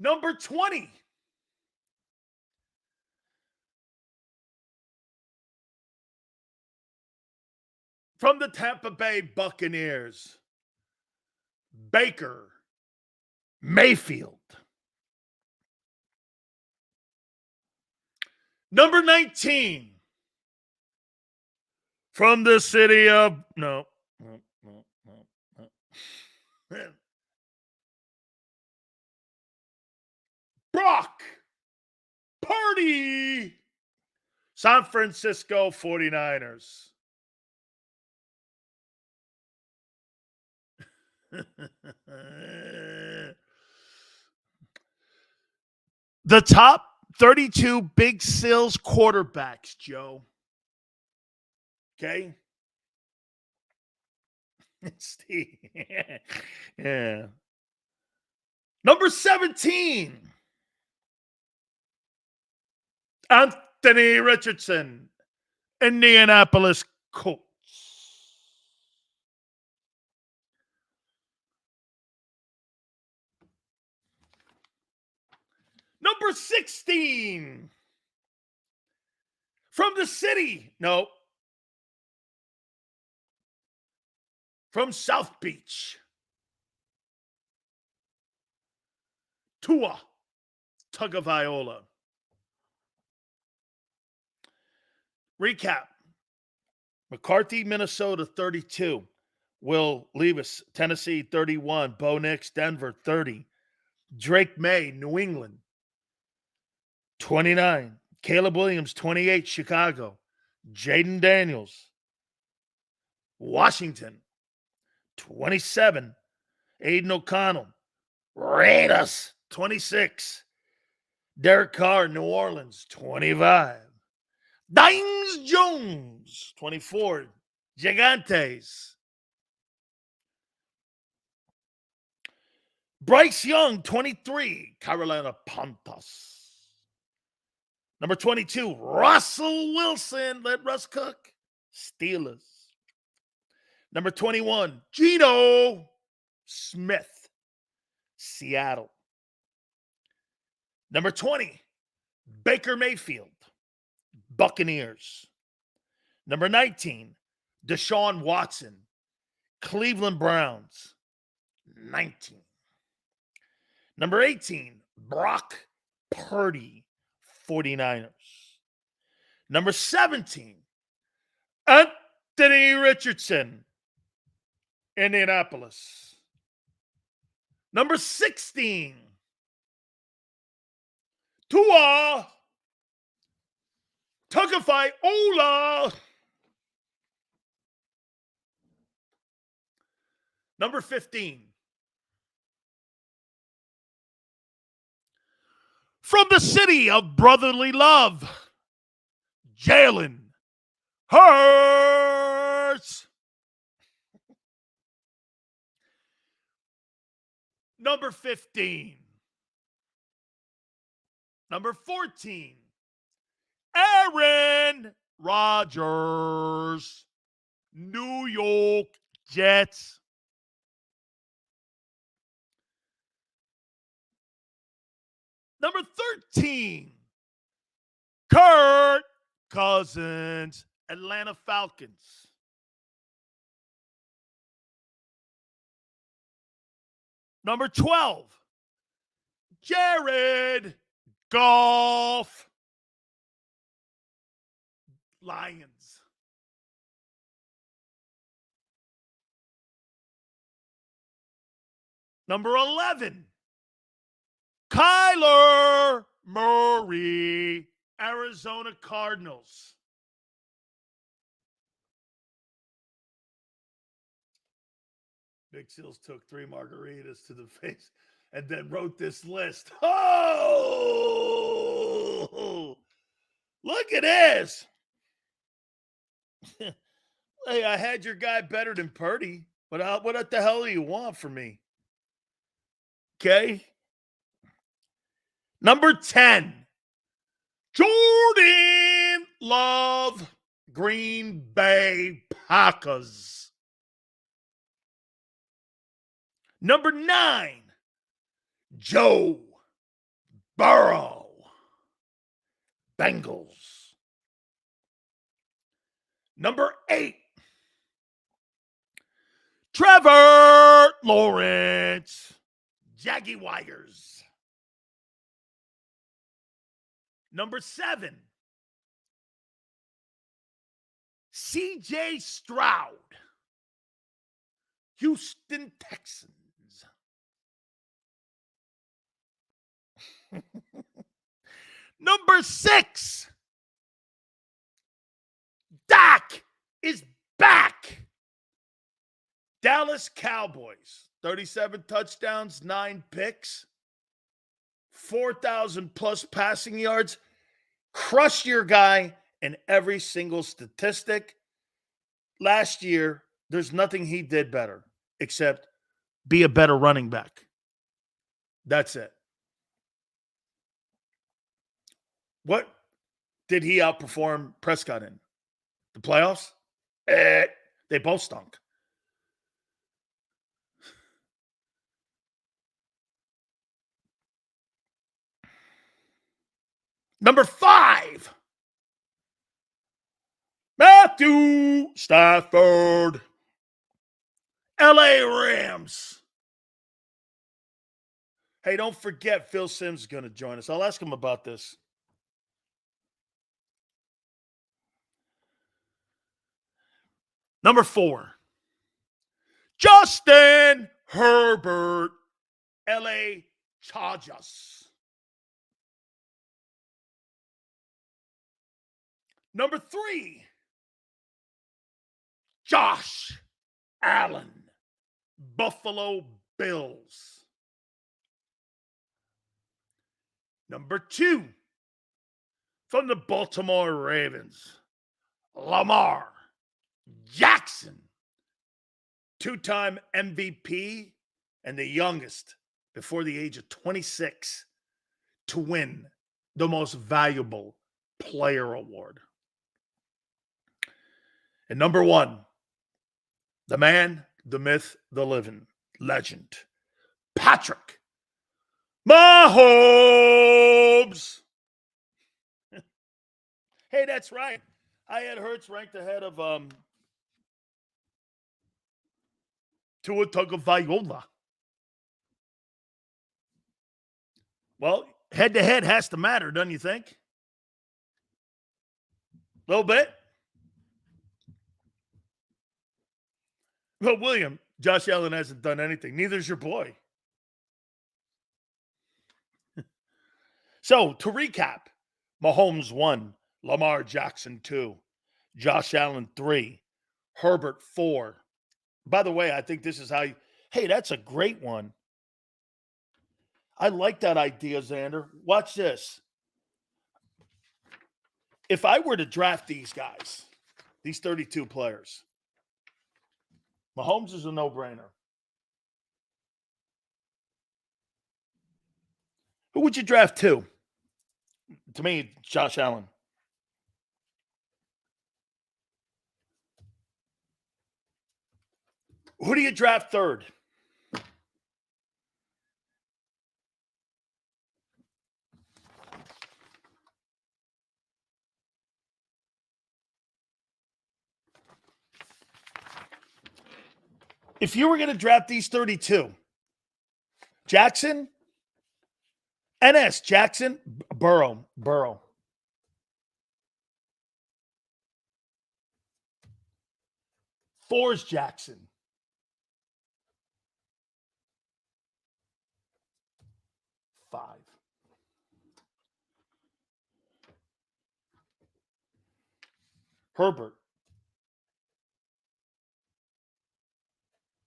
Number 20, from the Tampa Bay Buccaneers, Baker Mayfield. Number 19, from the city of Brock Purdy, San Francisco 49ers. The top 32 Big Sills quarterbacks, Joe. Okay? Steve. Yeah. Number 17, Anthony Richardson, Indianapolis Colts. Number 16, from the city, no, from South Beach, Tua Tagovailoa. Recap. McCarthy, Minnesota, 32. Will Levis, Tennessee, 31. Bo Nix, Denver, 30. Drake May, New England, 29. Caleb Williams, 28, Chicago. Jaden Daniels, Washington, 27. Aiden O'Connell, Raiders, 26. Derek Carr, New Orleans, 25. Dimes Jones, 24. Gigantes. Bryce Young, 23. Carolina Panthers. Number 22, Russell Wilson. Let Russ cook. Steelers. Number 21, Geno Smith. Seattle. Number 20, Baker Mayfield. Buccaneers. Number 19, Deshaun Watson. Cleveland Browns. 19. Number 18, Brock Purdy. 49ers. Number 17, Anthony Richardson, Indianapolis. Number 16, Tua Tagovailoa. Number 15, from the city of brotherly love, Jalen Hurts. Number 15. Number 14, Aaron Rodgers, New York Jets. Number 13, Kirk Cousins, Atlanta Falcons. Number 12, Jared Goff, Lions. Number 11, Kyler Murray, Arizona Cardinals. Big Seals took 3 margaritas to the face and then wrote this list. Oh, look at this. Hey, I had your guy better than Purdy. What the hell do you want from me? Okay. Number 10, Jordan Love, Green Bay Packers. Number 9, Joe Burrow, Bengals. Number 8, Trevor Lawrence, Jaguars. Number 7, CJ Stroud, Houston Texans. Number 6, Dak is back. Dallas Cowboys, 37 touchdowns, 9 picks, 4,000 plus passing yards. Crushed your guy in every single statistic. Last year, there's nothing he did better except be a better running back. That's it. What did he outperform Prescott in? The playoffs? They both stunk. Number 5, Matthew Stafford, LA Rams. Hey, don't forget Phil Simms is going to join us. I'll ask him about this. Number 4, Justin Herbert, LA Chargers. Number 3, Josh Allen, Buffalo Bills. Number 2, from the Baltimore Ravens, Lamar Jackson, 2-time MVP and the youngest before the age of 26 to win the most valuable player award. And number 1, the man, the myth, the living legend, Patrick Mahomes. Hey, that's right. I had Hurts ranked ahead of Tua Tagovailoa. Well, head-to-head has to matter, don't you think? A little bit. Well, William, Josh Allen hasn't done anything. Neither's your boy. So, to recap, Mahomes 1, Lamar Jackson 2, Josh Allen 3, Herbert 4. By the way, I think this is how you... Hey, that's a great one. I like that idea, Xander. Watch this. If I were to draft these guys, these 32 players, Mahomes is a no-brainer. Who would you draft 2? To me, Josh Allen. Who do you draft 3rd? If you were going to draft these 32, Jackson, NS, Jackson, Burrow. 4's Jackson. 5. Herbert.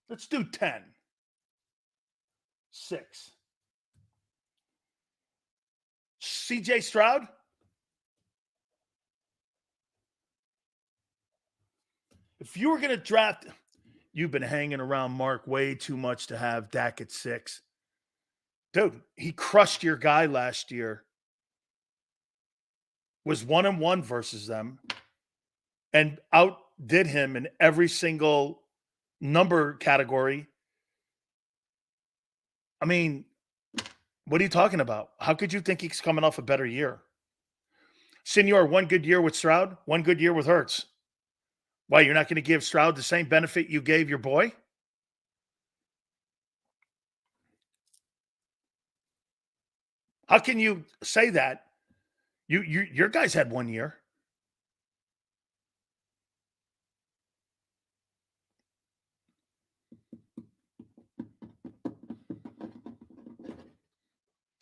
Let's do 10. 6. CJ Stroud. If you were going to draft, you've been hanging around Mark way too much to have Dak at 6. Dude, he crushed your guy last year. Was 1-1 versus them and outdid him in every single number category. I mean, what are you talking about? How could you think he's coming off a better year? Senor, 1 good year with Stroud, 1 good year with Hurts. Why, you're not going to give Stroud the same benefit you gave your boy? How can you say that? Your guys had 1 year.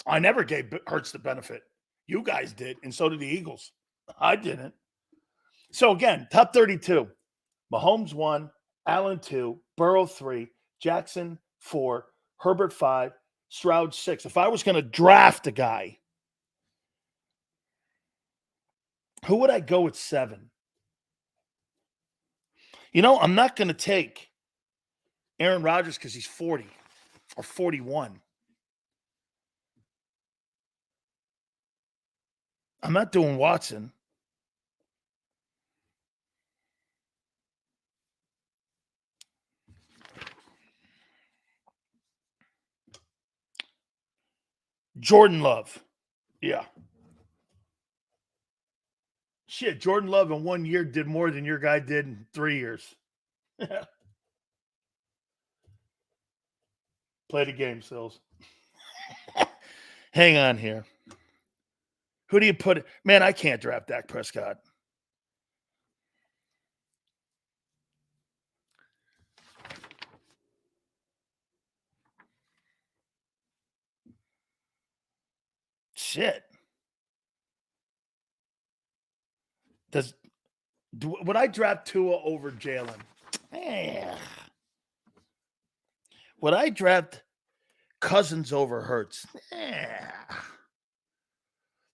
I never gave Hurts the benefit. You guys did, and so did the Eagles. I didn't. So again, top 32. Mahomes 1, Allen 2, Burrow 3, Jackson 4, Herbert 5, Stroud 6. If I was going to draft a guy, who would I go at 7? You know, I'm not going to take Aaron Rodgers because he's 40 or 41. I'm not doing Watson. Jordan Love. Yeah. Shit, Jordan Love in 1 year did more than your guy did in 3 years. Play the game, Sills. Hang on here. Who do you put? Man, I can't draft Dak Prescott. Shit. Would I draft Tua over Jalen? Would I draft Cousins over Hurts?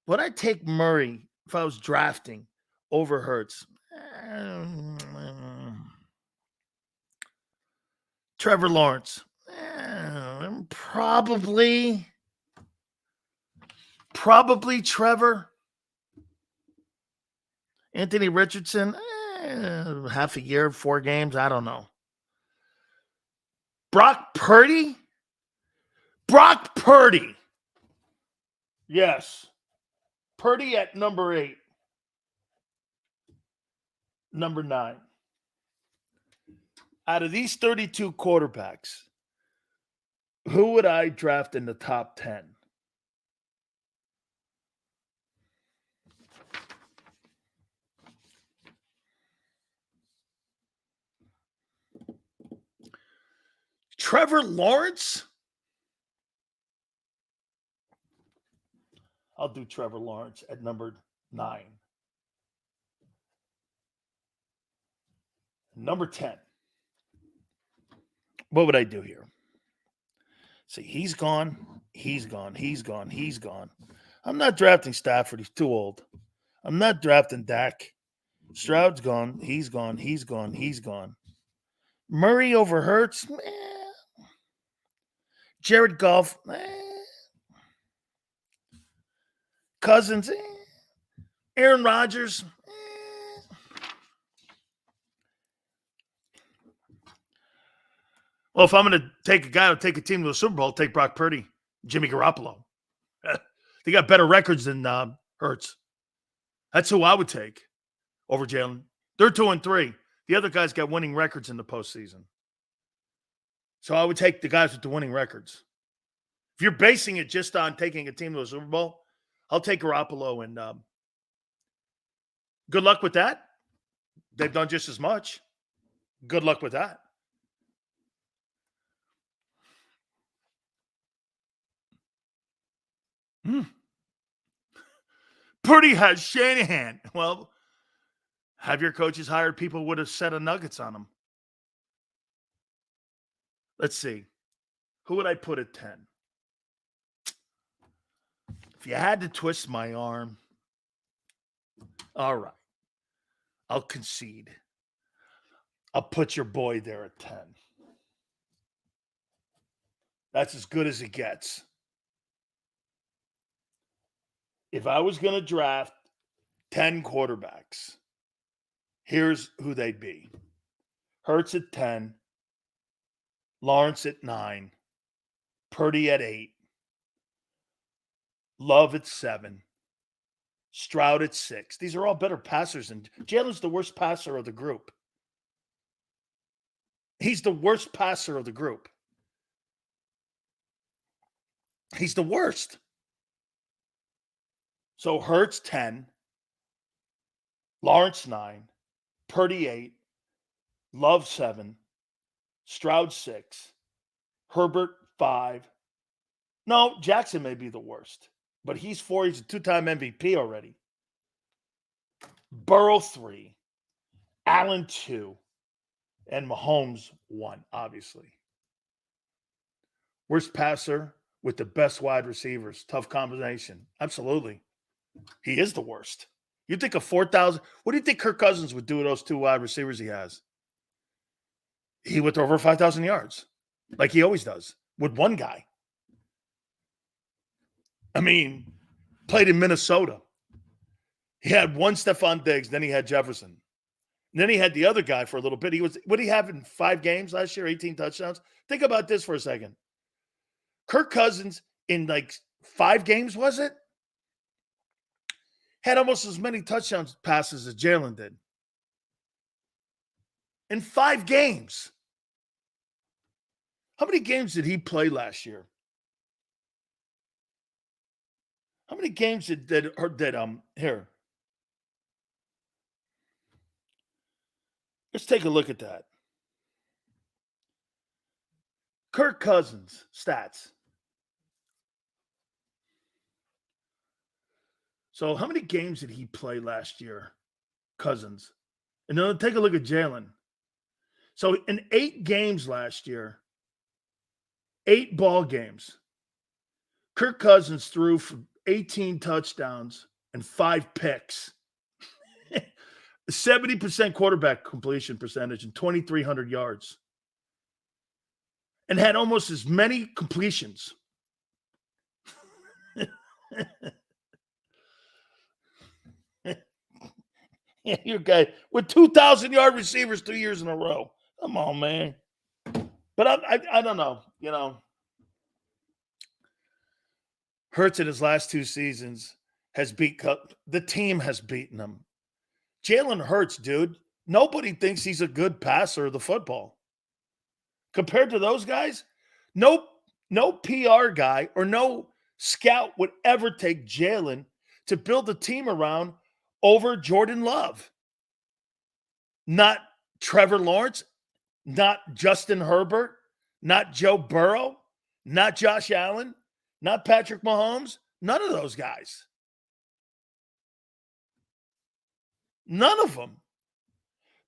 Would I take Murray if I was drafting over Hurts? Trevor Lawrence? Probably Trevor. Anthony Richardson? Half a year, 4 games. I don't know. Brock Purdy? Brock Purdy. Yes. Purdy at number 8. Number 9. Out of these 32 quarterbacks, who would I draft in the top 10? Trevor Lawrence? I'll do Trevor Lawrence at number 9. Number 10. What would I do here? See, he's gone. I'm not drafting Stafford. He's too old. I'm not drafting Dak. Stroud's gone. He's gone. Murray over Hurts? Jared Goff? Cousins? Aaron Rodgers? Well, if I'm going to take a guy who take a team to the Super Bowl, I'll take Brock Purdy, Jimmy Garoppolo. They got better records than Hurts. That's who I would take over Jalen. They're 2-3. The other guys got winning records in the postseason. So I would take the guys with the winning records. If you're basing it just on taking a team to a Super Bowl, I'll take Garoppolo, and good luck with that. They've done just as much. Good luck with that. Purdy has Shanahan. Well, have your coaches hired people would have set a Nuggets on them. Let's see. Who would I put at 10? If you had to twist my arm, all right. I'll concede. I'll put your boy there at 10. That's as good as it gets. If I was going to draft 10 quarterbacks, here's who they'd be. Hurts at 10, Lawrence at 9, Purdy at 8, Love at 7, Stroud at 6. These are all better passers, and Jalen's the worst passer of the group. He's the worst passer of the group. He's the worst. So Hurts 10, Lawrence 9, Purdy 8, Love 7, Stroud 6, Herbert 5. No, Jackson may be the worst, but he's 4. He's a 2-time MVP already. Burrow 3, Allen 2, and Mahomes 1, obviously. Worst passer with the best wide receivers. Tough combination. Absolutely. He is the worst. You think of 4,000. What do you think Kirk Cousins would do with those 2 wide receivers he has? He would throw over 5,000 yards, like he always does, with one guy. I mean, played in Minnesota. He had one Stephon Diggs, then he had Jefferson. And then he had the other guy for a little bit. What did he have in 5 games last year? 18 touchdowns? Think about this for a second. Kirk Cousins in like 5 games, was it? Had almost as many touchdowns passes as Jalen did. In 5 games. How many games did he play last year? How many games did here? Let's take a look at that. Kirk Cousins stats. So how many games did he play last year, Cousins? And then take a look at Jalen. So in 8 games last year, 8 ball games, Kirk Cousins threw for 18 touchdowns and 5 picks. 70% quarterback completion percentage and 2,300 yards. And had almost as many completions. Yeah, you guys with 2,000-yard receivers 2 years in a row. Come on, man. But I don't know. You know, Hurts in his last 2 seasons has the team has beaten him. Jalen Hurts, dude, nobody thinks he's a good passer of the football. Compared to those guys, no PR guy or no scout would ever take Jalen to build a team around over Jordan Love. Not Trevor Lawrence, not Justin Herbert, not Joe Burrow, not Josh Allen, not Patrick Mahomes, none of those guys. None of them.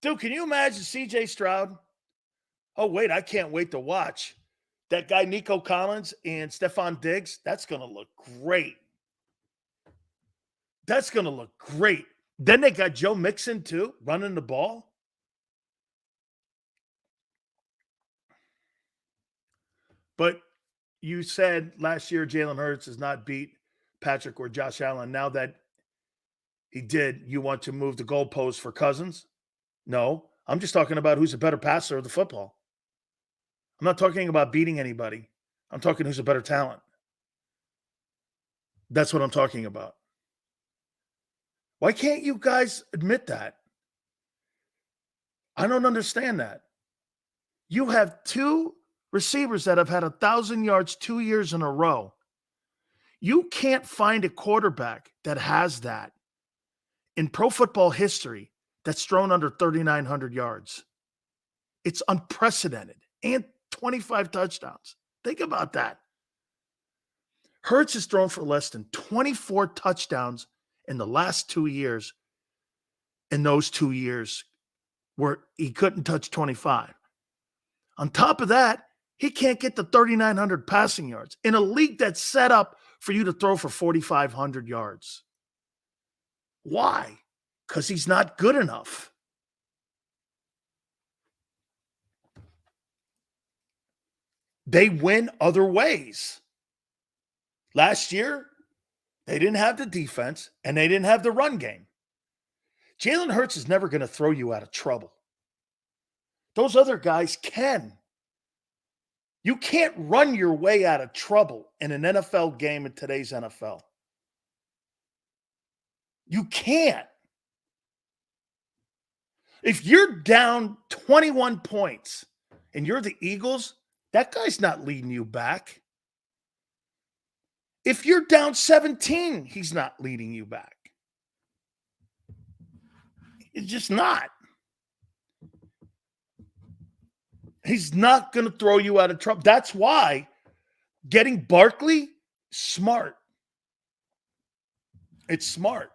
Dude, can you imagine C.J. Stroud? Oh, wait, I can't wait to watch. That guy Nico Collins and Stephon Diggs, that's going to look great. That's going to look great. Then they got Joe Mixon, too, running the ball. But you said last year Jalen Hurts has not beat Patrick or Josh Allen. Now that he did, you want to move the goalpost for Cousins? No, I'm just talking about who's a better passer of the football. I'm not talking about beating anybody. I'm talking who's a better talent. That's what I'm talking about. Why can't you guys admit that? I don't understand that. You have 2 receivers that have had 1,000 yards 2 years in a row. You can't find a quarterback that has that in pro football history that's thrown under 3,900 yards. It's unprecedented. And 25 touchdowns. Think about that. Hurts has thrown for less than 24 touchdowns in the last 2 years. In those 2 years where he couldn't touch 25. On top of that, he can't get to 3,900 passing yards in a league that's set up for you to throw for 4,500 yards. Why? Because he's not good enough. They win other ways. Last year, they didn't have the defense and they didn't have the run game. Jalen Hurts is never going to throw you out of trouble. Those other guys can. You can't run your way out of trouble in an NFL game in today's NFL. You can't. If you're down 21 points and you're the Eagles, that guy's not leading you back. If you're down 17, he's not leading you back. It's just not. He's not going to throw you out of trouble. That's why getting Barkley, smart. It's smart.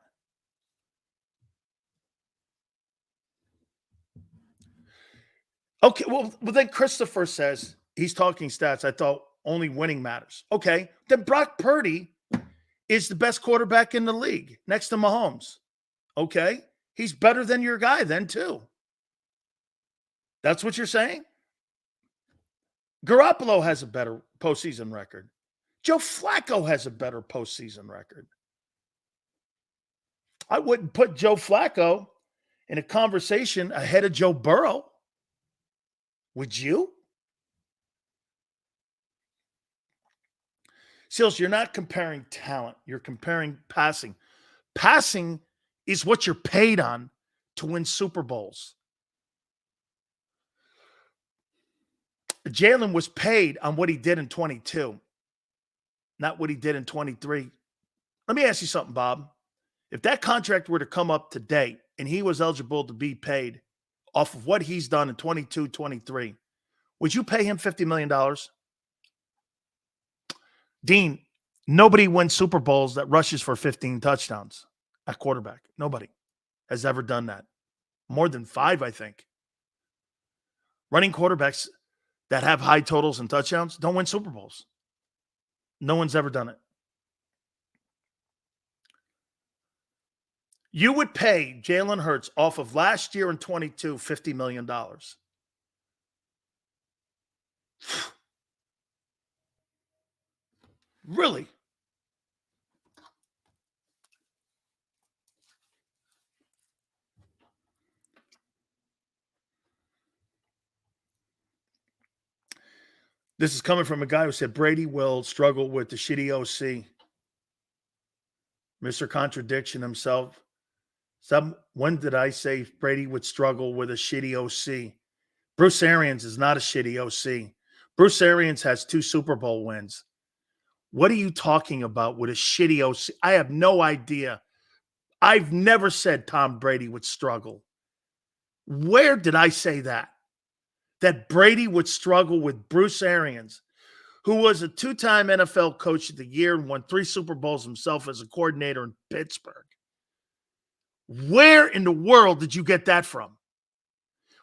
Okay, well, then Christopher says he's talking stats. I thought only winning matters. Okay, then Brock Purdy is the best quarterback in the league next to Mahomes. Okay, he's better than your guy then too. That's what you're saying? Garoppolo has a better postseason record. Joe Flacco has a better postseason record. I wouldn't put Joe Flacco in a conversation ahead of Joe Burrow. Would you? Seals, you're not comparing talent. You're comparing passing. Passing is what you're paid on to win Super Bowls. Jalen was paid on what he did in 22, not what he did in 23. Let me ask you something, Bob. If that contract were to come up today and he was eligible to be paid off of what he's done in 22, 23, would you pay him $50 million? Dean, nobody wins Super Bowls that rushes for 15 touchdowns at quarterback. Nobody has ever done that. More than 5, I think. Running quarterbacks that have high totals and touchdowns don't win Super Bowls. No one's ever done it. You would pay Jalen Hurts off of last year in 22 $50 million. Really? This is coming from a guy who said Brady will struggle with the shitty OC. Mr. Contradiction himself. When did I say Brady would struggle with a shitty OC? Bruce Arians is not a shitty OC. Bruce Arians has 2 Super Bowl wins. What are you talking about with a shitty OC? I have no idea. I've never said Tom Brady would struggle. Where did I say that? That Brady would struggle with Bruce Arians, who was a 2-time NFL Coach of the Year and won 3 Super Bowls himself as a coordinator in Pittsburgh. Where in the world did you get that from?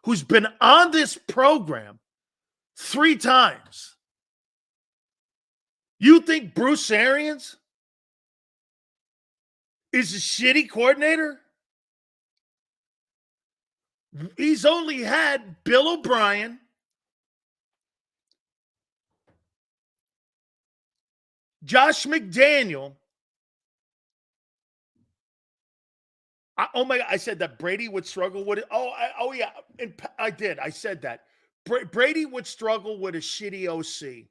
Who's been on this program 3 times. You think Bruce Arians is a shitty coordinator? He's only had Bill O'Brien, Josh McDaniel. Oh my God! I said that Brady would struggle with it. Oh yeah, I did. I said that Brady would struggle with a shitty OC.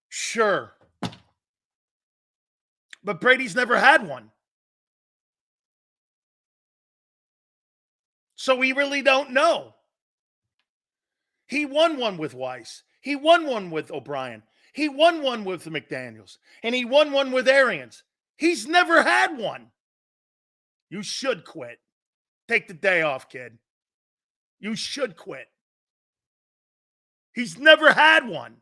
Sure, but Brady's never had one. So we really don't know. He won one with Weiss. He won one with O'Brien. He won one with McDaniels. And he won one with Arians. He's never had one. You should quit. Take the day off, kid. You should quit. He's never had one.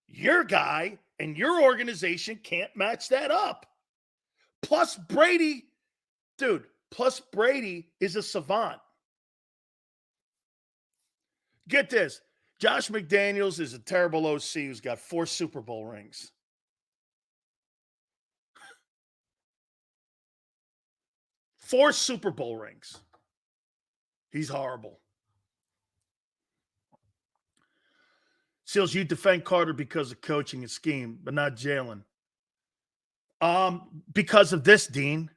Your guy and your organization can't match that up. Plus Brady, dude. Plus, Brady is a savant. Get this. Josh McDaniels is a terrible OC who's got 4 Super Bowl rings. Four Super Bowl rings. He's horrible. Seals, you defend Carter because of coaching and scheme, but not Jalen. Because of this, Dean.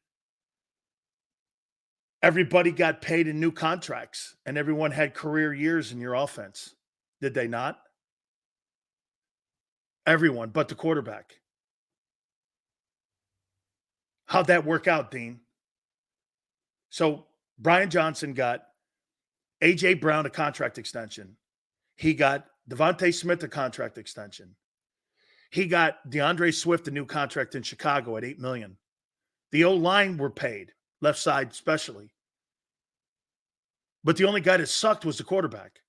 Everybody got paid in new contracts, and everyone had career years in your offense. Did they not? Everyone but the quarterback. How'd that work out, Dean? So Brian Johnson got A.J. Brown a contract extension. He got Devontae Smith a contract extension. He got DeAndre Swift a new contract in Chicago at $8 million. The O-line were paid, left side especially. But the only guy that sucked was the quarterback.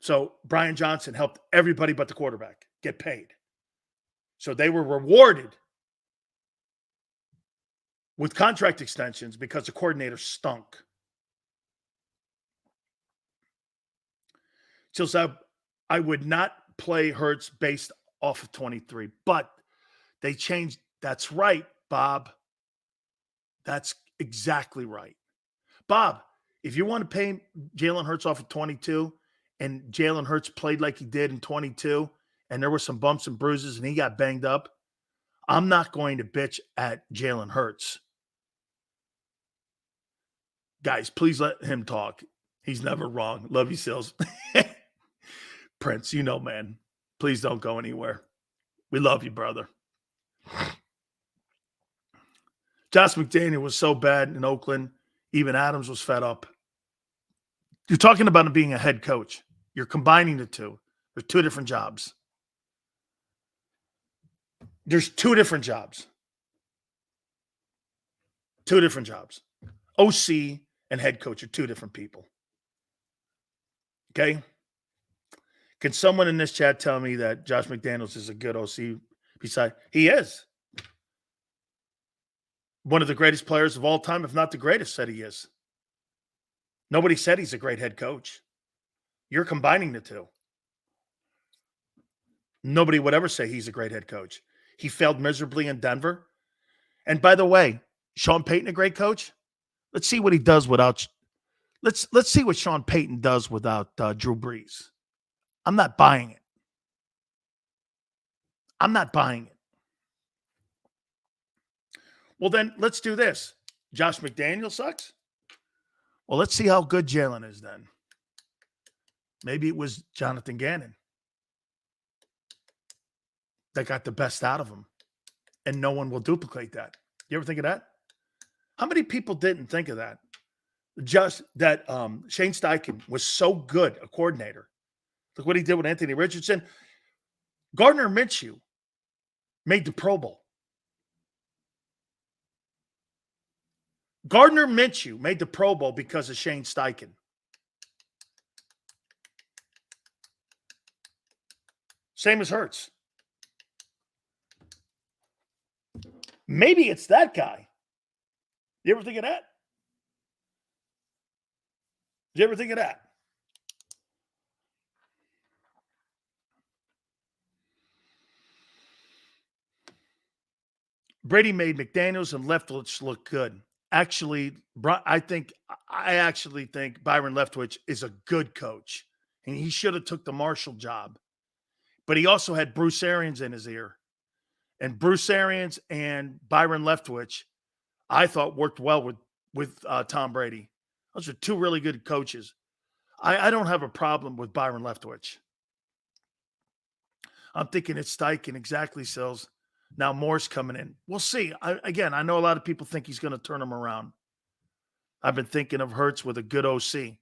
So Brian Johnson helped everybody but the quarterback get paid. So they were rewarded with contract extensions because the coordinator stunk. So I would not play Hurts based off of 23, but they changed. That's right, Bob. That's exactly right. Bob, if you want to pay Jalen Hurts off of 22 and Jalen Hurts played like he did in 22 and there were some bumps and bruises and he got banged up, I'm not going to bitch at Jalen Hurts. Guys, please let him talk. He's never wrong. Love you, Sills. Prince, you know, man. Please don't go anywhere. We love you, brother. Josh McDaniel was so bad in Oakland. Even Adams was fed up. You're talking about him being a head coach. You're combining the two. There's two different jobs. There's two different jobs. Two different jobs. OC and head coach are two different people. Okay? Can someone in this chat tell me that Josh McDaniels is a good OC? He is. One of the greatest players of all time, if not the greatest, said he is. Nobody said he's a great head coach. You're combining the two. Nobody would ever say he's a great head coach. He failed miserably in Denver. And by the way, Sean Payton, a great coach? Let's see what he does without – let's see what Sean Payton does without Drew Brees. I'm not buying it. I'm not buying it. Well, then let's do this. Josh McDaniel sucks? Well, let's see how good Jalen is then. Maybe it was Jonathan Gannon that got the best out of him, and no one will duplicate that. You ever think of that? How many people didn't think of that? Just that Shane Steichen was so good a coordinator. Look what he did with Anthony Richardson. Gardner Minshew made the Pro Bowl. Gardner Minshew made the Pro Bowl because of Shane Steichen. Same as Hurts. Maybe it's that guy. You ever think of that? Did you ever think of that? Brady made McDaniels and Leftwich look good. Actually, I actually think Byron Leftwich is a good coach, and he should have took the Marshall job. But he also had Bruce Arians in his ear, and Bruce Arians and Byron Leftwich, I thought worked well with Tom Brady. Those are two really good coaches. I don't have a problem with Byron Leftwich. I'm thinking it's Steichen, exactly, Sills. Now Moore's coming in. We'll see. I know a lot of people think he's going to turn him around. I've been thinking of Hurts with a good OC.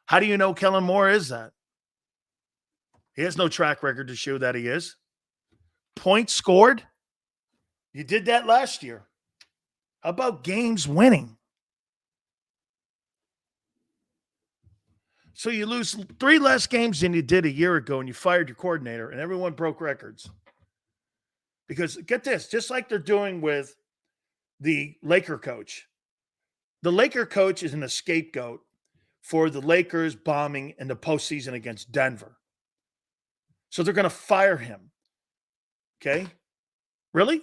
How do you know Kellen Moore is that? He has no track record to show that he is. Points scored? You did that last year. How about games winning? So you lose 3 less games than you did a year ago, and you fired your coordinator, and everyone broke records. Because get this, just like they're doing with the Laker coach. The Laker coach is a scapegoat for the Lakers bombing in the postseason against Denver. So they're going to fire him. Okay? Really?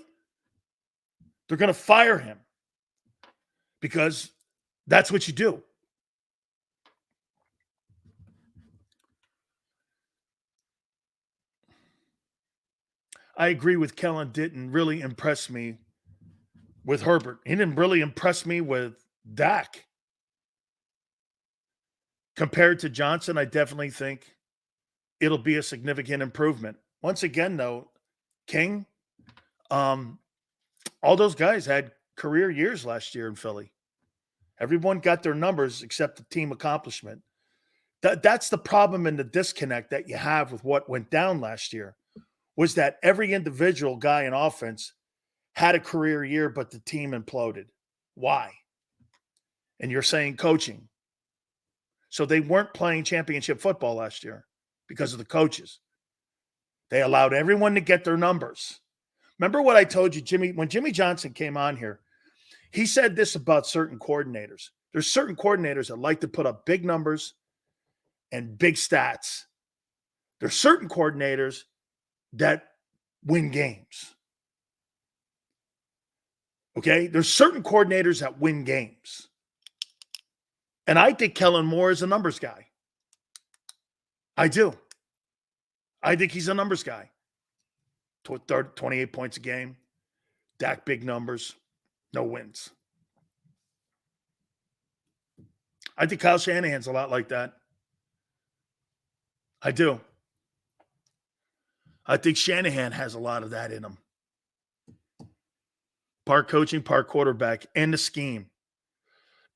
They're going to fire him because that's what you do. I agree with Kellen didn't really impress me with Herbert. He didn't really impress me with Dak. Compared to Johnson, I definitely think it'll be a significant improvement. Once again, though, King, all those guys had career years last year in Philly. Everyone got their numbers except the team accomplishment. That's the problem and the disconnect that you have with what went down last year. Was that every individual guy in offense had a career year, but the team imploded. Why? And you're saying coaching. So they weren't playing championship football last year because of the coaches. They allowed everyone to get their numbers. Remember what I told you, Jimmy, when Jimmy Johnson came on here, He said this about certain coordinators. There's certain coordinators that like to put up big numbers and big stats. There's certain coordinators that win games. Okay? There's certain coordinators that win games. And I think Kellen Moore is a numbers guy. I do. I think he's a numbers guy. 28 points a game. Dak big numbers. No wins. I think Kyle Shanahan's a lot like that. I do. I think Shanahan has a lot of that in him. Part coaching, part quarterback, and the scheme.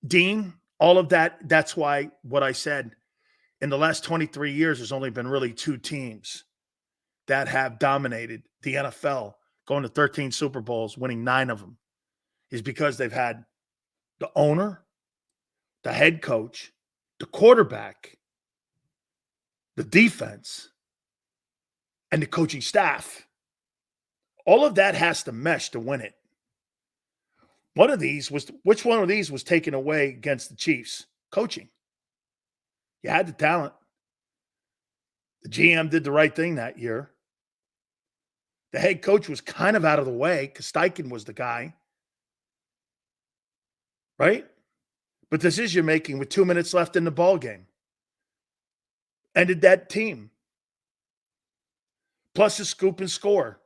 Dean, all of that, that's why what I said, in the last 23 years, there's only been really 2 teams that have dominated the NFL, going to 13 Super Bowls, winning 9 of them, is because they've had the owner, the head coach, the quarterback, the defense, and the coaching staff. All of that has to mesh to win it. Which one of these was taken away against the Chiefs? Coaching. You had the talent. The GM did the right thing that year. The head coach was kind of out of the way because Steichen was the guy. Right? But decision making with 2 minutes left in the ball game ended that team. Plus a scoop and score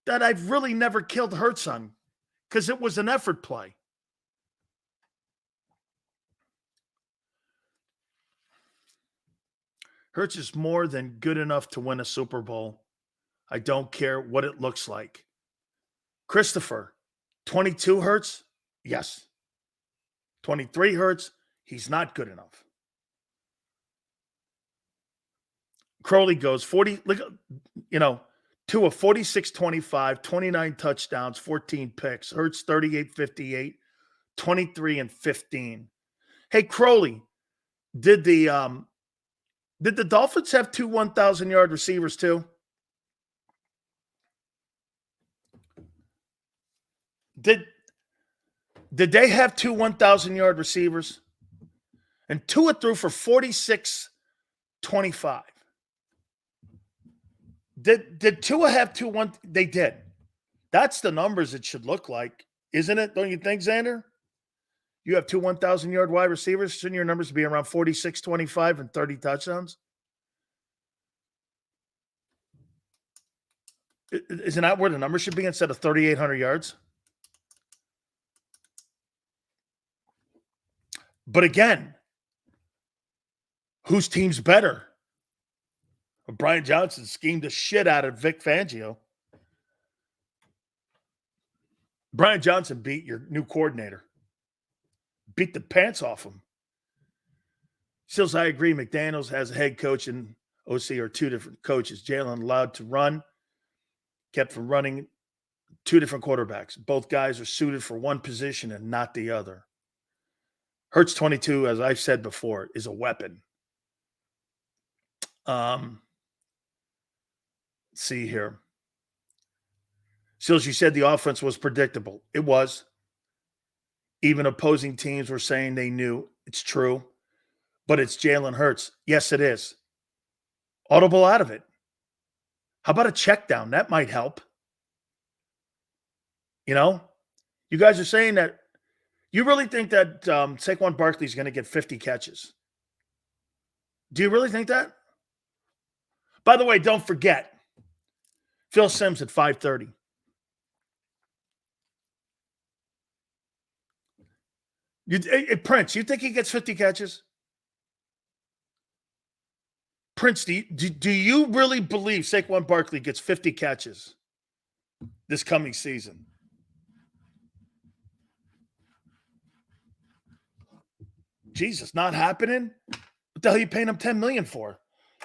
that I've really never killed Hurts on because it was an effort play. Hurts is more than good enough to win a Super Bowl. I don't care what it looks like. Christopher, 22 Hurts? Yes. 23 Hurts? He's not good enough. Crowley goes 40, to a 46-25, 29 touchdowns, 14 picks. Hurts 38-58, 23 and 15. Hey, Crowley, did the Dolphins have 2 1,000-yard receivers too? Did they have 2 1,000-yard receivers? And Tua threw for 46-25. Did Tua have 2 1? They did. That's the numbers it should look like, isn't it? Don't you think, Xander? You have 2 1,000-yard wide receivers. Shouldn't your numbers be around 46-25 and 30 touchdowns? Isn't that where the number should be instead of 3,800 yards? But again, whose team's better? Brian Johnson schemed the shit out of Vic Fangio. Brian Johnson beat your new coordinator. Beat the pants off him. Sills, I agree. McDaniels has a head coach and OC are 2 different coaches. Jalen allowed to run, kept from running. 2 different quarterbacks. Both guys are suited for one position and not the other. Hurts 22, as I've said before, is a weapon. Let's see here. Sills, you said the offense was predictable. It was. Even opposing teams were saying they knew. It's true. But it's Jalen Hurts. Yes, it is. Audible out of it. How about a check down? That might help. You guys are saying that you really think that Saquon Barkley is going to get 50 catches. Do you really think that? By the way, don't forget, Phil Simms at 5:30. Prince, you think he gets 50 catches? Prince, do you really believe Saquon Barkley gets 50 catches this coming season? Jesus, not happening? What the hell are you paying him $10 million for?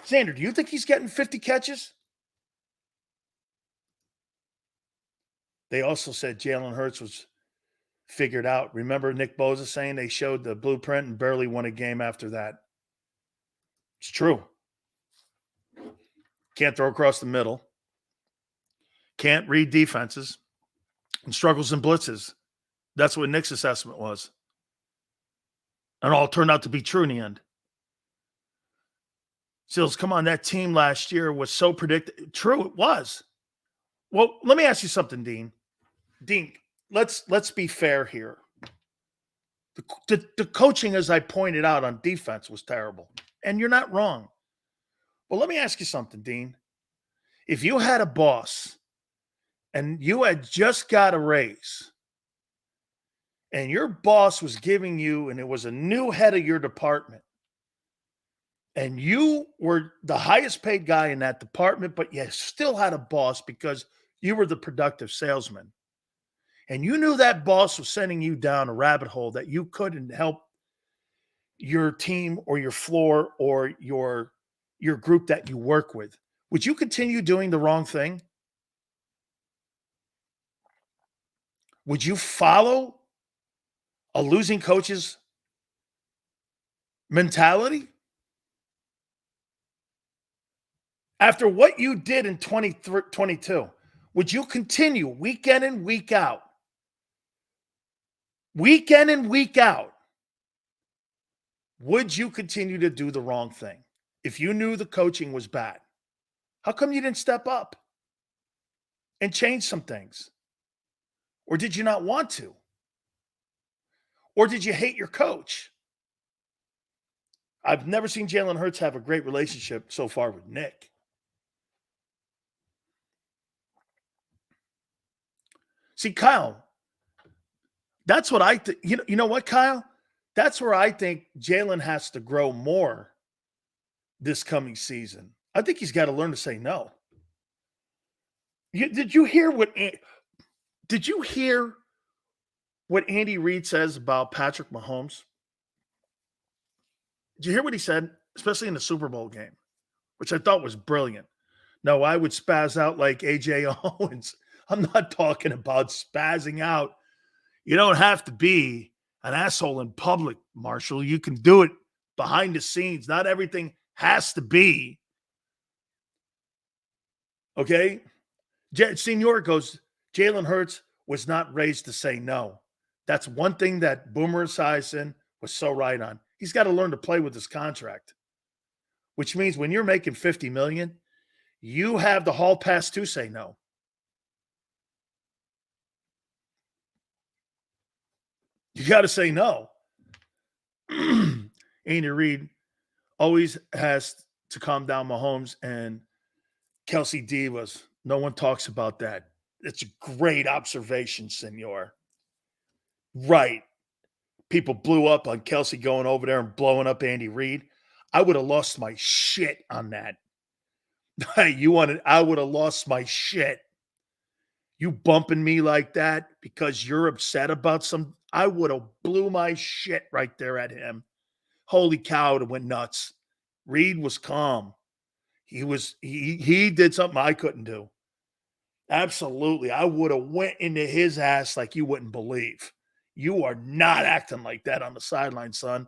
Xander, do you think he's getting 50 catches? They also said Jalen Hurts was figured out. Remember Nick Bosa saying they showed the blueprint and barely won a game after that? It's true. Can't throw across the middle. Can't read defenses. And struggles in blitzes. That's what Nick's assessment was. And all turned out to be true in the end. Sills, come on, that team last year was so predictable. True, it was. Well, let me ask you something, Dean. Dean, let's be fair here. The coaching, as I pointed out on defense, was terrible. And you're not wrong. Well, let me ask you something, Dean. If you had a boss and you had just got a raise and your boss was giving you, and it was a new head of your department, and you were the highest paid guy in that department, but you still had a boss because you were the productive salesman, and you knew that boss was sending you down a rabbit hole that you couldn't help your team or your floor or your group that you work with, would you continue doing the wrong thing? Would you follow a losing coach's mentality? After what you did in 2022, would you continue week in and week out? Week in and week out. Would you continue to do the wrong thing if you knew the coaching was bad? How come you didn't step up and change some things? Or did you not want to? Or did you hate your coach? I've never seen Jalen Hurts have a great relationship so far with Nick. See, Kyle, that's what I think. You know what, Kyle? That's where I think Jalen has to grow more this coming season. I think he's got to learn to say no. Did you hear what Andy Reid says about Patrick Mahomes? Did you hear what he said, especially in the Super Bowl game, which I thought was brilliant? No, I would spaz out like A.J. Owens. I'm not talking about spazzing out. You don't have to be an asshole in public, Marshall. You can do it behind the scenes. Not everything has to be. Okay? Senior goes, Jalen Hurts was not raised to say no. That's one thing that Boomer Esiason was so right on. He's got to learn to play with his contract, which means when you're making $50 million, you have the hall pass to say no. You got to say no. Andy Reid always has to calm down Mahomes and Kelsey Divas. No one talks about that. It's a great observation, Senor. Right. People blew up on Kelsey going over there and blowing up Andy Reid. I would have lost my shit on that. I would have lost my shit. You bumping me like that because you're upset about some. I would have blew my shit right there at him. Holy cow, it went nuts. Reid was calm. He did something I couldn't do. Absolutely. I would have went into his ass like you wouldn't believe. You are not acting like that on the sideline, son.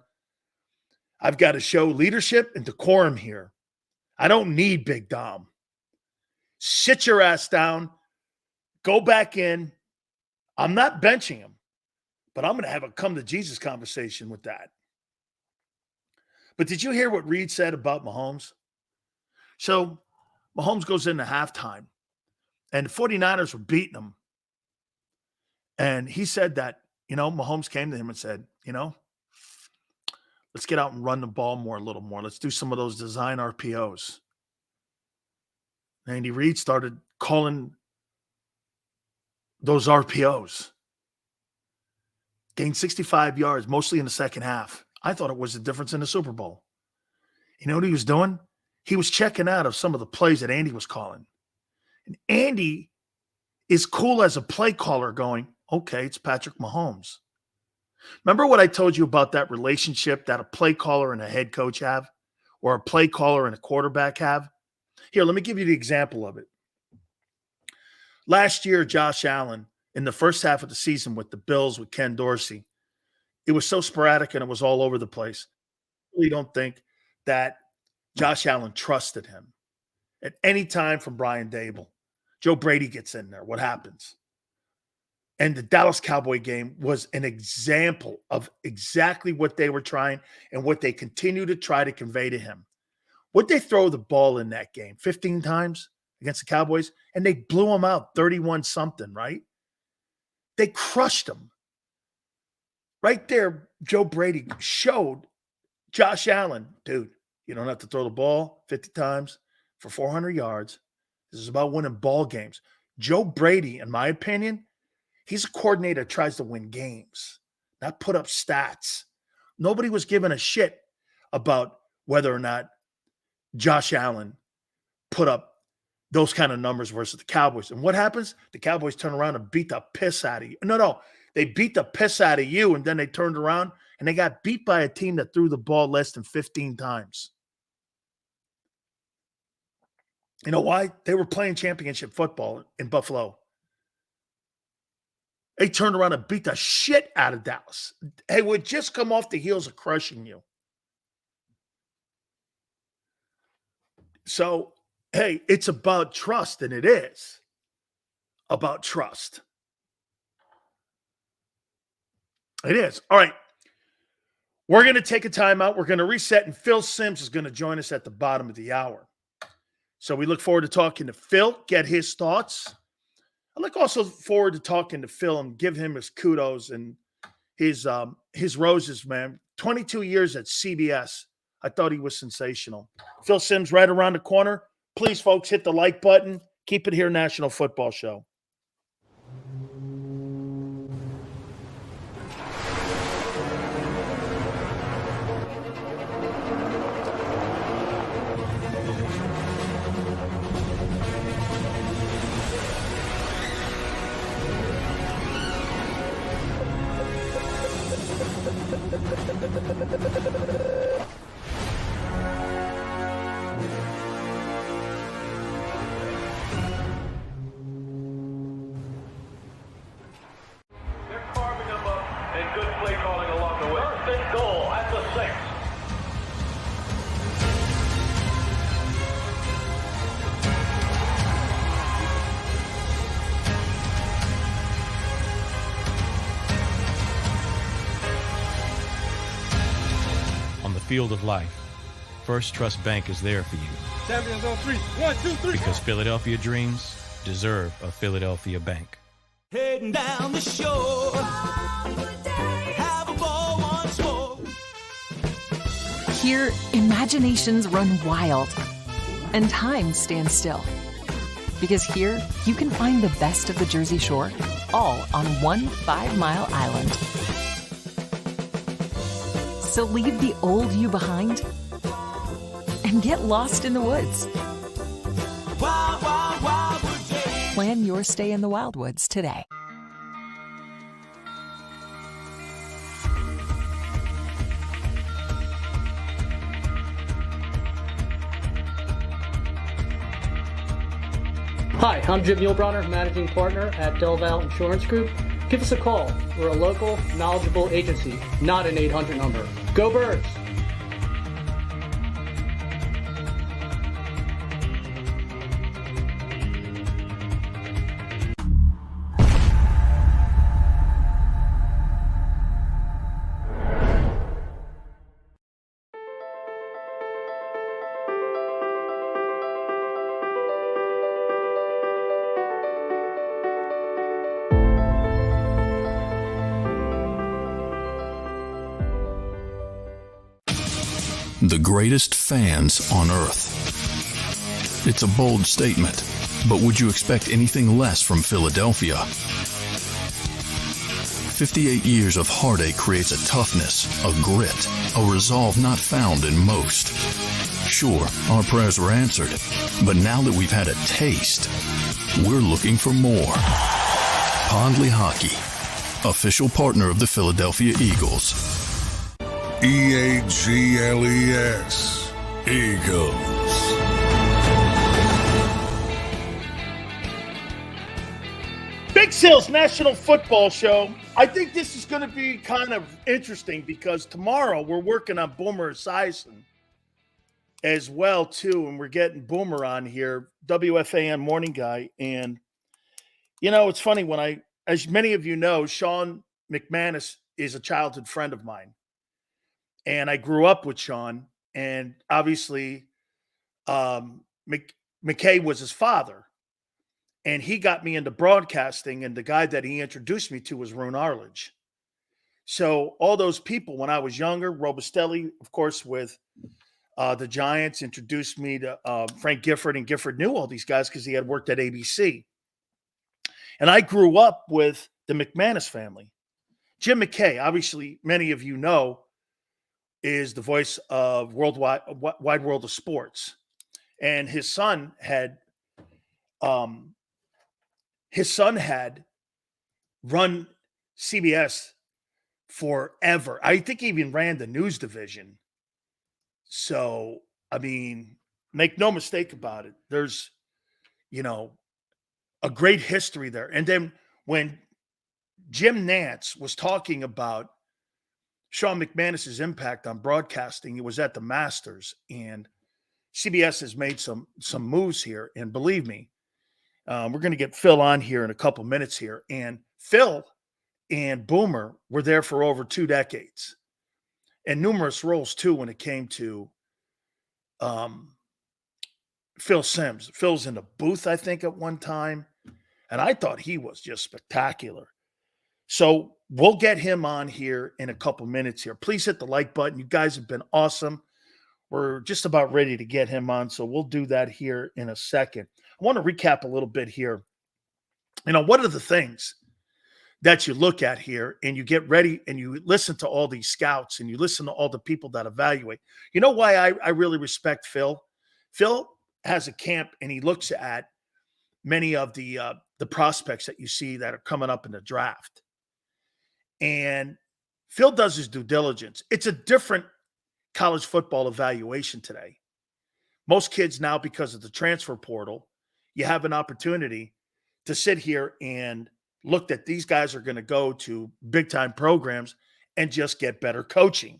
I've got to show leadership and decorum here. I don't need Big Dom. Sit your ass down. Go back in. I'm not benching him, but I'm going to have a come to Jesus conversation with that. But did you hear what Reid said about Mahomes? So Mahomes goes into halftime, and the 49ers were beating him. And he said that, Mahomes came to him and said, let's get out and run the ball a little more. Let's do some of those design RPOs. And Andy Reid started calling those RPOs. Gained 65 yards, mostly in the second half. I thought it was the difference in the Super Bowl. You know what he was doing? He was checking out of some of the plays that Andy was calling. And Andy is cool as a play caller going, okay, it's Patrick Mahomes. Remember what I told you about that relationship that a play caller and a head coach have, or a play caller and a quarterback have? Here, let me give you the example of it. Last year, Josh Allen, in the first half of the season with the Bills, with Ken Dorsey, it was so sporadic and it was all over the place. I really don't think that Josh Allen trusted him at any time from Brian Dable. Joe Brady gets in there. What happens? And the Dallas Cowboy game was an example of exactly what they were trying and what they continue to try to convey to him. Would they throw the ball in that game 15 times against the Cowboys? And they blew them out 31-something, right? They crushed them. Right there, Joe Brady showed Josh Allen, dude, you don't have to throw the ball 50 times for 400 yards. This is about winning ball games. Joe Brady, in my opinion, he's a coordinator that tries to win games, not put up stats. Nobody was giving a shit about whether or not Josh Allen put up those kind of numbers versus the Cowboys. And what happens? The Cowboys turn around and beat the piss out of you. No. They beat the piss out of you, and then they turned around and they got beat by a team that threw the ball less than 15 times. You know why? They were playing championship football in Buffalo. They turned around and beat the shit out of Dallas. They would just come off the heels of crushing you. So, hey, it's about trust, and it is about trust. It is. All right. We're going to take a timeout. We're going to reset, and Phil Simms is going to join us at the bottom of the hour. So we look forward to talking to Phil, get his thoughts. I look also forward to talking to Phil and give him his kudos and his roses, man. 22 years at CBS. I thought he was sensational. Phil Simms right around the corner. Please, folks, hit the like button. Keep it here, National Football Show. Field of life, First Trust Bank is there for you. Champions on 3. 1, 2, 3. Because Philadelphia dreams deserve a Philadelphia bank. Heading down the shore. Have a ball once more. Here, imaginations run wild and time stands still. Because here, you can find the best of the Jersey Shore, all on one 5-mile island. So leave the old you behind and get lost in the woods. Wild, wild, wildwood day. Plan your stay in the Wildwoods today. Hi, I'm Jim Muehlbronner, Managing Partner at Del Valle Insurance Group. Give us a call. We're a local, knowledgeable agency, not an 800 number. Go Birds! The greatest fans on earth. It's a bold statement, but would you expect anything less from Philadelphia? 58 years of heartache creates a toughness, a grit, a resolve not found in most. Sure, our prayers were answered, but now that we've had a taste, we're looking for more. Pondley Hockey, official partner of the Philadelphia Eagles. EAGLES, Eagles. Big Sales National Football Show. I think this is going to be kind of interesting because tomorrow we're working on Boomer Esiason as well, too, and we're getting Boomer on here, WFAN morning guy. And, you know, it's funny, when I as many of you know, Sean McManus is a childhood friend of mine. And I grew up with Sean. And obviously, McKay was his father. And he got me into broadcasting. And the guy that he introduced me to was Roone Arledge. So all those people, when I was younger, Robustelli, of course, with the Giants, introduced me to Frank Gifford, and Gifford knew all these guys because he had worked at ABC. And I grew up with the McManus family. Jim McKay, obviously, many of you know, is the voice of Wide World of Sports. And his son had run CBS forever. I think he even ran the news division. So, I mean, make no mistake about it. There's, a great history there. And then when Jim Nantz was talking about Sean McManus's impact on broadcasting, it was at the Masters, and CBS has made some moves here. And believe me, we're going to get Phil on here in a couple minutes here. And Phil and Boomer were there for over 2 decades, and numerous roles too when it came to Phil Simms. Phil's in the booth, I think, at one time, and I thought he was just spectacular. So we'll get him on here in a couple minutes here. Please hit the like button. You guys have been awesome. We're just about ready to get him on, so we'll do that here in a second. I want to recap a little bit here. What are the things that you look at here and you get ready and you listen to all these scouts and you listen to all the people that evaluate? You know why I really respect Phil? Phil has a camp and he looks at many of the prospects that you see that are coming up in the draft. And Phil does his due diligence. It's a different college football evaluation today. Most kids now, because of the transfer portal, you have an opportunity to sit here and look that these guys are going to go to big-time programs and just get better coaching.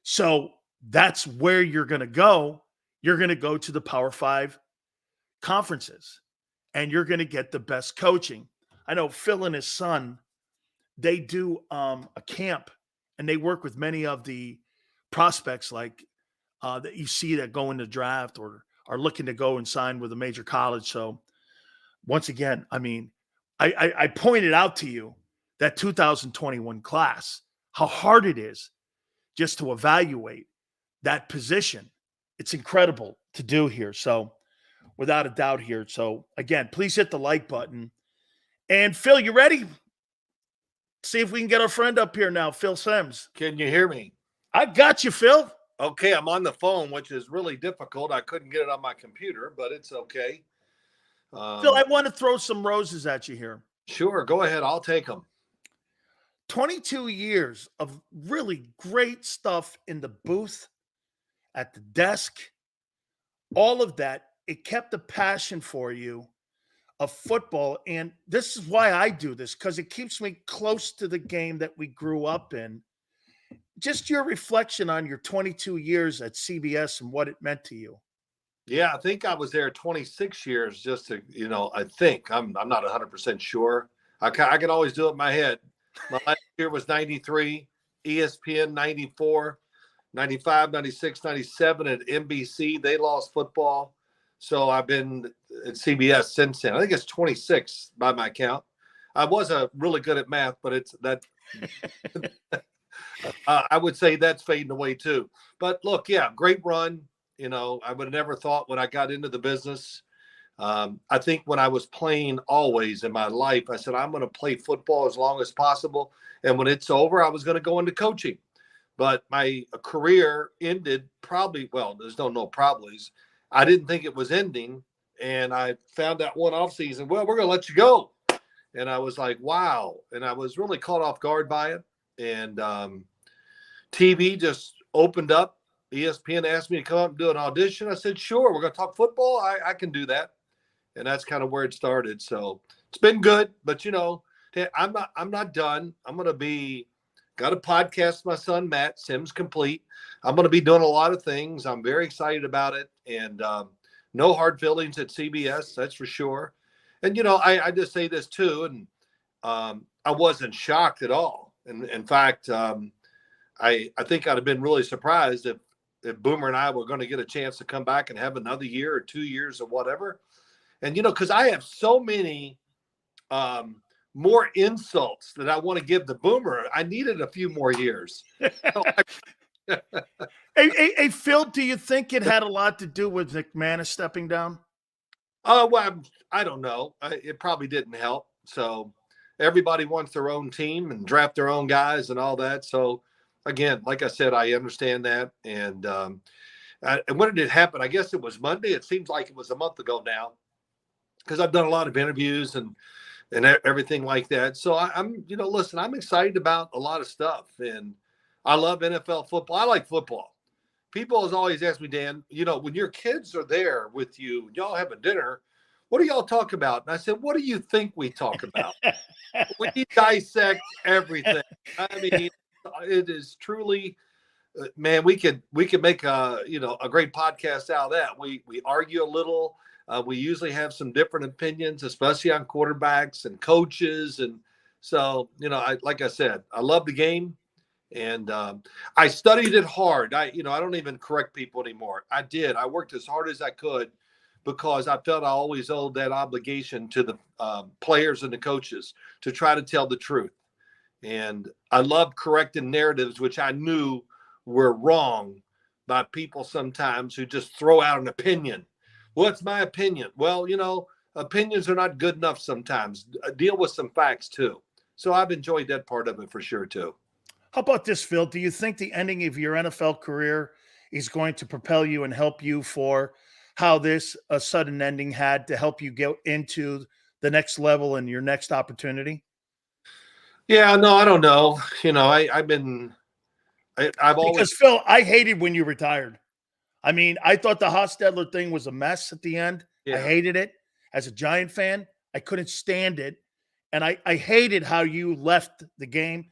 So that's where you're going to go. You're going to go to the Power 5 conferences, and you're going to get the best coaching. I know Phil and his son, they do a camp, and they work with many of the prospects like that you see that go in the draft or are looking to go and sign with a major college. So once again, I mean, I pointed out to you that 2021 class, how hard it is just to evaluate that position. It's incredible to do here. So without a doubt here. So again, please hit the like button. And Phil, you ready? See if we can get our friend up here now, Phil Simms. Can you hear me? I got you, Phil. Okay, I'm on the phone, which is really difficult. I couldn't get it on my computer, but it's okay. Phil, I want to throw some roses at you here. Sure, go ahead. I'll take them. 22 years of really great stuff in the booth, at the desk, all of that. It kept a passion for you of football. And this is why I do this, because it keeps me close to the game that we grew up in. Just your reflection on your 22 years at CBS and what it meant to you. Yeah, I think I was there 26 years just to, I think. I'm not 100% sure. I can always do it in my head. My last year was 93, ESPN 94, 95, 96, 97 at NBC. They lost football. So I've been at CBS since then. I think it's 26 by my count. I was really good at math, but it's that I would say that's fading away too. But look, yeah, great run. I would have never thought when I got into the business. I think when I was playing always in my life, I said, I'm going to play football as long as possible. And when it's over, I was going to go into coaching. But my career ended there's no probablys. I didn't think it was ending. And I found out one off season, we're going to let you go. And I was like, wow. And I was really caught off guard by it. And TV just opened up. ESPN asked me to come up and do an audition. I said, sure, we're going to talk football. I can do that. And that's kind of where it started. So it's been good, but I'm not done. I'm going to got a podcast with my son, Matt, Sims Complete. I'm going to be doing a lot of things. I'm very excited about it. And no hard feelings at CBS, that's for sure. And, I just say this too, and I wasn't shocked at all. And in fact, I think I'd have been really surprised if Boomer and I were going to get a chance to come back and have another year or 2 years or whatever. And, because I have so many more insults that I want to give the Boomer. I needed a few more years. Hey, Phil, do you think it had a lot to do with McManus stepping down? Well, I don't know. It probably didn't help. So everybody wants their own team and draft their own guys and all that. So, again, like I said, I understand that. And when did it happen? I guess it was Monday. It seems like it was a month ago now, because I've done a lot of interviews and everything like that. So I'm listen, I'm excited about a lot of stuff. And I love NFL football. I like football. People has always asked me, Dan, when your kids are there with you, y'all have a dinner, what do y'all talk about? And I said, what do you think we talk about? We dissect everything. I mean, it is truly, man, we could make a great podcast out of that. We argue a little. We usually have some different opinions, especially on quarterbacks and coaches. And so, like I said, I love the game. And I studied it hard. I don't even correct people anymore. I did. I worked as hard as I could because I felt I always owed that obligation to the players and the coaches to try to tell the truth. And I love correcting narratives, which I knew were wrong by people sometimes who just throw out an opinion. What's my opinion? Well, opinions are not good enough sometimes. Deal with some facts too. So I've enjoyed that part of it for sure too. How about this, Phil? Do you think the ending of your NFL career is going to propel you and help you for how this a sudden ending had to help you get into the next level and your next opportunity? Yeah, no, I don't know. I've always, because Phil, I hated when you retired. I mean, I thought the Hostetler thing was a mess at the end. Yeah. I hated it. As a Giant fan, I couldn't stand it. And I hated how you left the game.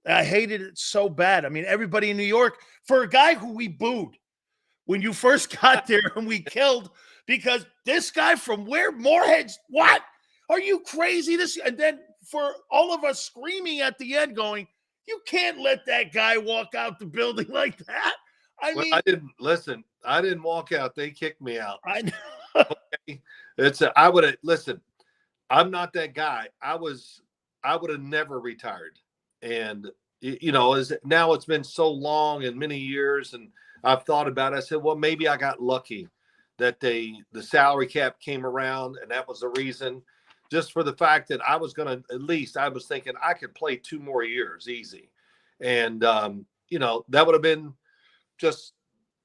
I hated it so bad. I mean, everybody in New York, for a guy who we booed when you first got there and we killed, because this guy from where? Moorhead's, what? Are you crazy? And then for all of us screaming at the end going, you can't let that guy walk out the building like that. I mean, I didn't walk out. They kicked me out. I know. Okay? I would have, listen, I'm not that guy. I would have never retired. And, now it's been so long and many years, and I've thought about it. I said, well, maybe I got lucky that the salary cap came around, and that was the reason, just for the fact that I was going to, at least I was thinking I could play 2 more years easy. And, that would have been just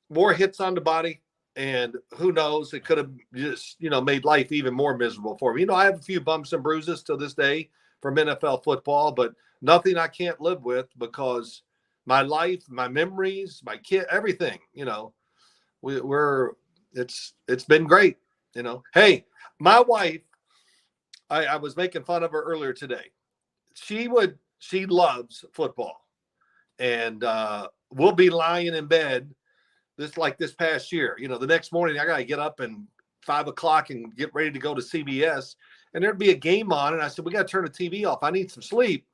more hits on the body. And who knows, it could have just, made life even more miserable for me. I have a few bumps and bruises to this day from NFL football, but nothing I can't live with, because my life, my memories, my kid, everything, it's been great. Hey, my wife, I was making fun of her earlier today. She loves football, and we'll be lying in bed this past year. The next morning I got to get up and 5 o'clock and get ready to go to CBS, and there'd be a game on. And I said, we got to turn the TV off. I need some sleep.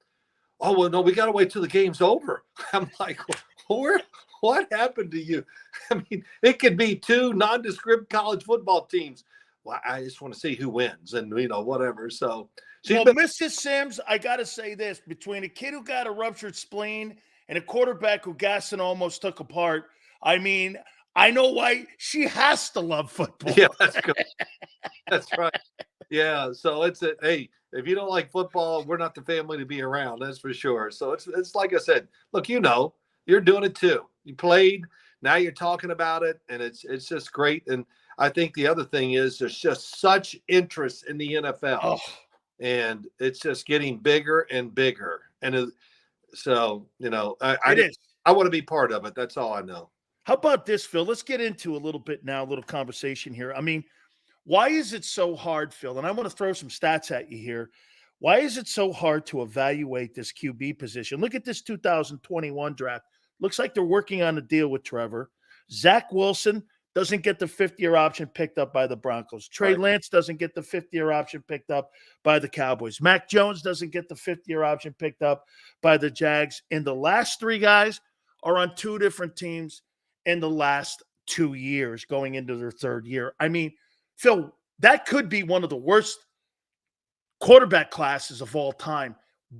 Oh, well, no, we got to wait till the game's over. I'm like, what happened to you? I mean, it could be 2 nondescript college football teams. Well, I just want to see who wins and, whatever. So, Mrs. Sims, I got to say this, between a kid who got a ruptured spleen and a quarterback who Gaston almost took apart, I mean, I know why she has to love football. Yeah, that's good. That's right. Yeah. So hey, if you don't like football, we're not the family to be around. That's for sure. So it's like I said, look, you're doing it too. You played, now you're talking about it, and it's just great. And I think the other thing is there's just such interest in the NFL, and it's just getting bigger and bigger. And I want to be part of it. That's all I know. How about this, Phil? Let's get into a little bit now, a little conversation here. I mean, why is it so hard, Phil? And I want to throw some stats at you here. Why is it so hard to evaluate this QB position? Look at this 2021 draft. Looks like they're working on a deal with Trevor. Zach Wilson, doesn't get the fifth-year option picked up by the Broncos. Trey Lance doesn't get the fifth-year option picked up by the Cowboys. Mac Jones doesn't get the fifth-year option picked up by the Jags. And the last three guys are on two different teams in the last 2 years going into their third year. I mean, Phil, that could be one of the worst quarterback classes of all time.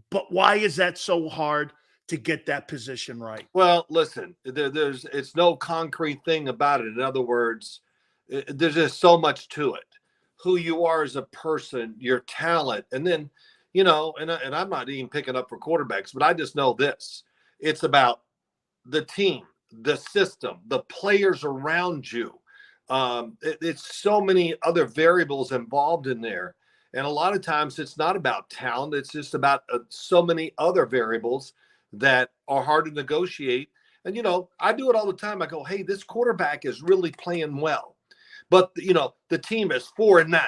But why is that so hard to get that position right? Well, listen, it's no concrete thing about it. In other words, there's just so much to it. Who you are as a person, your talent, and then, and I'm not even picking up for quarterbacks, but I just know this. It's about the team, the system, the players around you. It's so many other variables involved in there. And a lot of times it's not about talent. It's just about so many other variables that are hard to negotiate. And, I do it all the time. I go, hey, this quarterback is really playing well. But, the team is 4-9.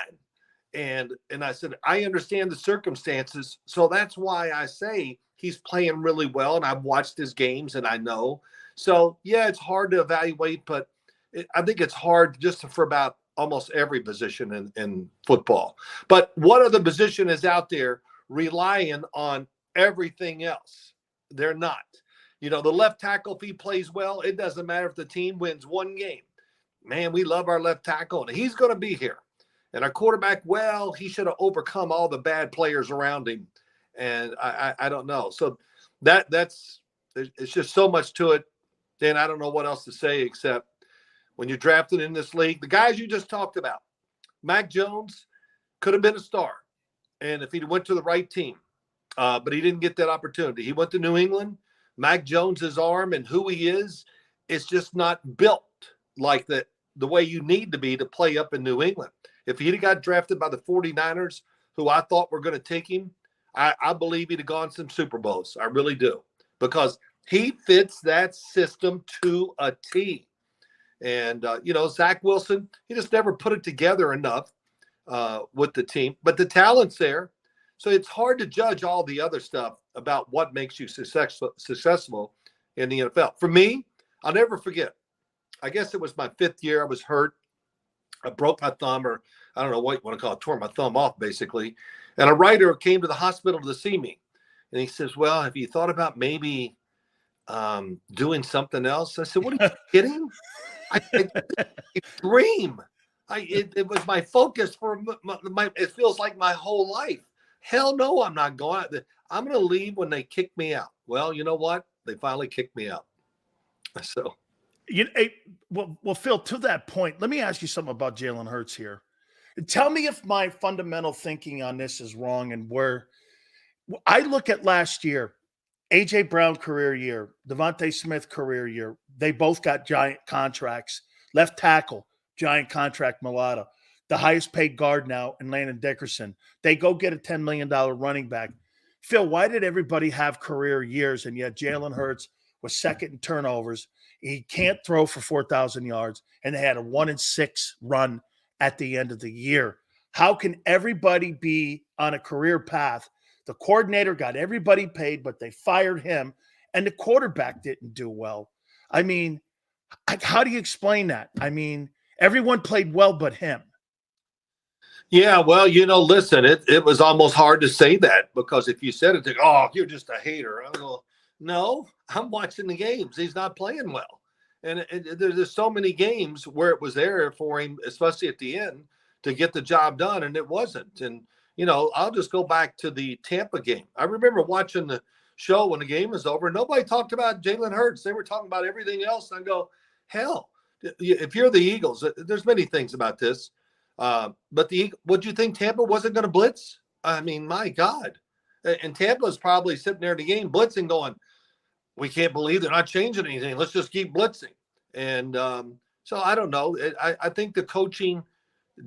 And I said, I understand the circumstances. So that's why I say he's playing really well. And I've watched his games and I know. So, yeah, it's hard to evaluate. But I think it's hard just for about almost every position in football. But what other position is out there relying on everything else? They're not. The left tackle, if he plays well, it doesn't matter if the team wins one game. Man, we love our left tackle, and he's going to be here. And our quarterback, well, he should have overcome all the bad players around him. And I don't know. So it's just so much to it. Dan, I don't know what else to say except when you're drafted in this league, the guys you just talked about, Mac Jones could have been a star. And if he went to the right team, but he didn't get that opportunity. He went to New England. Mac Jones's arm and who he is, it's just not built like the way you need to be to play up in New England. If he'd have got drafted by the 49ers, who I thought were going to take him, I believe he'd have gone some Super Bowls. I really do. Because he fits that system to a T. And, Zach Wilson, he just never put it together enough with the team. But the talent's there. So it's hard to judge all the other stuff about what makes you successful in the NFL. For me, I'll never forget. I guess it was my 5th year. I was hurt. I broke my thumb, or I don't know what you want to call it, tore my thumb off, basically. And a writer came to the hospital to see me. And he says, well, have you thought about maybe doing something else? I said, what are you kidding? I dream. It was my focus for my it feels like my whole life. Hell no, I'm not going out. I'm going to leave when they kick me out. Well, you know what? They finally kicked me out. So, well, Phil, to that point, let me ask you something about Jalen Hurts here. Tell me if my fundamental thinking on this is wrong, and where I look at last year, A.J. Brown career year, Devontae Smith career year. They both got giant contracts. Left tackle, giant contract, Mulata. The highest paid guard now in Landon Dickerson. They go get a $10 million running back. Phil, why did everybody have career years, and yet Jalen Hurts was second in turnovers? He can't throw for 4,000 yards, and they had a 1-6 run at the end of the year. How can everybody be on a career path? The coordinator got everybody paid, but they fired him, and the quarterback didn't do well. I mean, how do you explain that? I mean, everyone played well but him. Yeah, well, listen, it was almost hard to say that, because if you said it, they go, oh, you're just a hater. I go, no, I'm watching the games. He's not playing well. And there's so many games where it was there for him, especially at the end, to get the job done, and it wasn't. And, I'll just go back to the Tampa game. I remember watching the show when the game was over. Nobody talked about Jalen Hurts. They were talking about everything else. And I go, hell, if you're the Eagles, there's many things about this. But would you think Tampa wasn't going to blitz? I mean, my God. And Tampa's probably sitting there in the game blitzing going, we can't believe they're not changing anything. Let's just keep blitzing. And so I don't know. I think the coaching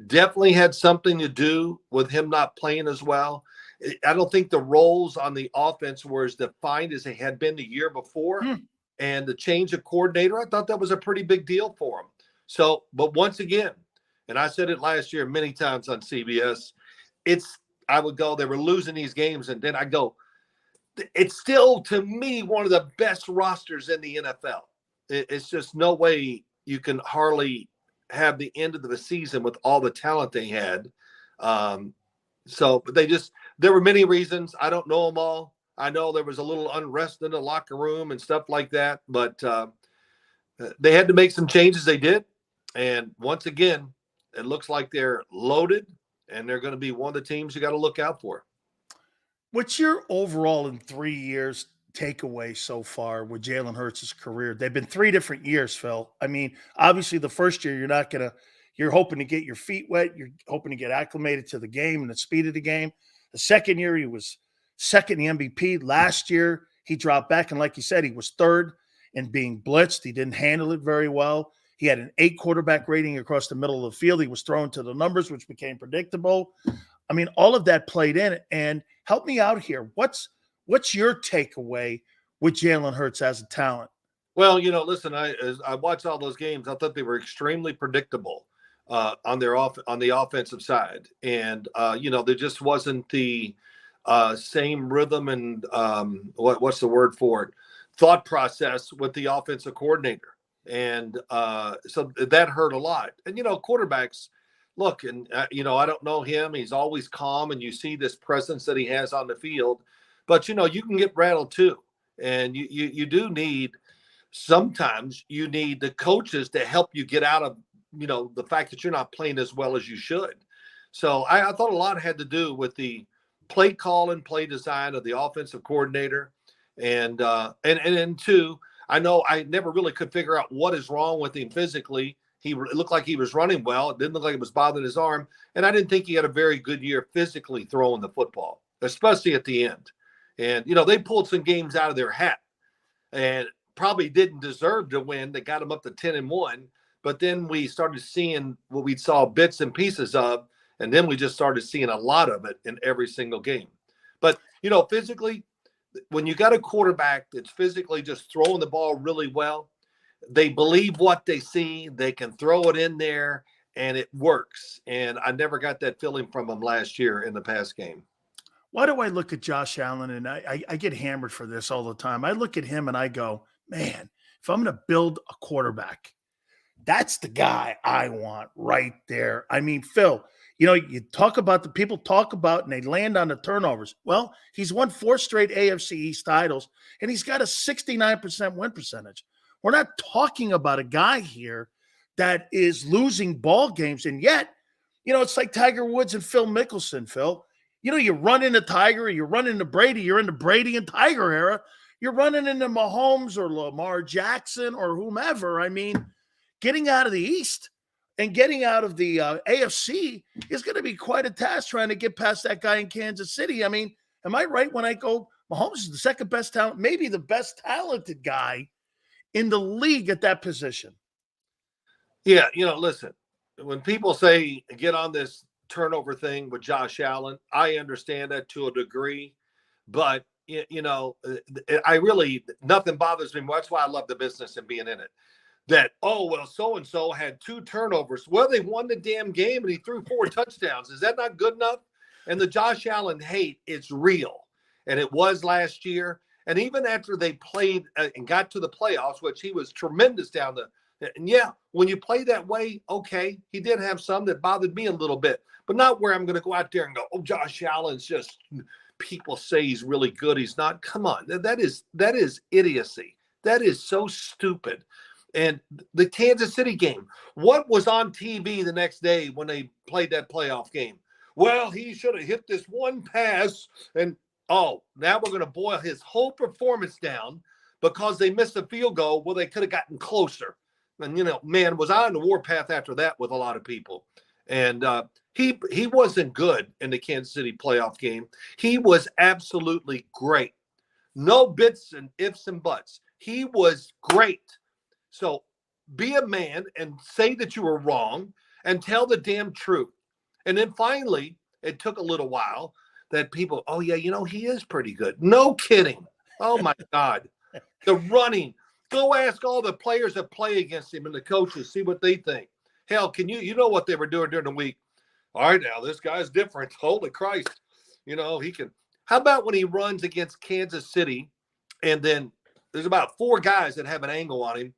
definitely had something to do with him not playing as well. I don't think the roles on the offense were as defined as they had been the year before. And the change of coordinator, I thought that was a pretty big deal for him. So, but once again, and I said it last year many times on CBS, I would go, they were losing these games, and then I go, it's still, to me, one of the best rosters in the NFL. It's just no way you can hardly have the end of the season with all the talent they had. But there were many reasons. I don't know them all. I know there was a little unrest in the locker room and stuff like that, but they had to make some changes. They did. And once again, it looks like they're loaded, and they're going to be one of the teams you got to look out for. What's your overall in 3 years takeaway so far with Jalen Hurts' career? They've been 3 different years, Phil. I mean, obviously the first year you're hoping to get your feet wet. You're hoping to get acclimated to the game and the speed of the game. The second year he was second in the MVP. Last year he dropped back, and like you said, he was third in being blitzed. He didn't handle it very well. He had an 8 quarterback rating across the middle of the field. He was thrown to the numbers, which became predictable. I mean, all of that played in. And help me out here. What's your takeaway with Jalen Hurts as a talent? Well, listen, as I watched all those games, I thought they were extremely predictable on the offensive side. And, there just wasn't the same rhythm and what's the word for it? Thought process with the offensive coordinator. And so that hurt a lot. And, quarterbacks, look, and, I don't know him. He's always calm, and you see this presence that he has on the field. But, you can get rattled too. And you do need – sometimes you need the coaches to help you get out of, the fact that you're not playing as well as you should. So I thought a lot had to do with the play call and play design of the offensive coordinator. And two, I know I never really could figure out what is wrong with him physically. It looked like he was running well. It didn't look like it was bothering his arm. And I didn't think he had a very good year physically throwing the football, especially at the end. And, they pulled some games out of their hat and probably didn't deserve to win. They got them up to 10-1. But then we started seeing what we saw bits and pieces of, and then we just started seeing a lot of it in every single game. But, physically, when you got a quarterback that's physically just throwing the ball really well, they believe what they see. They can throw it in there, and it works. And I never got that feeling from him last year in the past game. Why do I look at Josh Allen, and I get hammered for this all the time? I look at him and I go, man, if I'm going to build a quarterback, that's the guy I want right there. I mean, Phil, you talk about people talk about and they land on the turnovers. Well, he's won 4 straight AFC East titles, and he's got a 69% win percentage. We're not talking about a guy here that is losing ball games, and yet, it's like Tiger Woods and Phil Mickelson, Phil. You run into Tiger, you run into Brady, you're in the Brady and Tiger era. You're running into Mahomes or Lamar Jackson or whomever. I mean, getting out of the East and getting out of the AFC is going to be quite a task trying to get past that guy in Kansas City. I mean, am I right when I go, Mahomes is the second best talent, maybe the best talented guy in the league at that position? Yeah, listen, when people say get on this turnover thing with Josh Allen, I understand that to a degree, but I really, nothing bothers me. That's why I love the business and being in it. That, so-and-so had 2 turnovers. Well, they won the damn game and he threw 4 touchdowns. Is that not good enough? And the Josh Allen hate, it's real. And it was last year. And even after they played and got to the playoffs, which he was tremendous down the, and yeah, when you play that way, okay, he did have some that bothered me a little bit, but not where I'm going to go out there and go, oh, Josh Allen's just, people say he's really good. He's not. Come on. That is idiocy. That is so stupid. And the Kansas City game, what was on TV the next day when they played that playoff game? Well, he should have hit this one pass. And, now we're going to boil his whole performance down because they missed a field goal. Well, they could have gotten closer. And, man, was I on the warpath after that with a lot of people. And he wasn't good in the Kansas City playoff game. He was absolutely great. No bits and ifs and buts. He was great. So be a man and say that you were wrong and tell the damn truth. And then finally, it took a little while that people, oh, yeah, he is pretty good. No kidding. Oh, my God. The running. Go ask all the players that play against him and the coaches, see what they think. Hell, can you know what they were doing during the week? All right, now, this guy's different. Holy Christ. He can. How about when he runs against Kansas City and then there's about 4 guys that have an angle on him,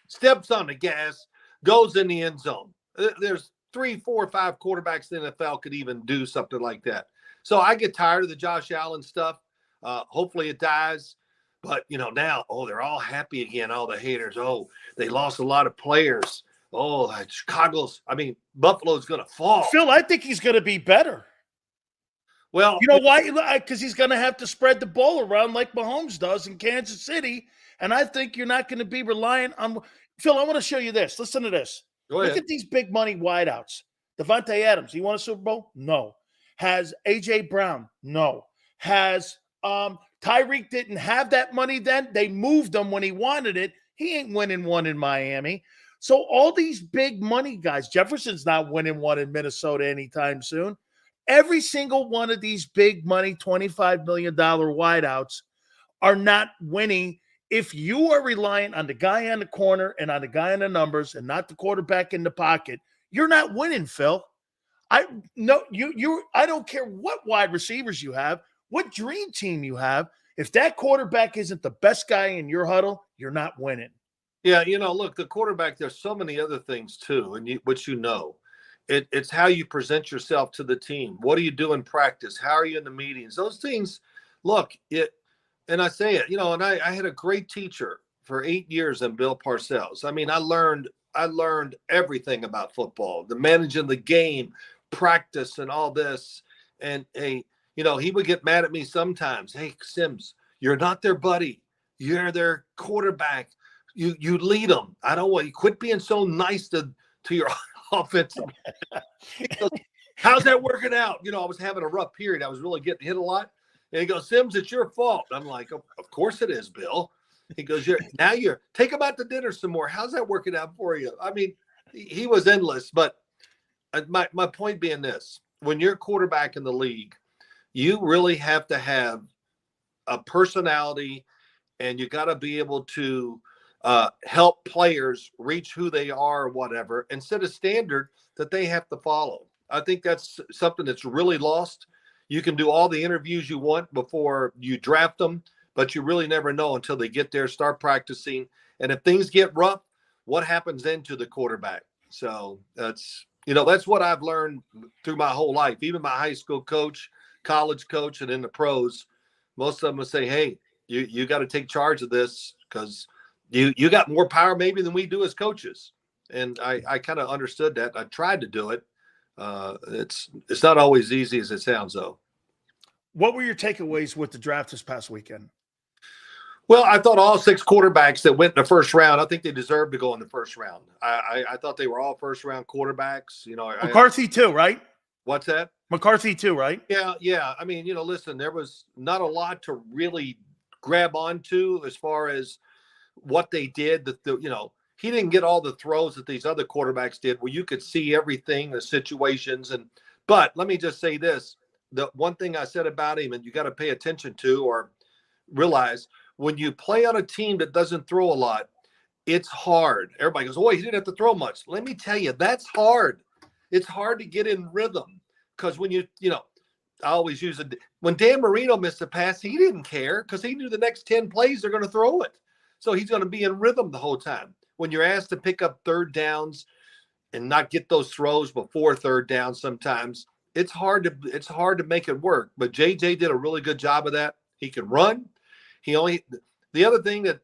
steps on the gas, goes in the end zone. There's 3, 4, 5 quarterbacks in the NFL could even do something like that. So I get tired of the Josh Allen stuff. Hopefully it dies. But, now, they're all happy again, all the haters. Oh, they lost a lot of players. Oh, Buffalo's going to fall. Phil, I think he's going to be better. Well, you know why? Because he's going to have to spread the ball around like Mahomes does in Kansas City. And I think you're not going to be reliant on – Phil, I want to show you this. Listen to this. Look at these big money wideouts. Devontae Adams, he won a Super Bowl? No. Has A.J. Brown? No. Has Tyreek didn't have that money then? They moved him when he wanted it. He ain't winning one in Miami. So all these big money guys, Jefferson's not winning one in Minnesota anytime soon. Every single one of these big money, $25 million wideouts are not winning if you are reliant on the guy on the corner and on the guy on the numbers and not the quarterback in the pocket. You're not winning, Phil. I don't care what wide receivers you have, what dream team you have. If that quarterback isn't the best guy in your huddle, you're not winning. Yeah, look, the quarterback, there's so many other things too, and it's how you present yourself to the team. What do you do in practice? How are you in the meetings? Those things, look, and I say it, and I had a great teacher for 8 years in Bill Parcells. I learned everything about football, the managing the game, practice and all this. And he would get mad at me sometimes. Hey, Sims, you're not their buddy. You're their quarterback. You lead them. I don't want you quit being so nice to your offensive. How's that working out? I was having a rough period. I was really getting hit a lot. And he goes, Sims, it's your fault. I'm like, of course it is, Bill. He goes, you're take him out to dinner some more. How's that working out for you? I mean, he was endless. But my point being this, when you're quarterback in the league, you really have to have a personality, and you got to be able to help players reach who they are or whatever, and set a standard that they have to follow. I think that's something that's really lost. You can do all the interviews you want before you draft them, but you really never know until they get there, start practicing. And if things get rough, what happens then to the quarterback? So that's what I've learned through my whole life. Even my high school coach, college coach, and in the pros, most of them will say, hey, you got to take charge of this because you got more power maybe than we do as coaches. And I kind of understood that. I tried to do it. It's not always easy as it sounds, though. What were your takeaways with the draft this past weekend? Well, I thought all 6 quarterbacks that went in the first round, I think they deserved to go in the first round. I thought they were all first-round quarterbacks. McCarthy too, right? What's that? McCarthy too, right? Yeah. I mean, listen, there was not a lot to really grab onto as far as what they did. He didn't get all the throws that these other quarterbacks did where you could see everything, the situations. But let me just say this. The one thing I said about him, and you got to pay attention to or realize, when you play on a team that doesn't throw a lot, it's hard. Everybody goes, he didn't have to throw much. Let me tell you, that's hard. It's hard to get in rhythm because when I always use it. When Dan Marino missed a pass, he didn't care because he knew the next 10 plays they're going to throw it. So he's going to be in rhythm the whole time. When you're asked to pick up third downs and not get those throws before third down, sometimes it's hard to make it work. But JJ did a really good job of that. He can run. The other thing that,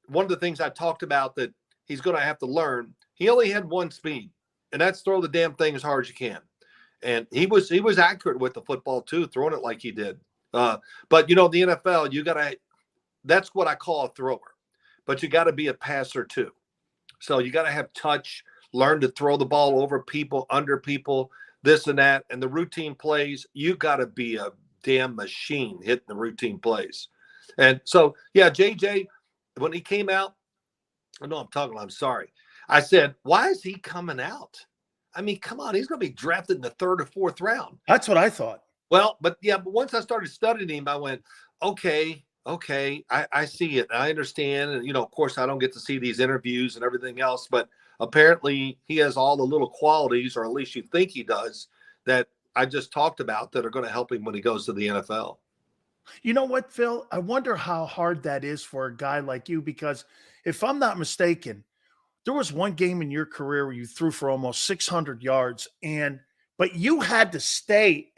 one of the things I talked about that he's going to have to learn, he only had one speed, and that's throw the damn thing as hard as you can. And he was accurate with the football too, throwing it like he did. But the NFL, that's what I call a thrower, but you got to be a passer too. So you got to have touch, learn to throw the ball over people, under people, this and that. And the routine plays, you got to be a damn machine hitting the routine plays. And so, yeah, JJ, when he came out, I'm sorry. I said, why is he coming out? I mean, come on, he's going to be drafted in the 3rd or 4th round. That's what I thought. Well, but once I started studying him, I went, okay, I see it. I understand. And, of course, I don't get to see these interviews and everything else, but apparently he has all the little qualities, or at least you think he does, that I just talked about that are going to help him when he goes to the NFL. You know what, Phil? I wonder how hard that is for a guy like you, because if I'm not mistaken, there was one game in your career where you threw for almost 600 yards, but you had to stay.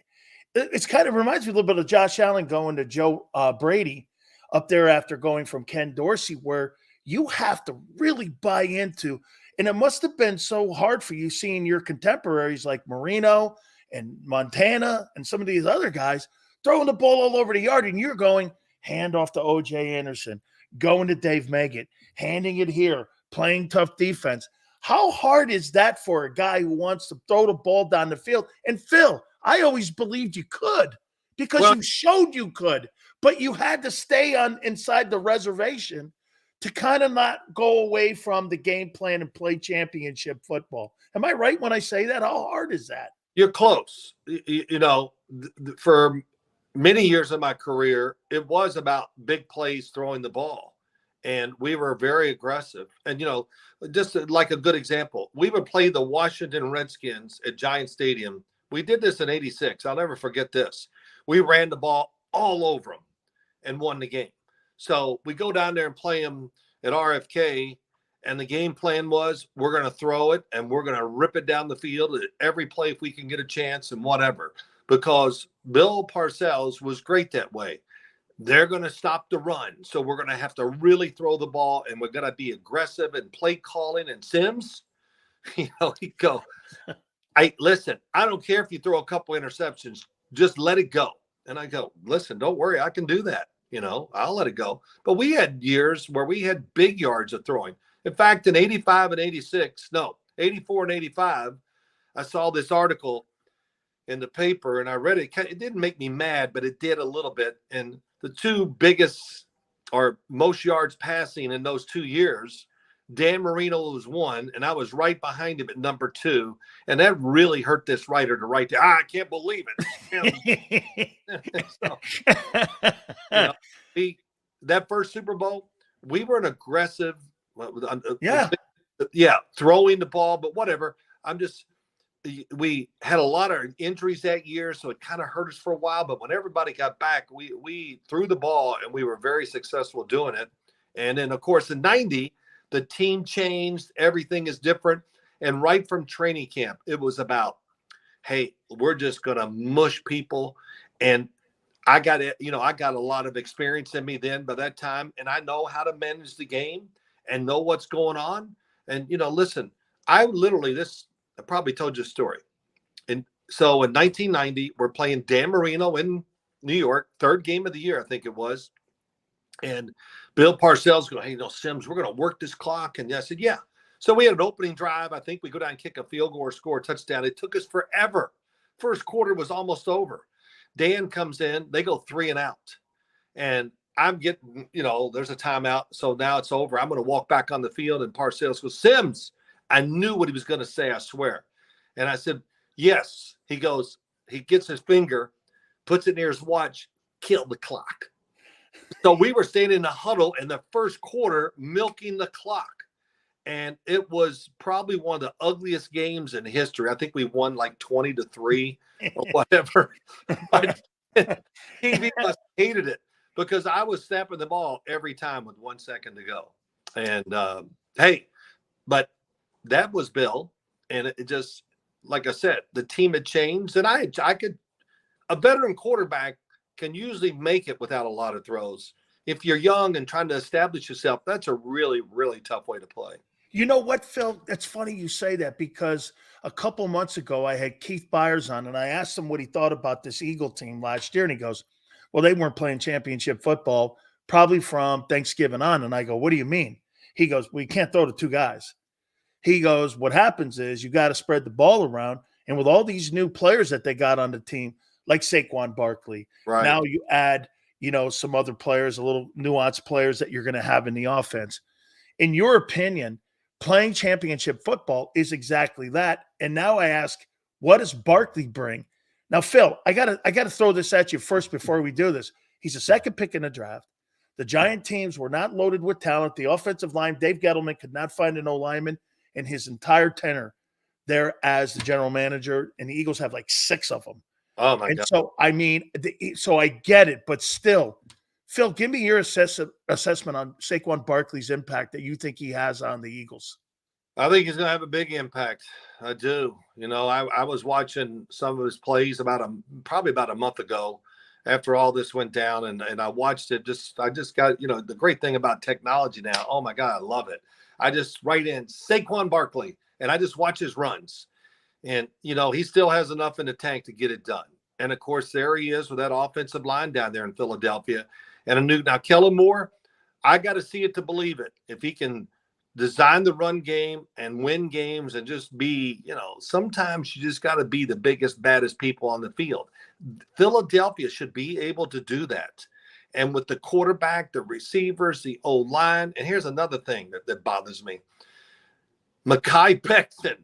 It's kind of reminds me a little bit of Josh Allen going to Joe Brady up there after going from Ken Dorsey, where you have to really buy into, and it must have been so hard for you seeing your contemporaries like Marino and Montana and some of these other guys throwing the ball all over the yard, and you're going hand off to O.J. Anderson, going to Dave Meggett, handing it here, playing tough defense. How hard is that for a guy who wants to throw the ball down the field? And Phil, I always believed you could because you showed you could, but you had to stay on inside the reservation to kind of not go away from the game plan and play championship football. Am I right when I say that? How hard is that? You're close. You know, for many years of my career, it was about big plays throwing the ball. And we were very aggressive. And, you know, just like a good example, we would play the Washington Redskins at Giant Stadium. We did this in 86. I'll never forget this. We ran the ball all over them and won the game. So we go down there and play them at RFK. And the game plan was we're going to throw it and we're going to rip it down the field at every play if we can get a chance and whatever. Because Bill Parcells was great that way. They're going to stop the run. So we're going to have to really throw the ball and we're going to be aggressive and play calling. And Sims, you know, he'd go, listen, I don't care if you throw a couple interceptions, just let it go. And I go, listen, don't worry, I can do that. You know, I'll let it go. But we had years where we had big yards of throwing. In fact, in 85 and 86, no, 84 and 85, I saw this article in the paper and I read it. It didn't make me mad, but it did a little bit. And the two biggest or most yards passing in those 2 years, Dan Marino was one, and I was right behind him at number 2. And that really hurt this writer to write. I can't believe it. So, you know, that first Super Bowl, we were an aggressive. Throwing the ball, but whatever. We had a lot of injuries that year, so it kind of hurt us for a while. But when everybody got back, we threw the ball, and we were very successful doing it. And then, of course, in 90, the team changed. Everything is different. And right from training camp, it was about, hey, we're just going to mush people. And I got a lot of experience in me then by that time, and I know how to manage the game and know what's going on. And, you know, listen, I probably told you a story. And so in 1990, we're playing Dan Marino in New York, third game of the year, I think it was. And Bill Parcells goes, hey, you know, Sims, we're going to work this clock. And I said, yeah. So we had an opening drive. I think we go down and kick a field goal or score a touchdown. It took us forever. First quarter was almost over. Dan comes in. They go 3 and out. And I'm getting, you know, there's a timeout. So now it's over. I'm going to walk back on the field. And Parcells goes, Sims, I knew what he was going to say, I swear. And I said, yes. He goes, he gets his finger, puts it near his watch, kill the clock. So we were staying in the huddle in the first quarter, milking the clock. And it was probably one of the ugliest games in history. I think we won like 20-3 or whatever. He must hated it because I was snapping the ball every time with 1 second to go. And hey, but that was Bill. And it just, like I said, the team had changed. And a veteran quarterback can usually make it without a lot of throws. If you're young and trying to establish yourself, that's a really, really tough way to play. You know what, Phil? It's funny you say that because a couple months ago I had Keith Byers on and I asked him what he thought about this Eagle team last year. And he goes, well, they weren't playing championship football probably from Thanksgiving on. And I go, what do you mean? He goes, well, you can't throw to 2 guys. He goes, what happens is you got to spread the ball around. And with all these new players that they got on the team, like Saquon Barkley, right. Now you add, you know, some other players, a little nuanced players that you're going to have in the offense. In your opinion, playing championship football is exactly that. And now I ask, what does Barkley bring? Now, Phil, I gotta throw this at you first before we do this. He's a second pick in the draft. The Giant teams were not loaded with talent. The offensive line, Dave Gettleman could not find an O-lineman in his entire tenure there as the general manager, and the Eagles have like 6 of them. Oh, my God. So, I mean, so I get it, but still, Phil, give me your assessment on Saquon Barkley's impact that you think he has on the Eagles. I think he's going to have a big impact. I do. You know, I was watching some of his plays probably about a month ago after all this went down, and I watched it. I just got, you know, the great thing about technology now. Oh my God, I love it. I just write in Saquon Barkley, and I just watch his runs, and you know he still has enough in the tank to get it done. And of course, there he is with that offensive line down there in Philadelphia, and now Kellen Moore. I got to see it to believe it. If he can design the run game and win games and just be, you know, sometimes you just got to be the biggest, baddest people on the field. Philadelphia should be able to do that. And with the quarterback, the receivers, the O-line, and here's another thing that bothers me. Mekhi Becton,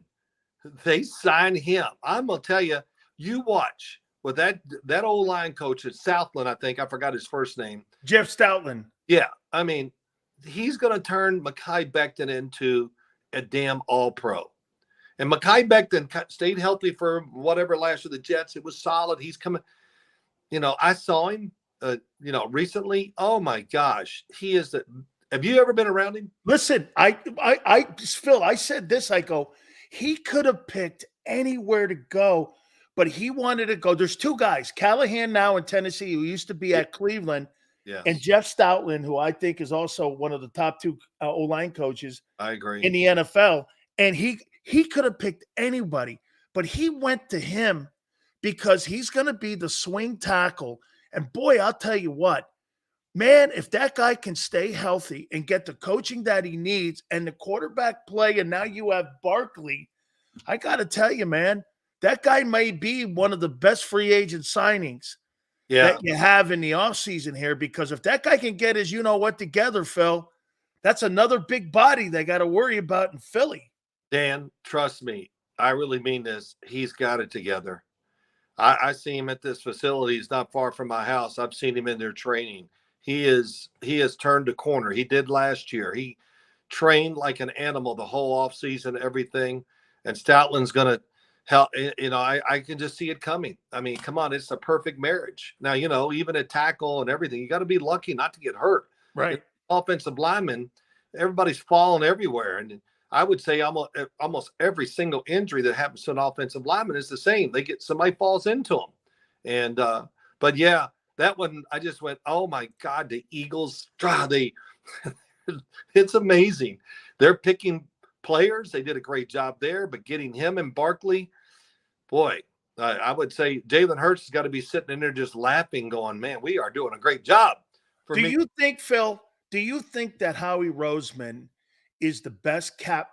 they signed him. I'm going to tell you, you watch with that O-line coach at Southland, I think, I forgot his first name. Jeff Stoutland. Yeah, I mean, he's going to turn Mekhi Becton into a damn all-pro. And Mekhi Becton stayed healthy for whatever last year, the Jets. It was solid. He's coming. You know, I saw him, you know, recently. Oh, my gosh. He is the – have you ever been around him? Listen, Phil, I said this. I go, he could have picked anywhere to go, but he wanted to go. There's two guys, Callahan now in Tennessee, who used to be at Cleveland, and Jeff Stoutland, who I think is also one of the top two O-line coaches I agree. in the NFL. And he could have picked anybody, but he went to him because he's going to be the swing tackle. And boy, I'll tell you what, man, if that guy can stay healthy and get the coaching that he needs and the quarterback play, and now you have Barkley, I got to tell you, man, that guy may be one of the best free agent signings that you have in the offseason here, because if that guy can get his you-know-what together, Phil, that's another big body they got to worry about in Philly. Dan, trust me, I really mean this. He's got it together. I see him at this facility. He's not far from my house. I've seen him in there training. He has turned a corner. He did last year. He trained like an animal the whole offseason, everything. And Stoutland's going to help. You know, I can just see it coming. I mean, come on, it's a perfect marriage. Now, you know, even at tackle and everything, you got to be lucky not to get hurt. Right. Offensive linemen, everybody's falling everywhere. And I would say almost every single injury that happens to an offensive lineman is the same. Somebody falls into them. And, but yeah, that one, I just went, oh my God, the Eagles, it's amazing. They're picking players. They did a great job there, but getting him and Barkley, boy, I would say Jalen Hurts has got to be sitting in there just laughing, going, man, we are doing a great job. Do you think, Phil, that Howie Roseman is the best cap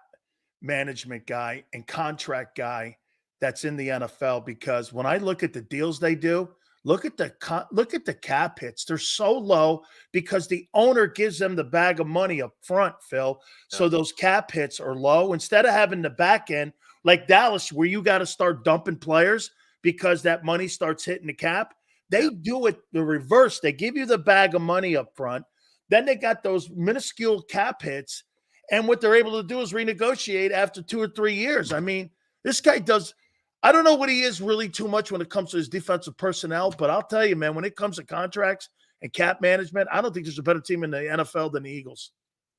management guy and contract guy that's in the NFL? Because when I look at the deals they do, look at the cap hits. They're so low because the owner gives them the bag of money up front, Phil. Yeah. So those cap hits are low. Instead of having the back end like Dallas, where you got to start dumping players because that money starts hitting the cap, they do it the reverse. They give you the bag of money up front. Then they got those minuscule cap hits. And what they're able to do is renegotiate after 2 or 3 years. I mean, this guy does – I don't know what he is really too much when it comes to his defensive personnel, but I'll tell you, man, when it comes to contracts and cap management, I don't think there's a better team in the NFL than the Eagles.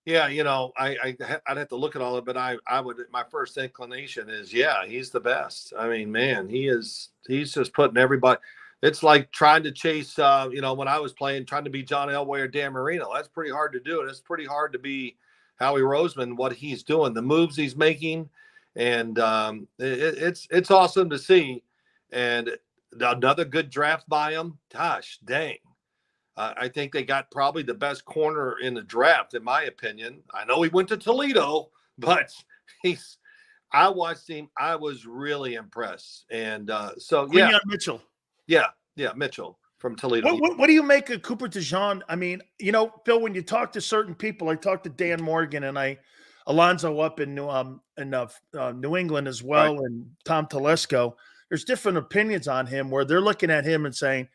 Yeah, you know, I'd have to look at all of it, but I would – my first inclination is, yeah, he's the best. I mean, man, he's just putting everybody – it's like trying to chase, you know, when I was playing, trying to be John Elway or Dan Marino. That's pretty hard to do, and it's pretty hard to be – Howie Roseman, what he's doing, the moves he's making, and it's awesome to see. And another good draft by him. Gosh, dang. I think they got probably the best corner in the draft, in my opinion. I know he went to Toledo, but I watched him. I was really impressed. And so, yeah. Mitchell. Yeah, Mitchell from Toledo. What do you make of Cooper DeJean? I mean, you know, Bill, when you talk to certain people, I talked to Dan Morgan and Alonzo up in New England as well, right, and Tom Telesco. There's different opinions on him where they're looking at him and saying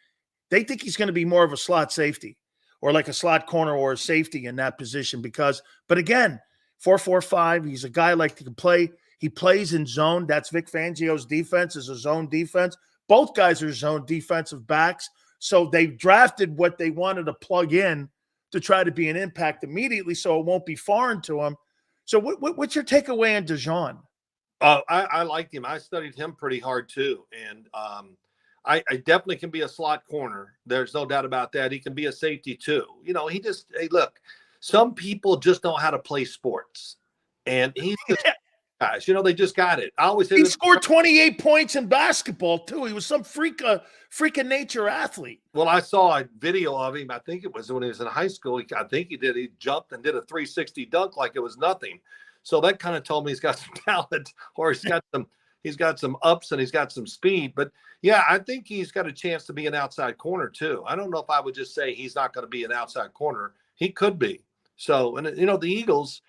they think he's going to be more of a slot safety or like a slot corner or a safety in that position but again, 4-4-5, he's a guy like he can play. He plays in zone. That's Vic Fangio's defense, is a zone defense. Both guys are zone defensive backs. So they've drafted what they wanted to plug in to try to be an impact immediately so it won't be foreign to him. So what's your takeaway on DeJean? I liked him. I studied him pretty hard too. And I definitely can be a slot corner. There's no doubt about that. He can be a safety too. Hey, look, some people just know how to play sports. And he's just guys, they just got it. I always say he scored 28 points in basketball too. He was some freak of nature athlete. Well, I saw a video of him. I think it was when he was in high school. I think he jumped and did a 360 dunk like it was nothing. So that kind of told me he's got some talent, or he's got some ups and he's got some speed. But yeah, I think he's got a chance to be an outside corner too. I don't know if I would just say he's not going to be an outside corner. He could be. So, and the Eagles,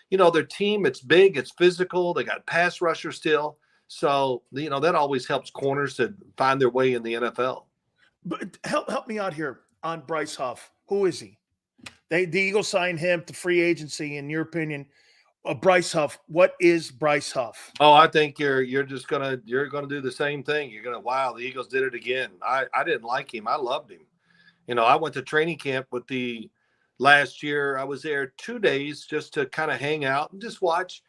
their team, it's big, it's physical. They got pass rushers still. So, that always helps corners to find their way in the NFL. But help me out here on Bryce Huff. Who is he? The Eagles signed him to free agency. In your opinion, Bryce Huff, what is Bryce Huff? Oh, I think you're gonna do the same thing. You're gonna, wow, the Eagles did it again. I didn't like him. I loved him. I went to training camp with the last year. I was there 2 days just to kind of hang out and just watch.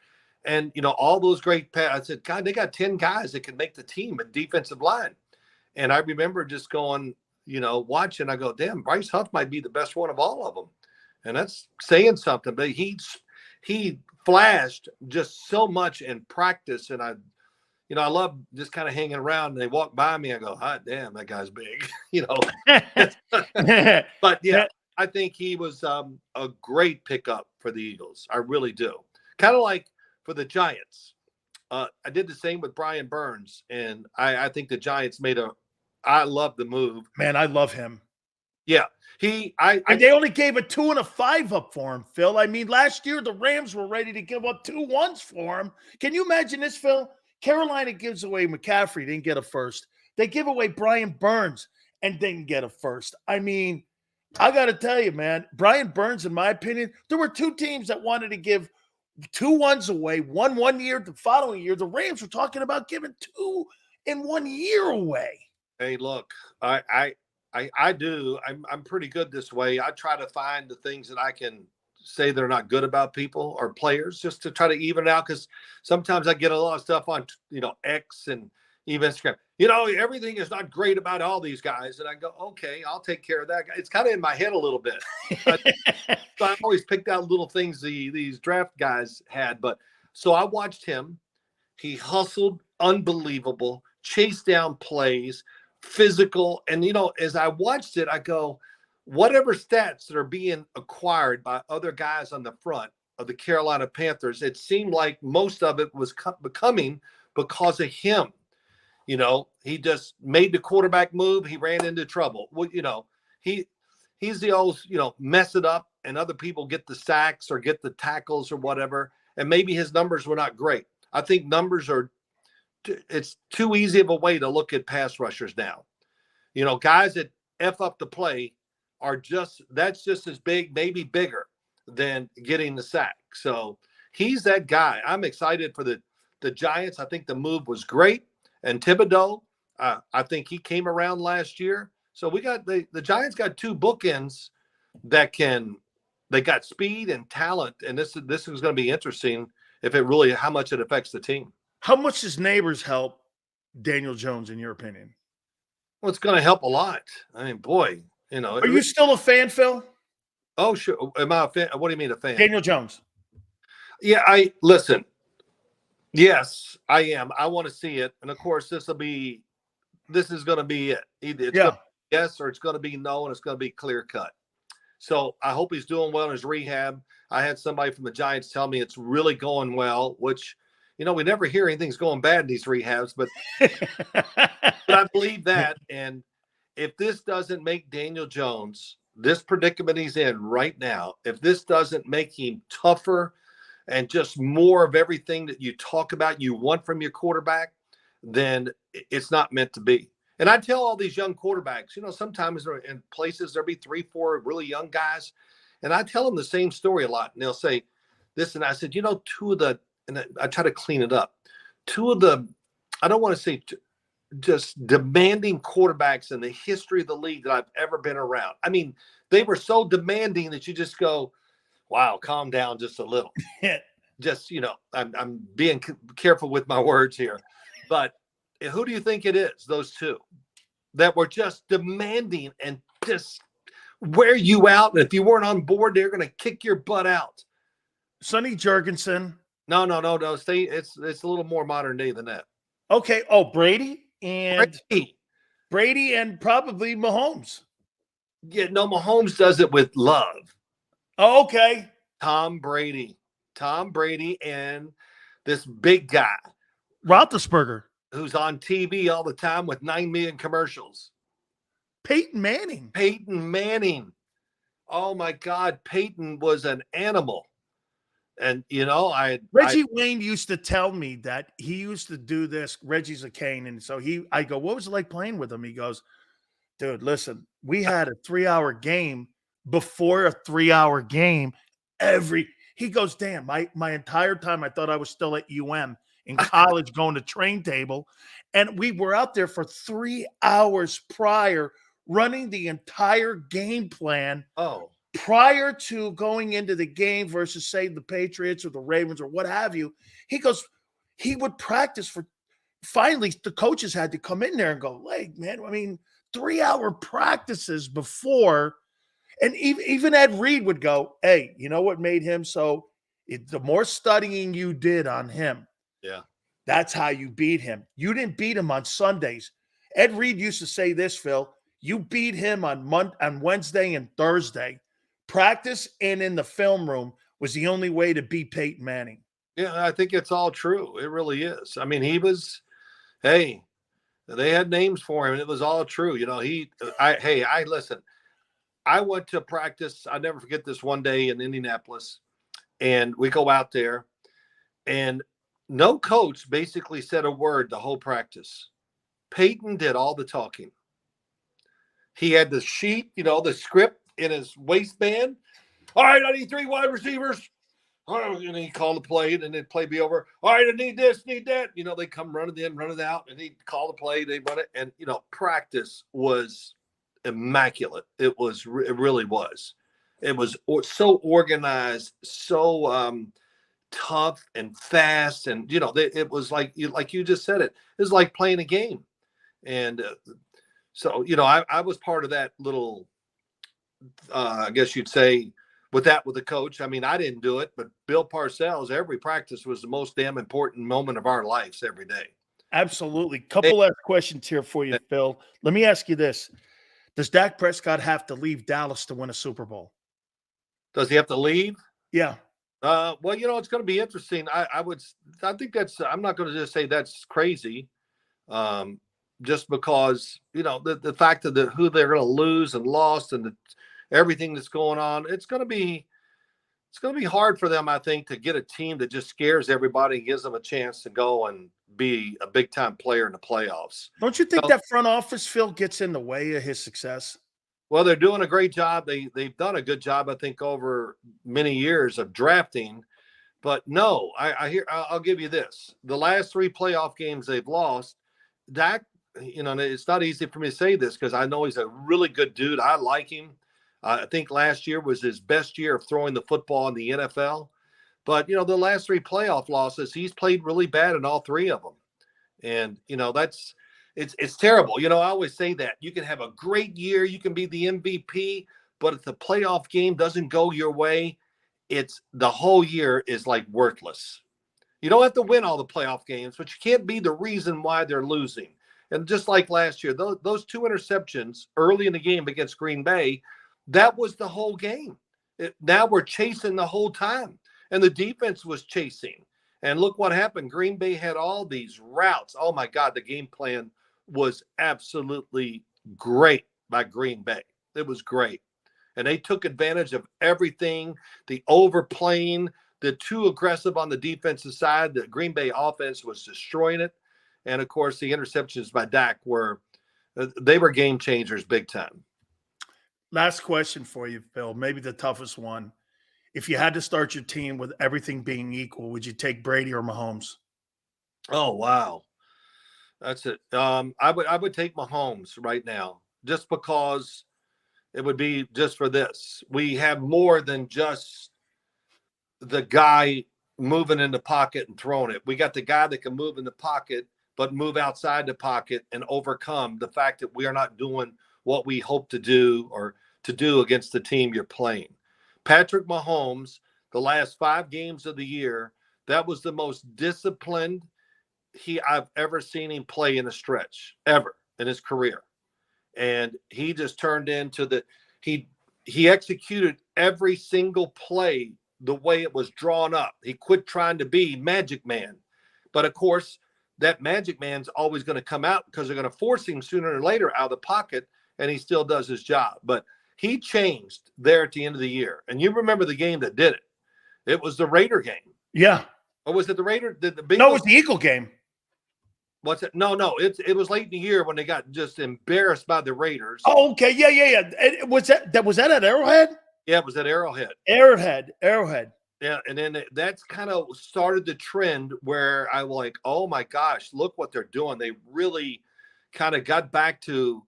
And, all those great I said, God, they got 10 guys that can make the team at defensive line. And I remember just going, watching. I go, damn, Bryce Huff might be the best one of all of them. And that's saying something. But he flashed just so much in practice. And I love just kind of hanging around. And they walk by me. I go, hot damn, that guy's big, But, yeah, I think he was a great pickup for the Eagles. I really do. Kind of like for the Giants. I did the same with Brian Burns, and I think the Giants I love the move. Man, I love him. Yeah. And they only gave a 2 and a 5 up for him, Phil. I mean, last year the Rams were ready to give up 2 1s for him. Can you imagine this, Phil? Carolina gives away McCaffrey, didn't get a first. They give away Brian Burns and didn't get a first. I mean, I got to tell you, man, Brian Burns, in my opinion, there were 2 teams that wanted to give 2 1s away, one year, the following year. The Rams were talking about giving 2 in 1 year away. Hey, look, I do. I'm pretty good this way. I try to find the things that I can say they're not good about people or players, just to try to even it out. Because sometimes I get a lot of stuff on, X and even Instagram. Everything is not great about all these guys. And I go, okay, I'll take care of that guy. It's kind of in my head a little bit. So I always picked out little things these draft guys had. But so I watched him. He hustled, unbelievable, chased down plays, physical. And, as I watched it, I go, whatever stats that are being acquired by other guys on the front of the Carolina Panthers, it seemed like most of it was becoming because of him. He just made the quarterback move. He ran into trouble. Well, he's the old, mess it up and other people get the sacks or get the tackles or whatever. And maybe his numbers were not great. I think numbers it's too easy of a way to look at pass rushers now. Guys that F up the play that's just as big, maybe bigger than getting the sack. So he's that guy. I'm excited for the Giants. I think the move was great. And Thibodeau, I think he came around last year. So we got the Giants got 2 bookends they got speed and talent. And this is going to be interesting how much it affects the team. How much does Neighbors help Daniel Jones, in your opinion? Well, it's going to help a lot. I mean, boy, Are you still a fan, Phil? Oh, sure. Am I a fan? What do you mean a fan? Daniel Jones. Yeah, listen. Yes, I am. I want to see it. And of course, this is going to be it. Either it's gonna be yes or it's going to be no, and it's going to be clear cut. So I hope he's doing well in his rehab. I had somebody from the Giants tell me it's really going well, which, we never hear anything's going bad in these rehabs, but I believe that. And if this doesn't make Daniel Jones, this predicament he's in right now, if this doesn't make him tougher and just more of everything that you talk about, you want from your quarterback, then it's not meant to be. And I tell all these young quarterbacks, sometimes they're in places, there'll be 3, 4 really young guys. And I tell them the same story a lot. And they'll say this. And I said, 2 of the, and I try to clean it up. 2 of the, I don't want to say just demanding quarterbacks in the history of the league that I've ever been around. I mean, they were so demanding that you just go, wow, calm down just a little. just, I'm being careful with my words here, but who do you think it is? Those two that were just demanding and just wear you out. And if you weren't on board, they're going to kick your butt out. Sonny Jurgensen. No. Stay. It's a little more modern day than that. Okay. Oh, Brady and probably Mahomes. Yeah, no, Mahomes does it with love. Oh, okay. Tom Brady and this big guy. Roethlisberger. Who's on TV all the time with 9 million commercials. Peyton Manning. Oh, my God. Peyton was an animal. And, Reggie Wayne used to tell me that he used to do this. Reggie's a Cane. And so I go, what was it like playing with him? He goes, dude, listen, we had a 3-hour game before a 3-hour game. He goes, damn, my entire time I thought I was still at UM in college going to train table. And we were out there for 3 hours prior running the entire game plan. Oh, prior to going into the game versus say the Patriots or the Ravens or what have you. He goes, he would practice finally the coaches had to come in there and go, like, man, 3-hour practices before. And even Ed Reed would go, hey, you know what made him so the more studying you did on him, yeah, that's how you beat him. You didn't beat him on Sundays. Ed Reed used to say this, Phil. You beat him on Wednesday and Thursday. Practice and in the film room was the only way to beat Peyton Manning. Yeah, I think it's all true. It really is. He was, they had names for him, and it was all true. Listen. I went to practice. I'll never forget this one day in Indianapolis, and we go out there, and no coach basically said a word the whole practice. Peyton did all the talking. He had the sheet, the script in his waistband. All right, I need 3 wide receivers. Oh, and he called the play, and then play be over. All right, I need this, need that. They come running in, running out, and he'd call the play. They run it, and practice was immaculate. It really was. It was so organized, so tough and fast, and it was like you just said it was like playing a game. And so I was part of that little I guess you'd say with the coach. I didn't do it, but Bill Parcells, every practice was the most damn important moment of our lives every day. Absolutely. Couple last questions here for you, Phil. Let me ask you this. Does Dak Prescott have to leave Dallas to win a Super Bowl? Does he have to leave? Yeah. Well, it's going to be interesting. I think that's, I'm not going to just say that's crazy. Just because, the fact of who they're going to lose and lost and everything that's going on, it's going to be hard for them, I think, to get a team that just scares everybody and gives them a chance to go and be a big time player in the playoffs. Don't you think that front office, Phil, gets in the way of his success? Well, they're doing a great job. They've done a good job, I think, over many years of drafting. But no, I'll give you this. The last 3 playoff games they've lost, Dak, it's not easy for me to say this because I know he's a really good dude. I like him. I think last year was his best year of throwing the football in the NFL. But, the last 3 playoff losses, he's played really bad in all 3 of them. And, it's terrible. I always say that. You can have a great year. You can be the MVP. But if the playoff game doesn't go your way, the whole year is like worthless. You don't have to win all the playoff games, but you can't be the reason why they're losing. And just like last year, those 2 interceptions early in the game against Green Bay, that was the whole game. Now we're chasing the whole time. And the defense was chasing. And look what happened. Green Bay had all these routes. Oh, my God, the game plan was absolutely great by Green Bay. It was great. And they took advantage of everything, the overplaying, the too aggressive on the defensive side. The Green Bay offense was destroying it. And, of course, the interceptions by Dak were game changers big time. Last question for you, Phil, maybe the toughest one. If you had to start your team with everything being equal, would you take Brady or Mahomes? Oh, wow. That's it. I would take Mahomes right now just because it would be just for this. We have more than just the guy moving in the pocket and throwing it. We got the guy that can move in the pocket, but move outside the pocket and overcome the fact that we are not doing what we hope to do or to do against the team you're playing. Patrick Mahomes, the last 5 games of the year, that was the most disciplined I've ever seen him play in a stretch ever in his career. And he just turned into he executed every single play the way it was drawn up. He quit trying to be Magic Man. But of course, that Magic Man's always going to come out because they're going to force him sooner or later out of the pocket, and he still does his job. But he changed there at the end of the year. And you remember the game that did it. It was the Raider game. Yeah. Or was it the Raider? The Bengals? No, it was the Eagle game. What's it? No. It was late in the year when they got just embarrassed by the Raiders. Oh, okay. Yeah. Was that at Arrowhead? Yeah, it was at Arrowhead. Arrowhead. Yeah, and then that's kind of started the trend where I was like, oh my gosh, look what they're doing. They really kind of got back to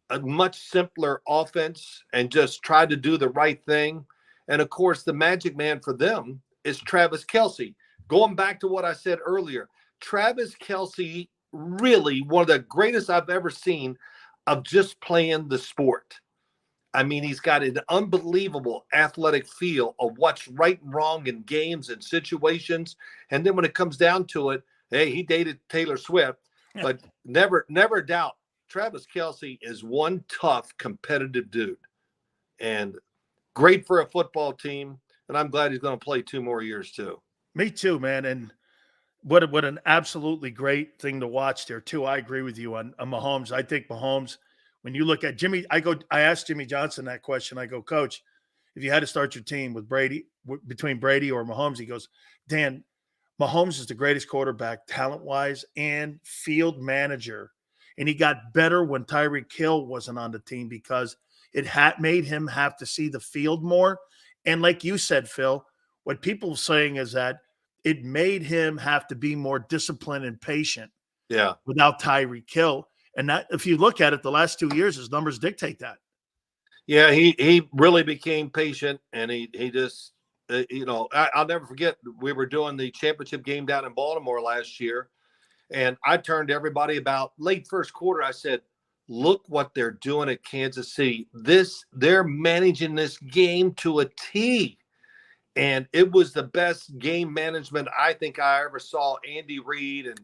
a much simpler offense and just tried to do the right thing. And of course, the Magic Man for them is Travis Kelce. Going back to what I said earlier, Travis Kelce, really one of the greatest I've ever seen of just playing the sport. I mean, he's got an unbelievable athletic feel of what's right and wrong in games and situations. And then when it comes down to it, hey, he dated Taylor Swift, but never doubt Travis Kelce is one tough, competitive dude and great for a football team. And I'm glad he's going to play 2 more years too. Me too, man. And what an absolutely great thing to watch there too. I agree with you on Mahomes. I think Mahomes, when you look at Jimmy, I asked Jimmy Johnson that question. I go, Coach, if you had to start your team with Brady, between Brady or Mahomes, he goes, Dan, Mahomes is the greatest quarterback, talent-wise and field manager. And he got better when Tyreek Hill wasn't on the team because it made him have to see the field more. And like you said, Phil, what people are saying is that it made him have to be more disciplined and patient. Yeah. Without Tyreek Hill. And that, if you look at it, the last 2 years, his numbers dictate that. Yeah, he really became patient, and he just, I'll never forget, we were doing the championship game down in Baltimore last year, and I turned to everybody about late first quarter. I said, look what they're doing at Kansas City. They're managing this game to a T. And it was the best game management I think I ever saw. Andy Reid and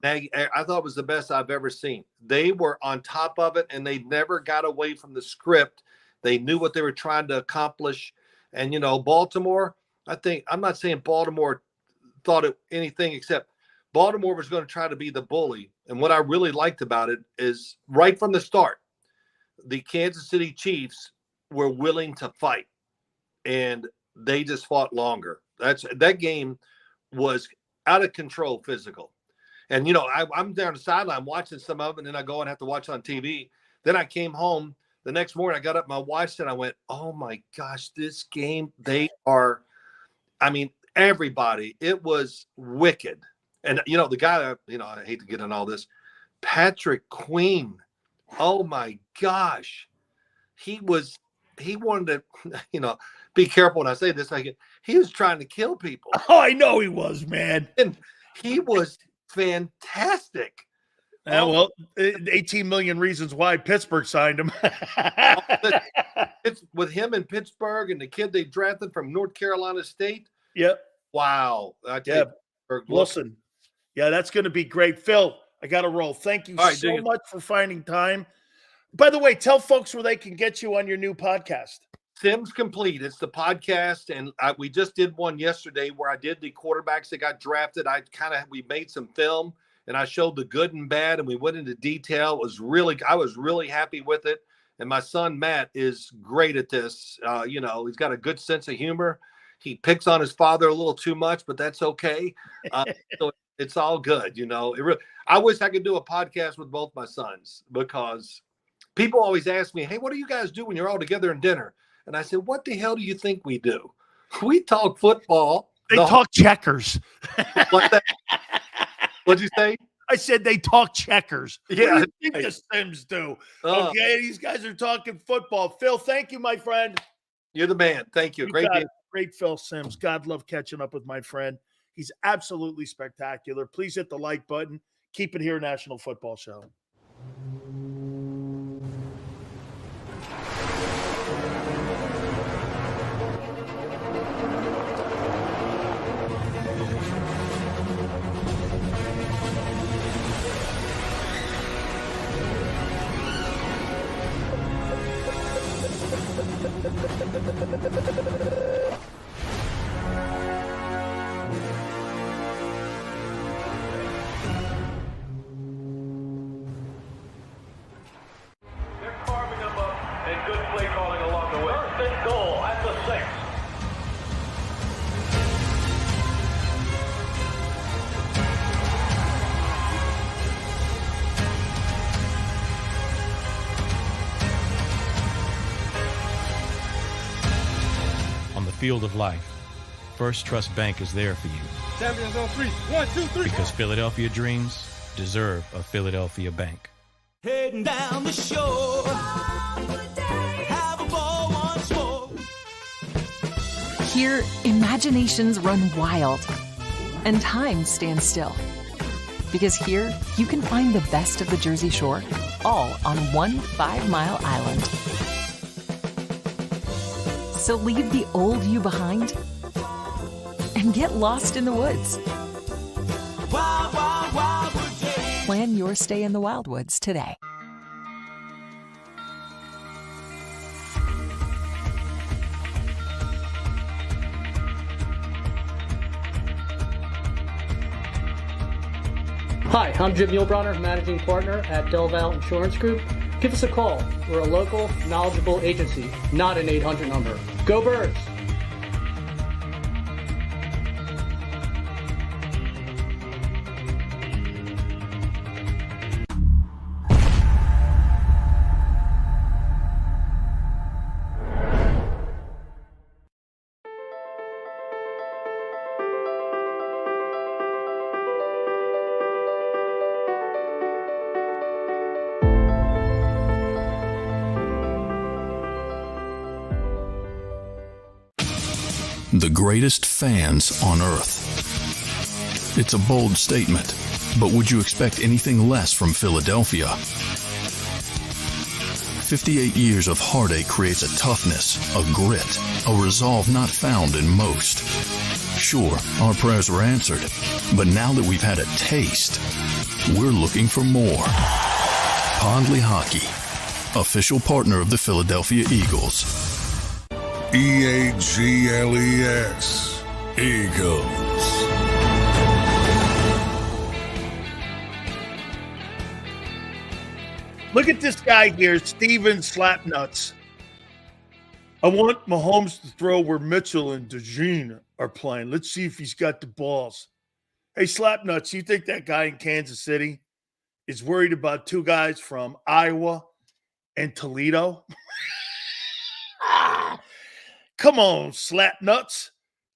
Nagy, I thought it was the best I've ever seen. They were on top of it, and they never got away from the script. They knew what they were trying to accomplish. And, Baltimore, I'm not saying Baltimore thought it anything except Baltimore was going to try to be the bully. And what I really liked about it is right from the start, the Kansas City Chiefs were willing to fight, and they just fought longer. That game was out of control physical. And, I'm down the sideline watching some of it, and then I go and have to watch on TV. Then I came home the next morning. I got up, my wife said, I went, oh my gosh, this game, everybody, it was wicked. And, the guy, I hate to get in all this, Patrick Queen, oh my gosh, he wanted to, be careful when I say this. He was trying to kill people. Oh, I know he was, man. And he was fantastic. Well, 18 million reasons why Pittsburgh signed him. It's with him in Pittsburgh and the kid they drafted from North Carolina State. Yep. Wow. Listen. Yeah, that's going to be great. Phil, I got to roll. Thank you so much for finding time. By the way, tell folks where they can get you on your new podcast. Sims Complete. It's the podcast, and we just did one yesterday where I did the quarterbacks that got drafted. We made some film, and I showed the good and bad, and we went into detail. I was really happy with it. And my son Matt is great at this. He's got a good sense of humor. He picks on his father a little too much, but that's okay. So it's all good. I wish I could do a podcast with both my sons, because people always ask me, hey, what do you guys do when you're all together in dinner? And I said, what the hell do you think we do? We talk football. They talk checkers. What'd you say? I said they talk checkers. Yeah. What do you think the Sims do? Okay, these guys are talking football. Phil, thank you, my friend. You're the man. Thank you. Great game. Great Phil Sims. God love catching up with my friend. He's absolutely spectacular. Please hit the like button. Keep it here, National Football Show. Field of life, First Trust Bank is there for you. Champions on 3. 1, 2, 3. Because Philadelphia dreams deserve a Philadelphia bank. Heading down the shore. Have a ball once more. Here, imaginations run wild and time stands still. Because here, you can find the best of the Jersey Shore, all on one 5-mile island. So leave the old you behind and get lost in the woods. Wild, wild, wildwood days. Plan your stay in the Wildwoods today. Hi, I'm Jim Muehlbronner, Managing Partner at Del Valle Insurance Group. Give us a call. We're a local, knowledgeable agency, not an 800 number. Go Birds! The greatest fans on earth. It's a bold statement, but would you expect anything less from Philadelphia? 58 years of heartache creates a toughness, a grit, a resolve not found in most. Sure, our prayers were answered, but now that we've had a taste, we're looking for more. Pondley Hockey, official partner of the Philadelphia Eagles. EAGLES, Eagles. Look at this guy here, Steven Slapnuts. I want Mahomes to throw where Mitchell and DeJean are playing. Let's see if he's got the balls. Hey, Slapnuts, you think that guy in Kansas City is worried about two guys from Iowa and Toledo? Come on, Slapnuts.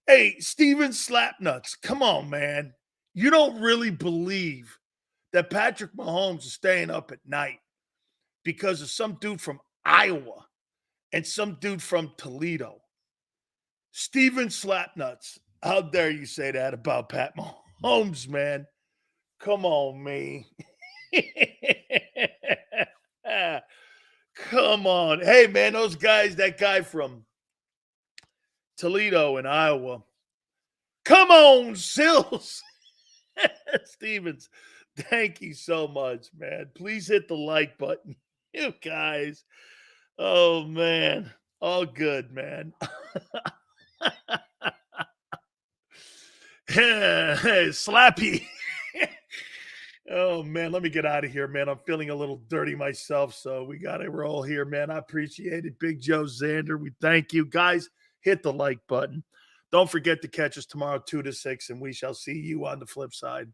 Hey, Steven Slapnuts, come on, man. You don't really believe that Patrick Mahomes is staying up at night because of some dude from Iowa and some dude from Toledo. Steven Slapnuts, how dare you say that about Pat Mahomes, man? Come on, me. Come on. Hey, man, those guys, that guy from Toledo and Iowa. Come on, Sills. Stevens, thank you so much, man. Please hit the like button. You guys. Oh, man. All good, man. Hey, Slappy. Oh, man, let me get out of here, man. I'm feeling a little dirty myself, so we got to roll here, man. I appreciate it. Big Joe Xander, we thank you. Guys, hit the like button. Don't forget to catch us tomorrow 2 to 6, and we shall see you on the flip side.